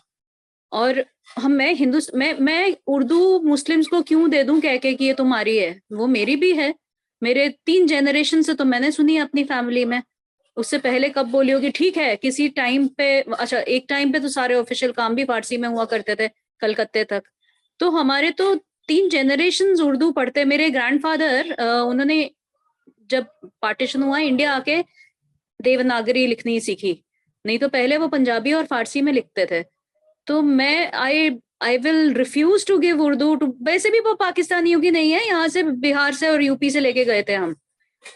और मैं उर्दू मुस्लिम्स को क्यों दे दूं कह के कि ये तुम्हारी है, वो मेरी भी है। मेरे 3 जनरेशन से तो मैंने सुनी अपनी फैमिली में। उससे पहले कब बोली होगी, ठीक है किसी टाइम पे, अच्छा एक टाइम पे तो सारे ऑफिशियल काम भी फारसी में हुआ करते थे कलकत्ते तक, तो हमारे तो 3 जनरेशन उर्दू पढ़ते। मेरे ग्रैंडफादर उन्होंने जब पार्टीशन हुआ इंडिया आके देवनागरी लिखनी सीखी, नहीं तो पहले वो पंजाबी और फारसी में लिखते थे। तो मैं I will refuse to give Urdu to, वैसे भी वो पाकिस्तानियों की नहीं है, यहाँ से बिहार से और यूपी से लेके गए थे हम,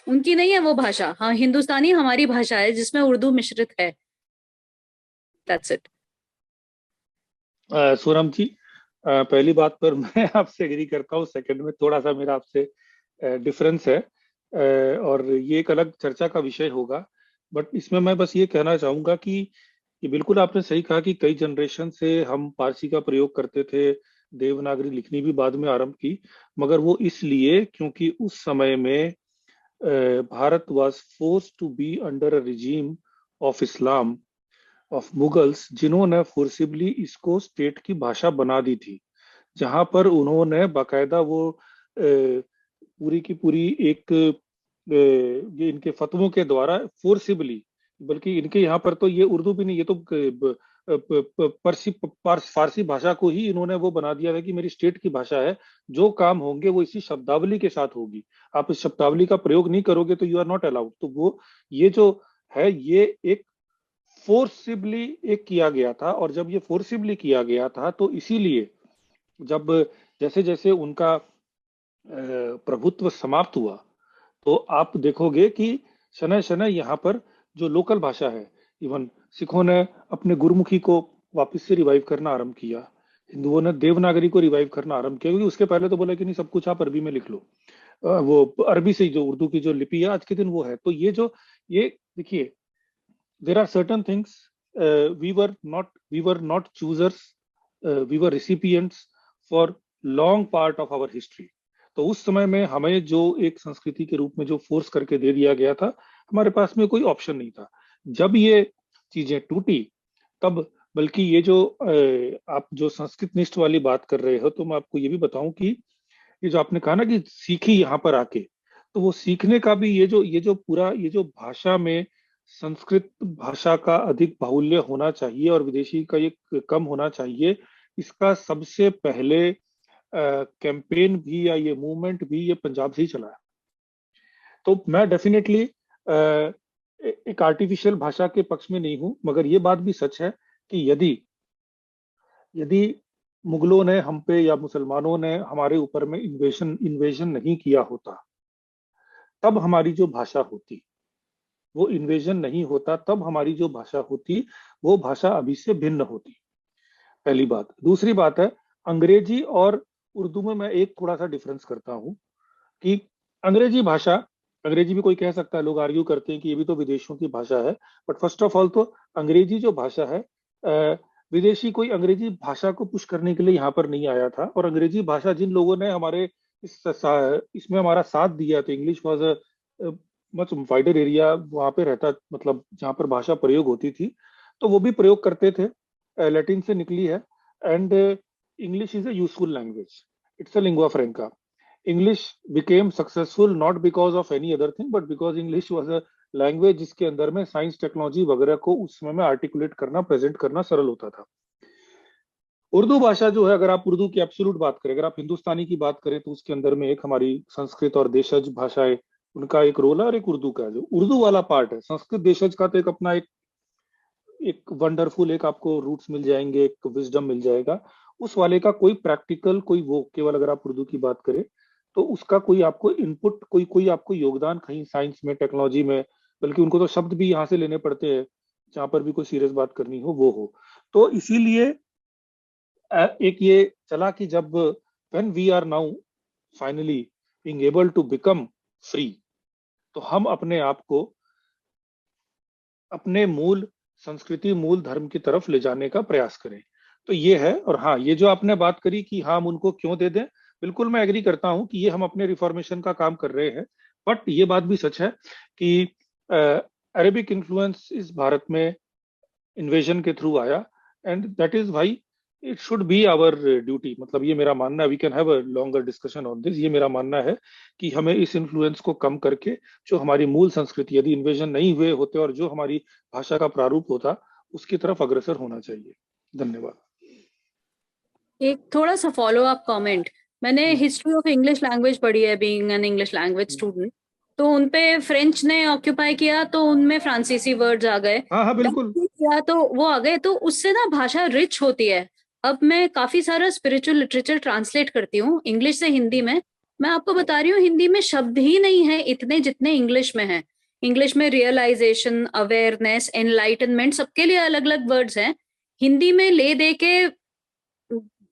उनकी नहीं है वो भाषा। हाँ, हिंदुस्तानी हमारी भाषा है जिसमें उर्दू मिश्रित है। That's it. सूरम जी, पहली बात पर मैं आपसे एग्री करता हूँ, सेकंड में थोड़ा सा मेरा आपसे डिफरेंस है, और ये एक अलग चर्चा का विषय होगा। बट इसमें मैं बस ये कहना चाहूंगा कि ये बिल्कुल आपने सही कहा कि कई जनरेशन से हम पारसी का प्रयोग करते थे, देवनागरी लिखनी भी बाद में आरंभ की, मगर वो इसलिए क्योंकि उस समय में Bharat was forced to be under a regime of Islam, of Mughals, जिन्होंने फोर्सिबली इसको स्टेट की भाषा बना दी थी, जहां पर उन्होंने बाकायदा वो पूरी की पूरी एक ये इनके फतवों के द्वारा फोर्सिबली, बल्कि इनके यहाँ पर तो ये उर्दू भी नहीं, ये तो फारसी भाषा को ही इन्होंने वो बना दिया था कि मेरी स्टेट की भाषा है, जो काम होंगे वो इसी शब्दावली के साथ होगी, आप इस शब्दावली का प्रयोग नहीं करोगे तो यू आर नॉट अलाउड। तो वो ये जो है ये एक फोर्सिबली एक किया गया था, और जब ये फोर्सिबली किया गया था तो इसीलिए जब जैसे जैसे उनका प्रभुत्व समाप्त हुआ, तो आप देखोगे कि शनय शनय यहाँ पर जो लोकल भाषा है, इवन सिखों ने अपने गुरुमुखी को वापस से रिवाइव करना आरंभ किया, हिंदुओं ने देवनागरी को रिवाइव करना आरंभ किया, क्योंकि उसके पहले तो बोला कि नहीं सब कुछ आप अरबी में लिख लो, वो अरबी से जो उर्दू की जो लिपि है आज के दिन वो है। तो ये जो ये देखिए, there are certain things, we were not choosers, we were recipients for long part of our history. तो उस समय में हमें जो एक संस्कृति के रूप में जो फोर्स करके दे दिया गया था, हमारे पास में कोई ऑप्शन नहीं था। जब ये चीजें टूटी तब, बल्कि ये जो आप जो संस्कृत निष्ठ वाली बात कर रहे हो, तो मैं आपको ये भी बताऊं कि ये जो आपने कहा ना कि सीखी यहाँ पर आके, तो वो सीखने का भी ये जो पूरा ये जो भाषा में संस्कृत भाषा का अधिक बाहुल्य होना चाहिए और विदेशी का ये कम होना चाहिए, इसका सबसे पहले कैंपेन भी या ये मूवमेंट भी ये पंजाब से ही चला है। तो मैं डेफिनेटली एक आर्टिफिशियल भाषा के पक्ष में नहीं हूं, मगर ये बात भी सच है कि यदि मुगलों ने हम पे या मुसलमानों ने हमारे ऊपर में इन्वेजन नहीं किया होता, तब हमारी जो भाषा होती, वो इन्वेजन नहीं होता तब हमारी जो भाषा होती, वो भाषा अभी से भिन्न होती। पहली बात। दूसरी बात है, अंग्रेजी और उर्दू में मैं एक थोड़ा सा डिफरेंस करता हूं कि अंग्रेजी भाषा, अंग्रेजी भी कोई कह सकता है, लोग आर्ग्यू करते हैं कि ये भी तो विदेशों की भाषा है, बट फर्स्ट ऑफ ऑल तो अंग्रेजी जो भाषा है, विदेशी कोई अंग्रेजी भाषा को पुश करने के लिए यहाँ पर नहीं आया था। और अंग्रेजी भाषा जिन लोगों ने हमारे इसमें हमारा साथ दिया, तो English was a much wider area वहां पे रहता, मतलब जहाँ पर भाषा प्रयोग होती थी, तो वो भी प्रयोग करते थे। लैटिन से निकली है, and English is a useful language, it's a lingua फ्रैंका। English became successful not because of any other thing, but because English was a language जिसके अंदर में साइंस टेक्नोलॉजी वगैरह को उस समय में आर्टिकुलेट करना, प्रेजेंट करना सरल होता था। उर्दू भाषा जो है, अगर आप उर्दू की एब्सोल्यूट बात करें, अगर आप हिंदुस्तानी की बात करें, तो उसके अंदर में एक हमारी संस्कृत और देशज भाषाएं, उनका एक रोल है, और एक उर्दू का जो उर्दू वाला पार्ट है। संस्कृत देशज का तो एक अपना एक वंडरफुल एक आपको रूट्स मिल जाएंगे, एक विजडम मिल जाएगा। उस वाले का कोई प्रैक्टिकल, कोई वो केवल अगर आप उर्दू की बात करें तो उसका कोई आपको इनपुट, कोई आपको योगदान कहीं साइंस में, टेक्नोलॉजी में, बल्कि उनको तो शब्द भी यहाँ से लेने पड़ते हैं जहां पर भी कोई सीरियस बात करनी हो वो हो। तो इसीलिए एक ये चला कि जब when we are now finally being able to become free, तो हम अपने आप को अपने मूल संस्कृति, मूल धर्म की तरफ ले जाने का प्रयास करें। तो ये है। और हाँ, ये जो आपने बात करी कि हाँ हम उनको क्यों दे दें, बिल्कुल मैं एग्री करता हूं कि ये हम अपने रिफॉर्मेशन का काम कर रहे हैं। बट ये बात भी सच है कि अरेबिक इन्फ्लुएंस इस भारत में इन्वेजन के थ्रू आया, and that is why it should be our duty. मतलब ये मेरा मानना है, we can have a longer discussion on this. ये मेरा मानना है कि हमें इस इन्फ्लुएंस को कम करके जो हमारी मूल संस्कृति, यदि इन्वेजन नहीं हुए होते और जो हमारी भाषा का प्रारूप होता, उसकी तरफ अग्रसर होना चाहिए। धन्यवाद। एक थोड़ा सा फॉलो अप कमेंट, मैंने हिस्ट्री ऑफ इंग्लिश लैंग्वेज पढ़ी है, being an English language student. तो उनपे फ्रेंच ने ऑक्यूपाई किया, तो उनमें फ्रांसीसी वर्ड्स आ गए। हाँ बिल्कुल किया तो वो आ गए, तो उससे ना भाषा रिच होती है। अब मैं काफी सारा स्पिरिचुअल लिटरेचर ट्रांसलेट करती हूँ इंग्लिश से हिंदी में। मैं आपको बता रही हूँ, हिंदी में शब्द ही नहीं है इतने जितने इंग्लिश में है। इंग्लिश में रियलाइजेशन, अवेयरनेस, एनलाइटनमेंट, सबके लिए अलग अलग वर्ड्स हैं। हिंदी में ले दे के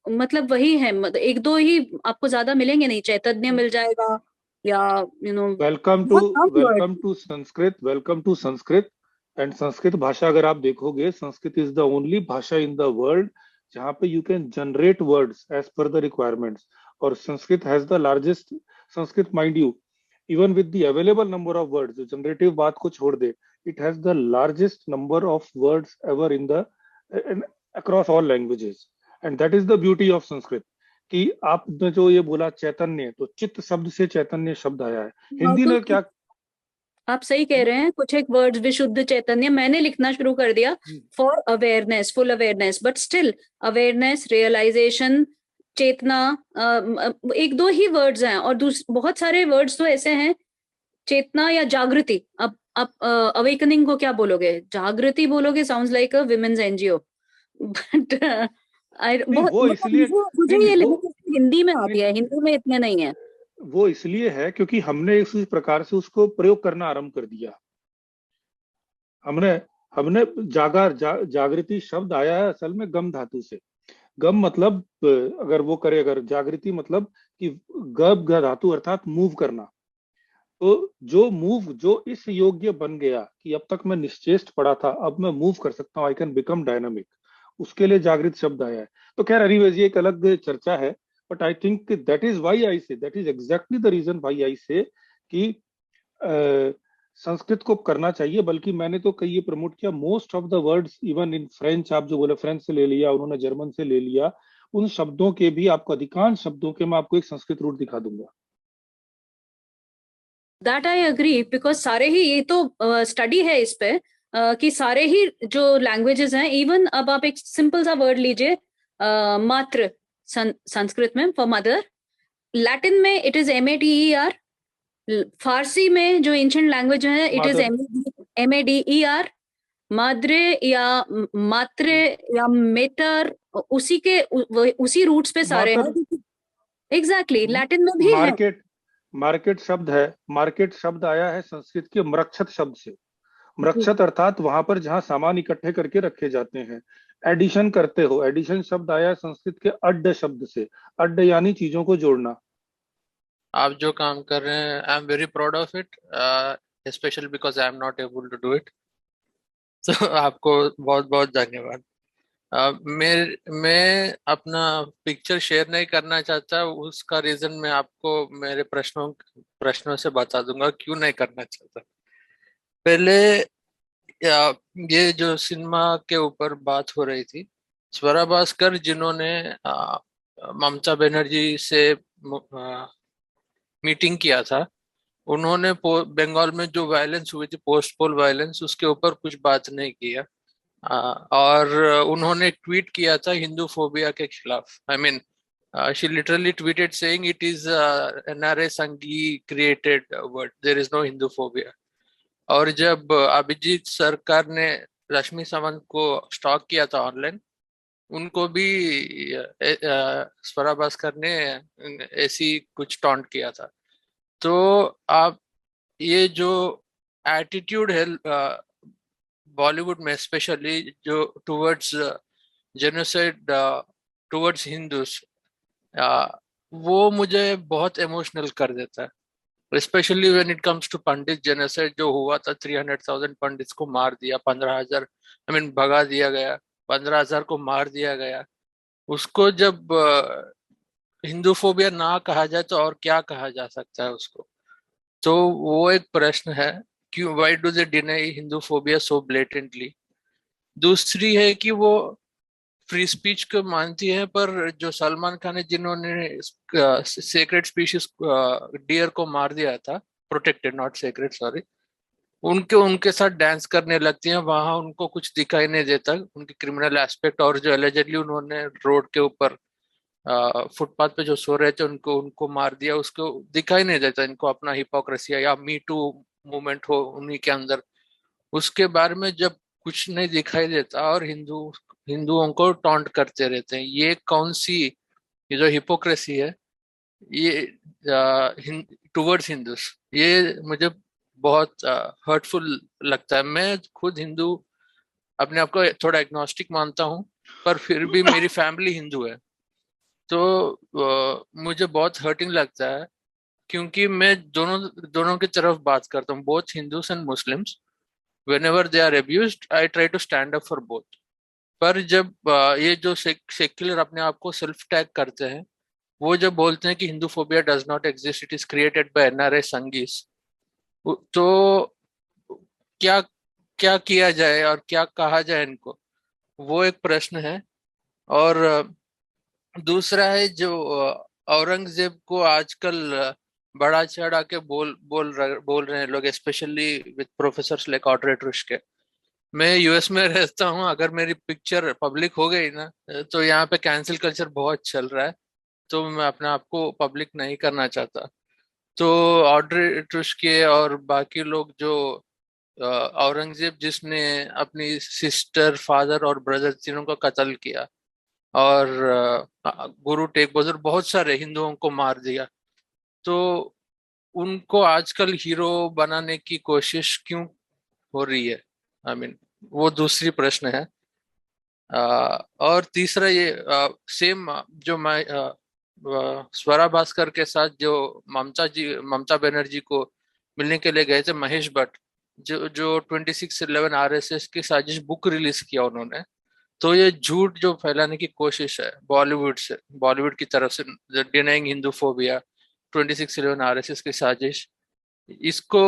मतलब वही है, एक दो ही आपको ज्यादा मिलेंगे नहीं। चैतन्य मिल जाएगा, या welcome to Sanskrit, welcome to Sanskrit. And Sanskrit भाषा अगर आप देखोगे, संस्कृत इज द ओनली भाषा इन द वर्ल्ड जहां पे you can generate words as per the requirements. और Sanskrit has the largest, Sanskrit mind you, even with the available number of words, जो generative बात को छोड़ दे, it has the largest number of words ever in the across all languages. And that is the beauty of Sanskrit. कि आपने जो ये बोला चैतन्य, तो चित्त शब्द से चैतन्य शब्द आया है। हिंदी ने क्या, आप सही कह रहे हैं, कुछ एक वर्ड्स विशुद्ध चैतन्य मैंने लिखना शुरू कर दिया for awareness, full awareness, but still awareness, realisation, चेतना, एक दो ही वर्ड्स हैं। और बहुत सारे वर्ड्स तो ऐसे हैं, चेतना या जागृति। अब आप अवेकनिंग को क्या बोलोगे? जागृति बोलोगे, sounds like a women's NGO. But वो इसलिए मुझे ये हिंदी में आती है, हिंदी में इतने नहीं है। वो इसलिए है क्योंकि हमने इस प्रकार से उसको प्रयोग करना आरंभ कर दिया। हमने जागृति शब्द आया है असल में गम धातु से। गम मतलब अगर वो करे, अगर जागृति मतलब कि गब धातु अर्थात मूव करना। तो जो इस योग्य बन गया कि अब तक मैं निश्चेष्ट पड़ा था, अब मैं मूव कर सकता हूँ, आई कैन बिकम डायनामिक, उसके लिए जागृत शब्द आया है। तो खैर एनीवेज ये एक अलग चर्चा है, but I think that is why I say, that is exactly the reason why I say कि संस्कृत को करना चाहिए। बल्कि मैंने तो कई ये प्रमोट किया, most of the words even in French, आप जो बोले फ्रेंच से ले लिया, उन्होंने जर्मन से ले लिया, उन शब्दों के भी आपको, अधिकांश शब्दों के मैं आपको एक संस्कृत रूट दिखा दूंगा। दैट आई अग्री, बिकॉज सारे ही, ये तो स्टडी है इस पे कि सारे ही जो लैंग्वेजेस हैं, इवन अब आप एक सिंपल सा वर्ड लीजिए, मात्र संस्कृत में फॉर मदर, लैटिन में इट इज MATER, फारसी में जो एंशिएंट लैंग्वेज है इट इज MADER, माद्रे या मात्रे या मेटर, उसी रूट्स पे सारे हैं। एग्जैक्टली, लैटिन में भी है। मार्केट शब्द है, मार्केट शब्द आया है संस्कृत के मृक्षत शब्द से। मृक्षत अर्थात वहां पर जहां सामान इकट्ठे करके रखे जाते हैं। एडिशन करते हो, एडिशन शब्द आया है संस्कृत के अड्ड शब्द से। अड्ड यानी चीजों को जोड़ना। आप जो काम कर रहे हैं, I am very proud of it, specially because I am not able to do it. तो आपको बहुत बहुत धन्यवाद। मैं अपना पिक्चर शेयर नहीं करना चाहता, उसका रीजन मैं आपको मेरे प्रश्नों से बता दूंगा क्यों नहीं करना चाहता। पहले ये जो सिनेमा के ऊपर बात हो रही थी, स्वरा भास्कर जिन्होंने ममता बनर्जी से मीटिंग किया था, उन्होंने बंगाल में जो वायलेंस हुई थी, पोस्ट पोल वायलेंस, उसके ऊपर कुछ बात नहीं किया। और उन्होंने ट्वीट किया था हिंदू फोबिया के खिलाफ। I mean she literally tweeted saying it is NRA Sanghi created word, there is no Hindu phobia. और जब अभिजीत सरकार ने रश्मि सावंत को स्टॉक किया था ऑनलाइन, उनको भी स्वरा भास्कर ने ऐसी कुछ टॉन्ट किया था। तो आप ये जो एटीट्यूड है बॉलीवुड में स्पेशली जो टुवर्ड्स जेनोसाइड टुवर्ड्स हिंदूज, वो मुझे बहुत इमोशनल कर देता है। Specially when it comes to Pandit genocide जो हुआ था, 300,000 पंडित्स को मार दिया, 15,000 भगा दिया गया, 15,000 को मार दिया गया। उसको जब हिंदू फोबिया ना कहा जाए तो और क्या कहा जा सकता है उसको। तो वो एक प्रश्न है, क्यों, why do they deny Hindu phobia so blatantly. दूसरी है कि वो फ्री स्पीच को मानती है, पर जो सलमान खान है जिन्होंने सेक्रेट स्पीशीज डियर को मार दिया था, प्रोटेक्टेड नॉट सेक्रेट, सॉरी, उनके साथ डांस करने लगती हैं, वहां उनको कुछ दिखाई नहीं देता उनकी क्रिमिनल एस्पेक्ट। और जो एलिजेडली उन्होंने रोड के ऊपर फुटपाथ पे जो सो रहे थे उनको मार दिया, उसको दिखाई नहीं देता इनको अपना हिपोक्रेसी या मी टू मूवमेंट हो उन्हीं के अंदर। उसके बारे में जब कुछ नहीं दिखाई देता और हिंदुओं को टॉन्ट करते रहते हैं, ये कौन सी, ये जो हिपोक्रेसी है ये टुवर्ड्स हिंदूज, ये मुझे बहुत हर्टफुल लगता है। मैं खुद हिंदू, अपने आप को थोड़ा एग्नोस्टिक मानता हूँ, पर फिर भी मेरी फैमिली हिंदू है। तो मुझे बहुत हर्टिंग लगता है, क्योंकि मैं दोनों की तरफ बात करता हूँ, both Hindus and Muslims. whenever they are abused, I try to stand up for both. पर जब ये जो सेक्युलर अपने आप को सेल्फ टैग करते हैं, वो जब बोलते हैं कि Hindu phobia does not exist, it is created by NRA संगीस, तो क्या क्या किया जाए और क्या कहा जाए इनको, वो एक प्रश्न है। और दूसरा है जो औरंगजेब को आजकल बड़ा चढ़ा के बोल रहे हैं लोग, specially with professor like Audrey Truschke. मैं US में रहता हूँ, अगर मेरी पिक्चर पब्लिक हो गई ना, तो यहाँ पे कैंसिल कल्चर बहुत चल रहा है, तो मैं अपने आप को पब्लिक नहीं करना चाहता। तो ऑड्रे टुस्के और बाकी लोग जो औरंगजेब जिसने अपनी सिस्टर, फादर और ब्रदर तीनों का कत्ल किया, और गुरु टेक बहादुर, बहुत सारे हिंदुओं को मार दिया, तो उनको आजकल हीरो बनाने की कोशिश क्यों हो रही है? आई मीन वो दूसरी प्रश्न है। और तीसरा ये सेम जो मैं स्वरा भास्कर के साथ जो ममता बनर्जी को मिलने के लिए गए थे, महेश भट्ट, जो 26/11 RSS की साजिश बुक रिलीज किया उन्होंने, तो ये झूठ जो फैलाने की कोशिश है बॉलीवुड की तरफ से, डिनाइंग हिंदू फोबिया, 26/11 RSS की साजिश, इसको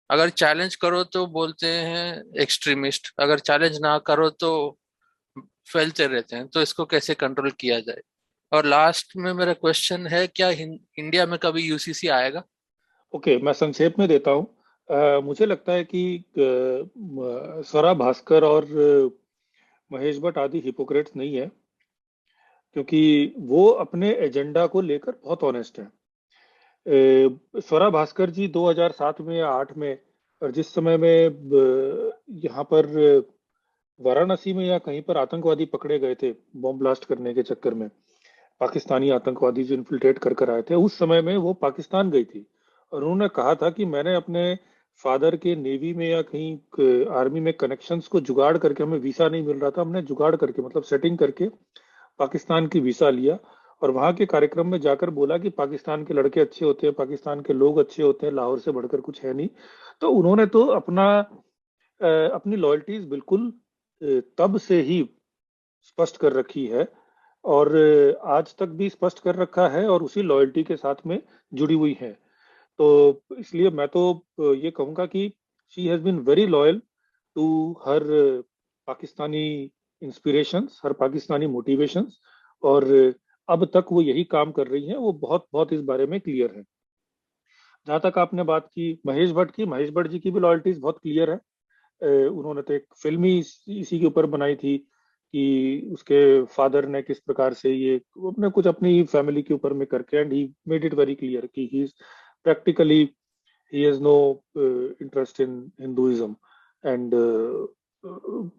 अगर चैलेंज करो तो बोलते हैं एक्सट्रीमिस्ट, अगर चैलेंज ना करो तो फैलते रहते हैं। तो इसको कैसे कंट्रोल किया जाए? और लास्ट में मेरा क्वेश्चन है, क्या इंडिया में कभी UCC आएगा? ओके, मैं संक्षेप में देता हूँ। मुझे लगता है कि स्वरा भास्कर और महेश भट्ट आदि हिपोक्रेट्स नहीं है, क्योंकि वो अपने एजेंडा को लेकर बहुत ऑनेस्ट है। स्वरा भास्कर जी 2007 में या 2008 में, और जिस समय में यहाँ पर वाराणसी में या कहीं पर आतंकवादी पकड़े गए थे बॉम्ब ब्लास्ट करने के चक्कर में, पाकिस्तानी आतंकवादी जो इन्फिल्ट्रेट कर कर आए थे, उस समय में वो पाकिस्तान गई थी और उन्होंने कहा था कि मैंने अपने फादर के नेवी में या कहीं आर्मी में कनेक्शंस को जुगाड़ करके, हमें वीसा नहीं मिल रहा था, हमने जुगाड़ करके मतलब सेटिंग करके पाकिस्तान की वीसा लिया और वहां के कार्यक्रम में जाकर बोला कि पाकिस्तान के लड़के अच्छे होते हैं, पाकिस्तान के लोग अच्छे होते हैं, लाहौर से बढ़कर कुछ है नहीं। तो उन्होंने तो अपनी लॉयल्टीज बिल्कुल तब से ही स्पष्ट कर रखी है और आज तक भी स्पष्ट कर रखा है और उसी लॉयल्टी के साथ में जुड़ी हुई है। तो इसलिए मैं तो ये कहूंगा कि she has been very loyal to her Pakistani inspirations, her Pakistani motivations, और अब तक वो यही काम कर रही हैं। वो बहुत बहुत इस बारे में क्लियर है। जहां तक आपने बात की महेश भट्ट की, महेश भट्ट जी की भी लॉयल्टीज बहुत क्लियर है। उन्होंने तो एक फिल्म ही इसी के ऊपर बनाई थी कि उसके फादर ने किस प्रकार से ये अपने कुछ अपनी फैमिली के ऊपर में करके, and he made it very clear कि he is practically he has no interest in Hinduism. And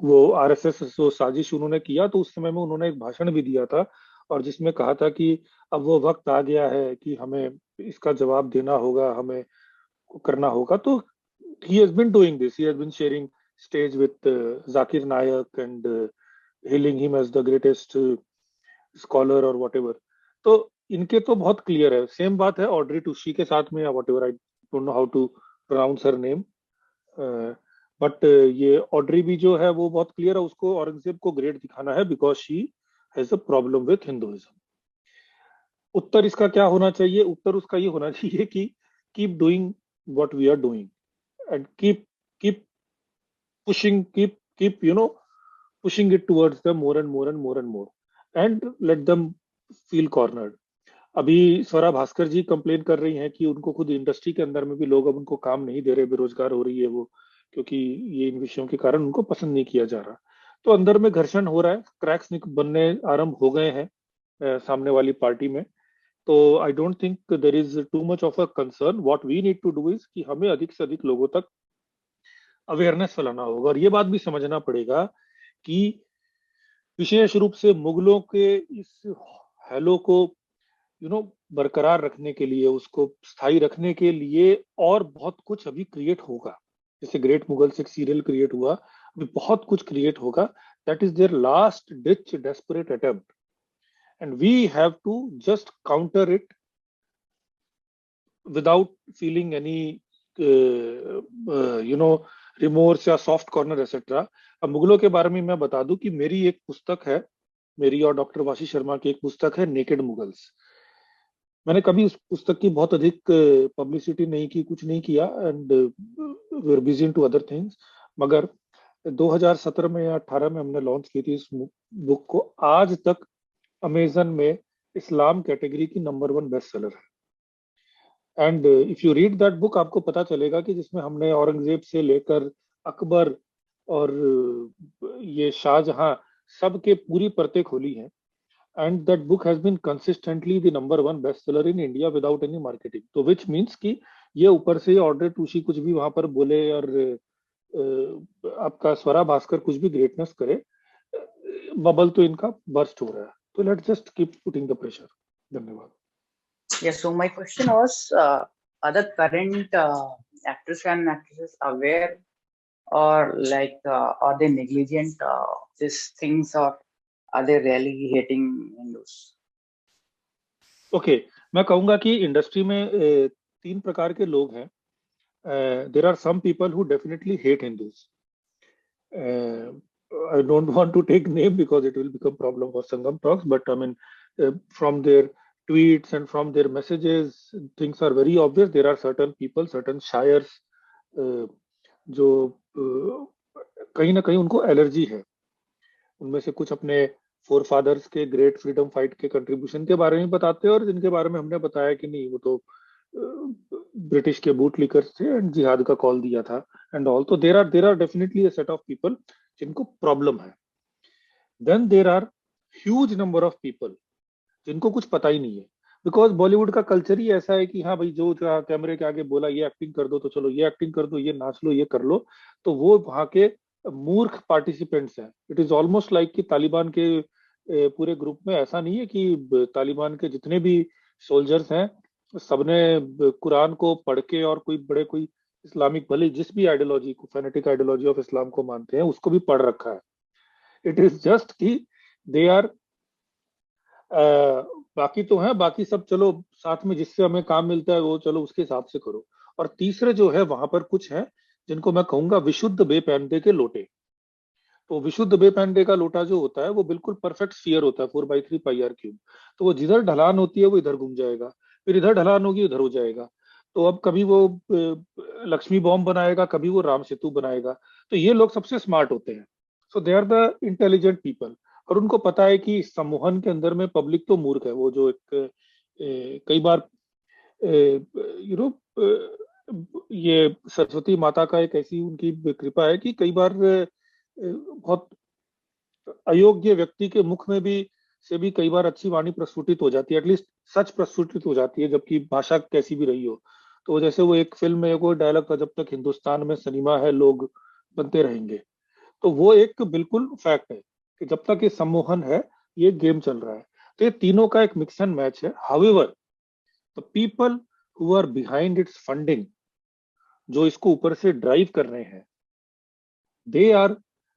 वो आरएसएस जो साजिश उन्होंने किया तो उस समय में उन्होंने एक भाषण भी दिया था और जिसमें कहा था कि अब वो वक्त आ गया है कि हमें इसका जवाब देना होगा, हमें करना होगा। तो he has been doing this. He has been sharing stage with Zakir Naik and hailing him as the greatest scholar or whatever. तो इनके तो बहुत क्लियर है। सेम बात है ऑड्री टुशी के साथ में या whatever, I don't know how to pronounce her name. But ये ऑड्री भी जो है वो बहुत क्लियर है, उसको औरंगजेब को ग्रेट दिखाना है because she has a problem with Hinduism. उत्तर इसका क्या होना चाहिए? उत्तर उसका ये होना चाहिए कि keep doing what we are doing and keep pushing, keep pushing it towards them more and more and more and more, and let them feel cornered. अभी स्वरा भास्कर जी कंप्लेन कर रही हैं कि उनको खुद इंडस्ट्री के अंदर में भी लोग अब उनको काम नहीं दे रहे, बेरोजगार हो रही है वो, क्योंकि ये इन विषयों के कारण उनको पसंद नहीं किया जा रहा। तो अंदर में घर्षण हो रहा है, क्रैक्स बनने आरंभ हो गए हैं सामने वाली पार्टी में। तो I don't think there is too much of a concern. What we need to do is कि हमें अधिक से अधिक लोगों तक अवेयरनेस फैलाना होगा और ये बात भी समझना पड़ेगा कि विशेष रूप से मुगलों के इस हैलो को बरकरार रखने के लिए, उसको स्थायी रखने के लिए और बहुत कुछ अभी क्रिएट होगा। जैसे ग्रेट मुगल्स एक सीरियल क्रिएट हुआ, अभी बहुत कुछ क्रिएट होगा। That is their last ditch desperate attempt and we have to just counter it without feeling any remorse या सॉफ्ट कॉर्नर एक्सेट्रा। अब मुगलों के बारे में मैं बता दूं कि मेरी एक पुस्तक है, मेरी और डॉक्टर वाशी शर्मा की एक पुस्तक है नेकेड मुगल्स। मैंने कभी उस पुस्तक की बहुत अधिक पब्लिसिटी नहीं की, कुछ नहीं किया, and we are busy into other things, मगर 2017 में या 18 में हमने लॉन्च की थी इस बुक को। आज तक अमेजन में इस्लाम कैटेगरी की नंबर 1 बेस्ट सेलर है। And if you read that book आपको पता चलेगा कि जिसमें हमने औरंगजेब से लेकर अकबर और ये शाहजहां सबके पूरी परतें खोली हैं। And that book has been consistently the number 1 best seller in India without any marketing. तो विच मीन्स कि ये ऊपर से ऑर्डर टूशी कुछ भी वहां पर बोले और आपका स्वरा भास्कर कुछ भी ग्रेटनेस करे, बबल तो इनका बर्स्ट हो रहा है। So let's just keep putting the pressure. धन्यवाद. Yes, so my question was, are the current actors and actresses aware or are they negligent these things, or are they really hating Hindus? Okay, मैं कहूँगा कि industry में 3 प्रकार के लोग हैं. There are some people who definitely hate Hindus. I don't want to take name because it will become problem for Sangam Talks, but I mean, from their tweets and from their messages, things are very obvious. There are certain people, certain shires, जो कहीं ना कहीं उनको allergy है। उनमें से कुछ अपने फोर फादर्स के ग्रेट फ्रीडम फाइट के कंट्रीब्यूशन के बारे में बताते हैं और जिनके बारे में हमने बताया कि नहीं, वो तो ब्रिटिश के बूट लीकर्स थे एंड जिहाद का कॉल दिया था एंड ऑल। तो there are definitely a set of people जिनको प्रॉब्लम है। Then there are huge number of people जिनको कुछ पता ही नहीं है, बिकॉज बॉलीवुड का कल्चर ही ऐसा है कि हाँ भाई जो कैमरे के आगे बोला ये एक्टिंग कर दो तो चलो ये एक्टिंग कर दो, ये नाच लो, ये कर लो, तो वो वहां के मूर्ख पार्टिसिपेंट्स हैं। इट इज ऑलमोस्ट लाइक कि तालिबान के पूरे ग्रुप में ऐसा नहीं है कि तालिबान के जितने भी सोल्जर्स हैं सबने कुरान को पढ़ के और कोई इस्लामिक, भले जिस भी आइडियोलॉजी को, फेनेटिक आइडियोलॉजी ऑफ इस्लाम को मानते हैं, उसको भी पढ़ रखा है। इट इज जस्ट कि दे आर बाकी तो है, बाकी सब चलो साथ में जिससे हमें काम मिलता है वो चलो उसके हिसाब से करो। और तीसरे जो है वहां पर कुछ है जिनको मैं कहूंगा विशुद्ध बेपैंडे के लोटे। तो विशुद्ध बेपैंडे का लोटा जो होता है वो बिल्कुल परफेक्ट स्फीयर होता है, 4/3 पाई आर क्यूब। तो वो जिधर ढलान होती है वो इधर घूम जाएगा, फिर इधर ढलान होगी उधर हो जाएगा। तो अब कभी वो लक्ष्मी बॉम्ब बनाएगा, कभी वो राम सेतु बनाएगा। तो ये लोग सबसे स्मार्ट होते हैं। So they are the intelligent people. और उनको पता है कि सम्मोहन के अंदर में पब्लिक तो मूर्ख है। वो जो एक कई बार यू नो ये सरस्वती माता का एक ऐसी उनकी कृपा है कि कई बार बहुत अयोग्य व्यक्ति के मुख में भी से भी कई बार अच्छी वाणी प्रस्फुटित हो जाती है, एटलीस्ट सच प्रस्फुटित हो जाती है, जबकि भाषा कैसी भी रही हो। तो जैसे वो एक फिल्म में कोई डायलॉग था, जब तक हिंदुस्तान में सिनेमा है लोग बनते रहेंगे। तो वो एक बिल्कुल फैक्ट है कि जब तक ये सम्मोहन है ये गेम चल रहा है। तो ये तीनों का एक मिक्स एंड मैच है। However the people who are behind its funding, जो इसको ऊपर से ड्राइव कर रहे हैं, दे आर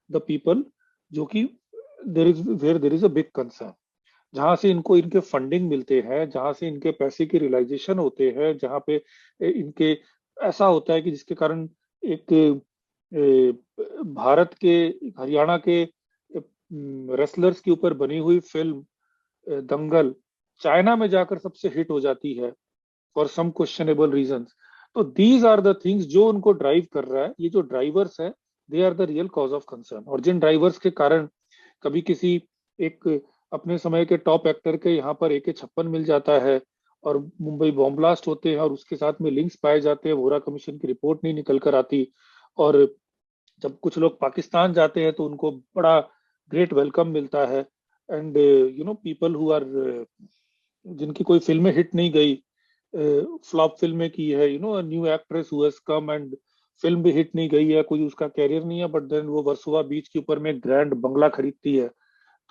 द पीपल जो कि there is a big concern. जहां से इनको इनके फंडिंग मिलते हैं, जहां से इनके पैसे की रियलाइजेशन होते हैं, जहां पे इनके ऐसा होता है कि जिसके कारण एक भारत के, हरियाणा के रेसलर्स के ऊपर बनी हुई फिल्म दंगल चाइना में जाकर सबसे हिट हो जाती है फॉर सम क्वेश्चनेबल रीजंस। तो दीज आर द थिंग्स जो उनको ड्राइव कर रहा है। ये जो ड्राइवर्स है they are the real cause of concern. और जिन ड्राइवर्स के कारण कभी किसी एक अपने समय के टॉप एक्टर के यहाँ पर AK-56 मिल जाता है और मुंबई बॉम्ब ब्लास्ट होते हैं और उसके साथ में लिंक्स पाए जाते हैं, वोरा कमीशन की रिपोर्ट नहीं निकल कर आती। और जब कुछ लोग पाकिस्तान जाते हैं तो उनको बड़ा ग्रेट वेलकम मिलता है। एंड पीपल हु आर, जिनकी कोई फिल्में हिट नहीं गई, फ्लॉप फिल्में की है, new actress who has come and film भी हिट नहीं गई है, कोई उसका कैरियर नहीं है, बट देन वो वर्सोवा बीच के ऊपर में ग्रैंड बंगला खरीदती है।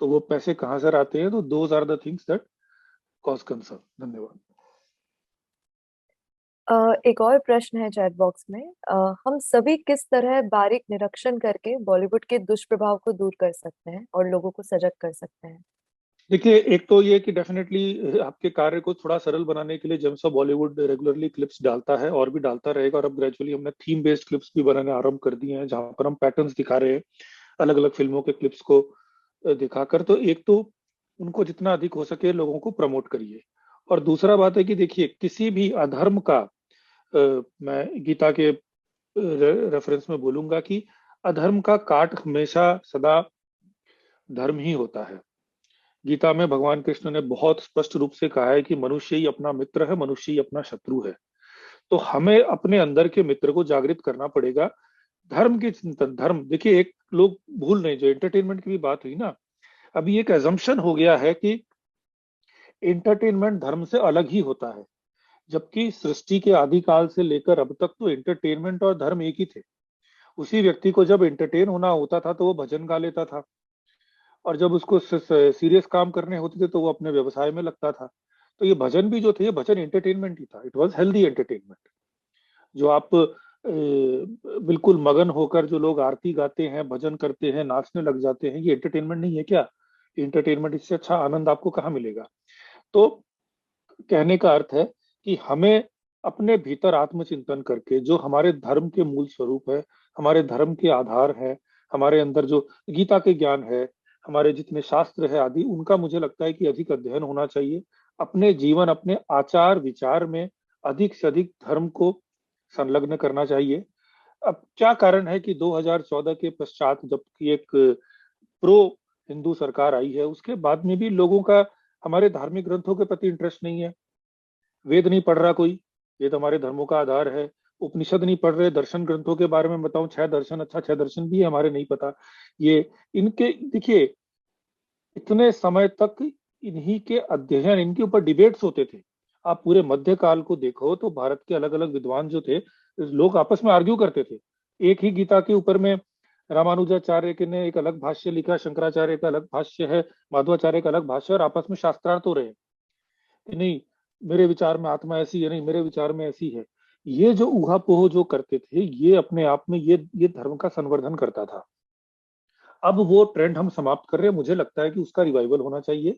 तो वो पैसे कहाँ से आते हैं? तो those are the things that cause concern. धन्यवाद। एक और प्रश्न है चैट बॉक्स में। हम सभी किस तरह बारीक निरीक्षण करके बॉलीवुड के दुष्प्रभाव को दूर कर सकते हैं और लोगों को सजग कर सकते हैं? देखिए, एक तो ये कि डेफिनेटली आपके कार्य को थोड़ा सरल बनाने के लिए James of Bollywood regularly clips डालता है और भी डालता रहेगा। और अब ग्रेजुअली हमने थीम बेस्ड क्लिप्स भी बनाने आरंभ कर दिए हैं, जहां पर हम पैटर्न्स दिखा रहे हैं अलग अलग फिल्मों के क्लिप्स को दिखाकर। तो एक तो उनको जितना अधिक हो सके लोगों को प्रमोट करिए। और दूसरा बात है कि देखिए, किसी भी अधर्म का मैं गीता के रेफरेंस में बोलूंगा कि अधर्म का काट हमेशा सदा धर्म ही होता है। गीता में भगवान कृष्ण ने बहुत स्पष्ट रूप से कहा है कि मनुष्य ही अपना मित्र है, मनुष्य ही अपना शत्रु है। तो हमें अपने अंदर के मित्र को जागृत करना पड़ेगा। धर्म की चिंतन, धर्म, देखिए एक लोग भूल नहीं, जो एंटरटेनमेंट की भी बात हुई ना, अभी एक एजम्पशन हो गया है कि एंटरटेनमेंट धर्म से अलग ही होता है, जबकि सृष्टि के आदिकाल से लेकर अब तक तो एंटरटेनमेंट और धर्म एक ही थे। उसी व्यक्ति को जब एंटरटेन होना होता था तो वो भजन गा लेता था, और जब उसको सीरियस काम करने होते थे तो वो अपने व्यवसाय में लगता था। तो ये भजन भी जो थे, ये भजन एंटरटेनमेंट ही था। It was healthy entertainment. जो आप बिल्कुल मगन होकर जो लोग आरती गाते हैं, भजन करते हैं, नाचने लग जाते हैं, ये एंटरटेनमेंट नहीं है क्या? एंटरटेनमेंट, इससे अच्छा आनंद आपको कहाँ मिलेगा? तो कहने का अर्थ है कि हमें अपने भीतर आत्मचिंतन करके, जो हमारे धर्म के मूल स्वरूप है, हमारे धर्म के आधार है, हमारे अंदर जो गीता के ज्ञान है, हमारे जितने शास्त्र है आदि, उनका मुझे लगता है कि अधिक अध्ययन होना चाहिए। अपने जीवन, अपने आचार विचार में अधिक से अधिक धर्म को संलग्न करना चाहिए। अब क्या कारण है कि 2014 के पश्चात, जबकि एक प्रो हिंदू सरकार आई है, उसके बाद में भी लोगों का हमारे धार्मिक ग्रंथों के प्रति इंटरेस्ट नहीं है। वेद नहीं पढ़ रहा कोई, वेद हमारे धर्मों का आधार है। उपनिषद नहीं पढ़ रहे। दर्शन ग्रंथों के बारे में बताऊं, 6 दर्शन, अच्छा 6 दर्शन भी है हमारे, नहीं पता। ये इनके, देखिए इतने समय तक इन्हीं के अध्ययन, इनके ऊपर डिबेट्स होते थे। आप पूरे मध्यकाल को देखो तो भारत के अलग अलग विद्वान जो थे, लोग आपस में आर्ग्यू करते थे। एक ही गीता के ऊपर में रामानुजाचार्य के ने एक अलग भाष्य लिखा, शंकराचार्य का अलग भाष्य है, माधवाचार्य का अलग भाष्य, और आपस में शास्त्रार्थ हो रहे हैं कि नहीं मेरे विचार में आत्मा ऐसी है, नहीं मेरे विचार में ऐसी है। ये जो ऊहापोह जो करते थे, ये अपने आप में ये धर्म का संवर्धन करता था। अब वो ट्रेंड हम समाप्त कर रहे हैं। मुझे लगता है कि उसका रिवाइवल होना चाहिए।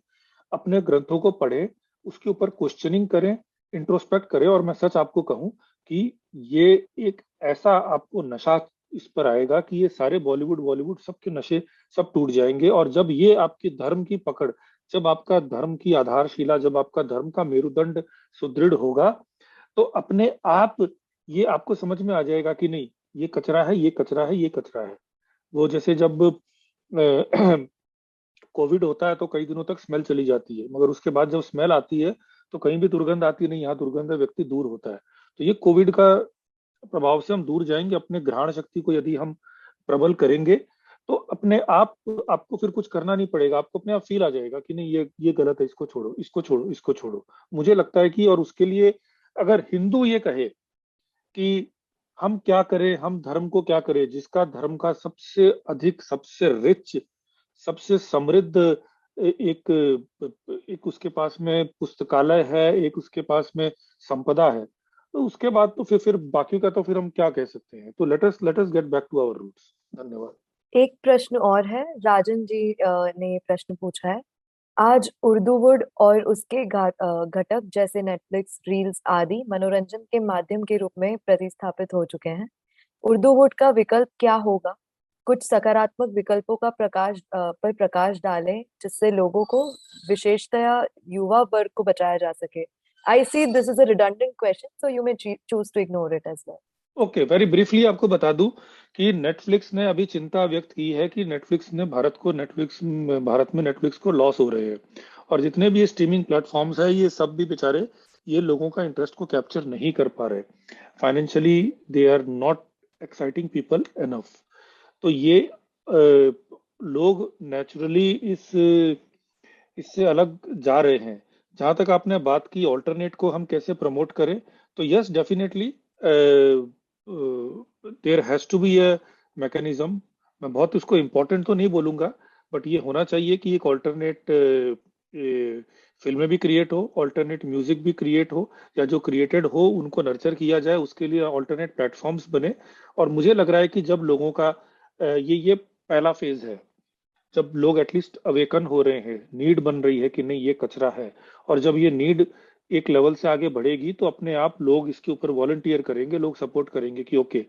अपने ग्रंथों को पढ़ें, उसके ऊपर क्वेश्चनिंग करें, इंट्रोस्पेक्ट करें। और मैं सच आपको कहूं कि ये एक ऐसा आपको नशा इस पर आएगा कि ये सारे बॉलीवुड सबके नशे सब टूट जाएंगे। और जब ये आपकी धर्म की पकड़, जब आपका धर्म की आधारशिला, जब आपका धर्म का मेरुदंड सुदृढ़ होगा, तो अपने आप ये आपको समझ में आ जाएगा कि नहीं ये कचरा है, ये कचरा है, ये कचरा है। वो जैसे जब कोविड होता है तो कई दिनों तक स्मेल चली जाती है, मगर उसके बाद जब स्मेल आती है तो कहीं भी दुर्गंध आती नहीं, यहाँ दुर्गंध है, व्यक्ति दूर होता है। तो ये कोविड का प्रभाव से हम दूर जाएंगे। अपने घ्राण शक्ति को यदि हम प्रबल करेंगे तो अपने आप आपको फिर कुछ करना नहीं पड़ेगा। आपको अपने आप फील आ जाएगा कि नहीं ये गलत है, इसको छोड़ो, इसको छोड़ो, इसको छोड़ो। मुझे लगता है कि और उसके लिए अगर हिंदू ये कहे कि हम क्या करें, हम धर्म को क्या करें, जिसका धर्म का सबसे अधिक, सबसे रिच, सबसे समृद्ध एक एक उसके पास में पुस्तकालय है, एक उसके पास में संपदा है, तो उसके बाद तो फिर बाकी का तो फिर हम क्या कह सकते हैं। तो let us get back to our roots. धन्यवाद। एक प्रश्न और है, राजन जी ने ये प्रश्न पूछा है। आज उर्दूवुड और उसके घटक जैसे नेटफ्लिक्स, रील्स आदि मनोरंजन के माध्यम के रूप में प्रतिस्थापित हो चुके हैं। उर्दूवुड का विकल्प क्या होगा? कुछ सकारात्मक विकल्पों का पर प्रकाश डालें जिससे लोगों को, विशेषतया युवा वर्ग को बचाया जा सके। I see this is a redundant question, so you may choose to ignore it as well. Okay, very briefly आपको बता दूं कि नेटफ्लिक्स ने अभी चिंता व्यक्त की है कि भारत में नेटफ्लिक्स को लॉस हो रहे हैं। और जितने भी ये स्ट्रीमिंग प्लेटफॉर्म्स है, ये सब भी बेचारे ये लोगों का इंटरेस्ट को कैप्चर नहीं कर पा रहे। Financially they are not exciting people enough. तो ये लोग नेचुरली इससे अलग जा रहे हैं। जहां तक आपने बात की ऑल्टरनेट को हम कैसे प्रमोट करें, तो yes definitely there has to be a mechanism. मैं बहुत उसको इम्पोर्टेंट तो नहीं बोलूंगा, बट ये होना चाहिए कि एक ऑल्टरनेट फिल्में भी क्रिएट हो, ऑल्टरनेट म्यूजिक भी क्रिएट हो, या जो क्रिएटेड हो उनको नर्चर किया जाए, उसके लिए ऑल्टरनेट प्लेटफॉर्म्स बने। और मुझे लग रहा है कि जब लोगों का ये पहला फेज है, जब लोग एटलीस्ट अवेकन हो रहे हैं, नीड बन रही है कि नहीं ये कचरा है, और जब ये नीड एक लेवल से आगे बढ़ेगी तो अपने आप लोग इसके ऊपर वॉलंटियर करेंगे, लोग सपोर्ट करेंगे कि ओके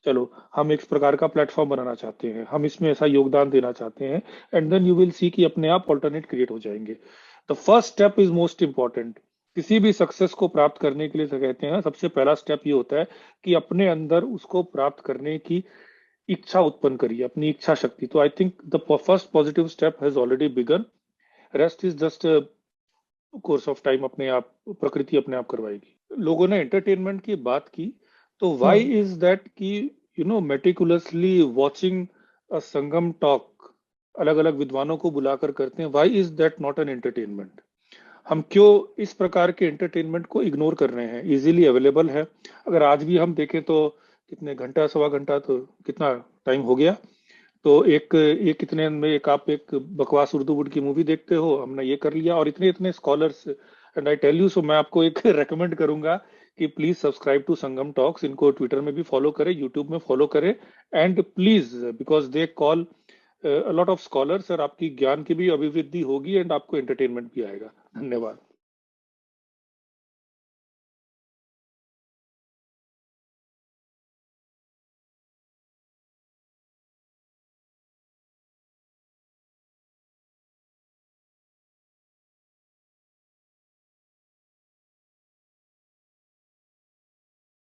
चलो हम एक प्रकार का प्लेटफॉर्म बनाना चाहते हैं, हम इसमें ऐसा योगदान देना चाहते हैं, and then you will see कि अपने आप ऑल्टरनेट क्रिएट हो जाएंगे। The first step is most important. किसी भी सक्सेस को प्राप्त करने के लिए कहते हैं सबसे पहला स्टेप ये होता है कि अपने अंदर उसको प्राप्त करने की इच्छा उत्पन्न करिए, अपनी इच्छा शक्ति। तो I think the first positive step has already begun, rest is just course of time. अपने आप प्रकृति अपने आप करवाएगी। लोगों ने एंटरटेनमेंट की बात की, तो व्हाई इज दैट कि you know meticulously watching a Sangam talk, अलग अलग विद्वानों को बुलाकर करते हैं, why is that not an entertainment? हम क्यों इस प्रकार के एंटरटेनमेंट को इग्नोर कर रहे हैं? इजीली अवेलेबल है। अगर आज भी हम देखें तो कितने घंटा, सवा घंटा, तो कितना टाइम हो गया, तो एक कितने में आप एक बकवास उर्दूवुड की मूवी देखते हो, हमने ये कर लिया। और इतने scholars, and I tell you, so मैं आपको एक रेकमेंड करूंगा कि please subscribe to Sangam talks. इनको ट्विटर में भी फॉलो करें, यूट्यूब में फॉलो करें, and please because they call a lot of scholars, और आपकी ज्ञान की भी अभिवृद्धि होगी एंड आपको एंटरटेनमेंट भी आएगा। धन्यवाद।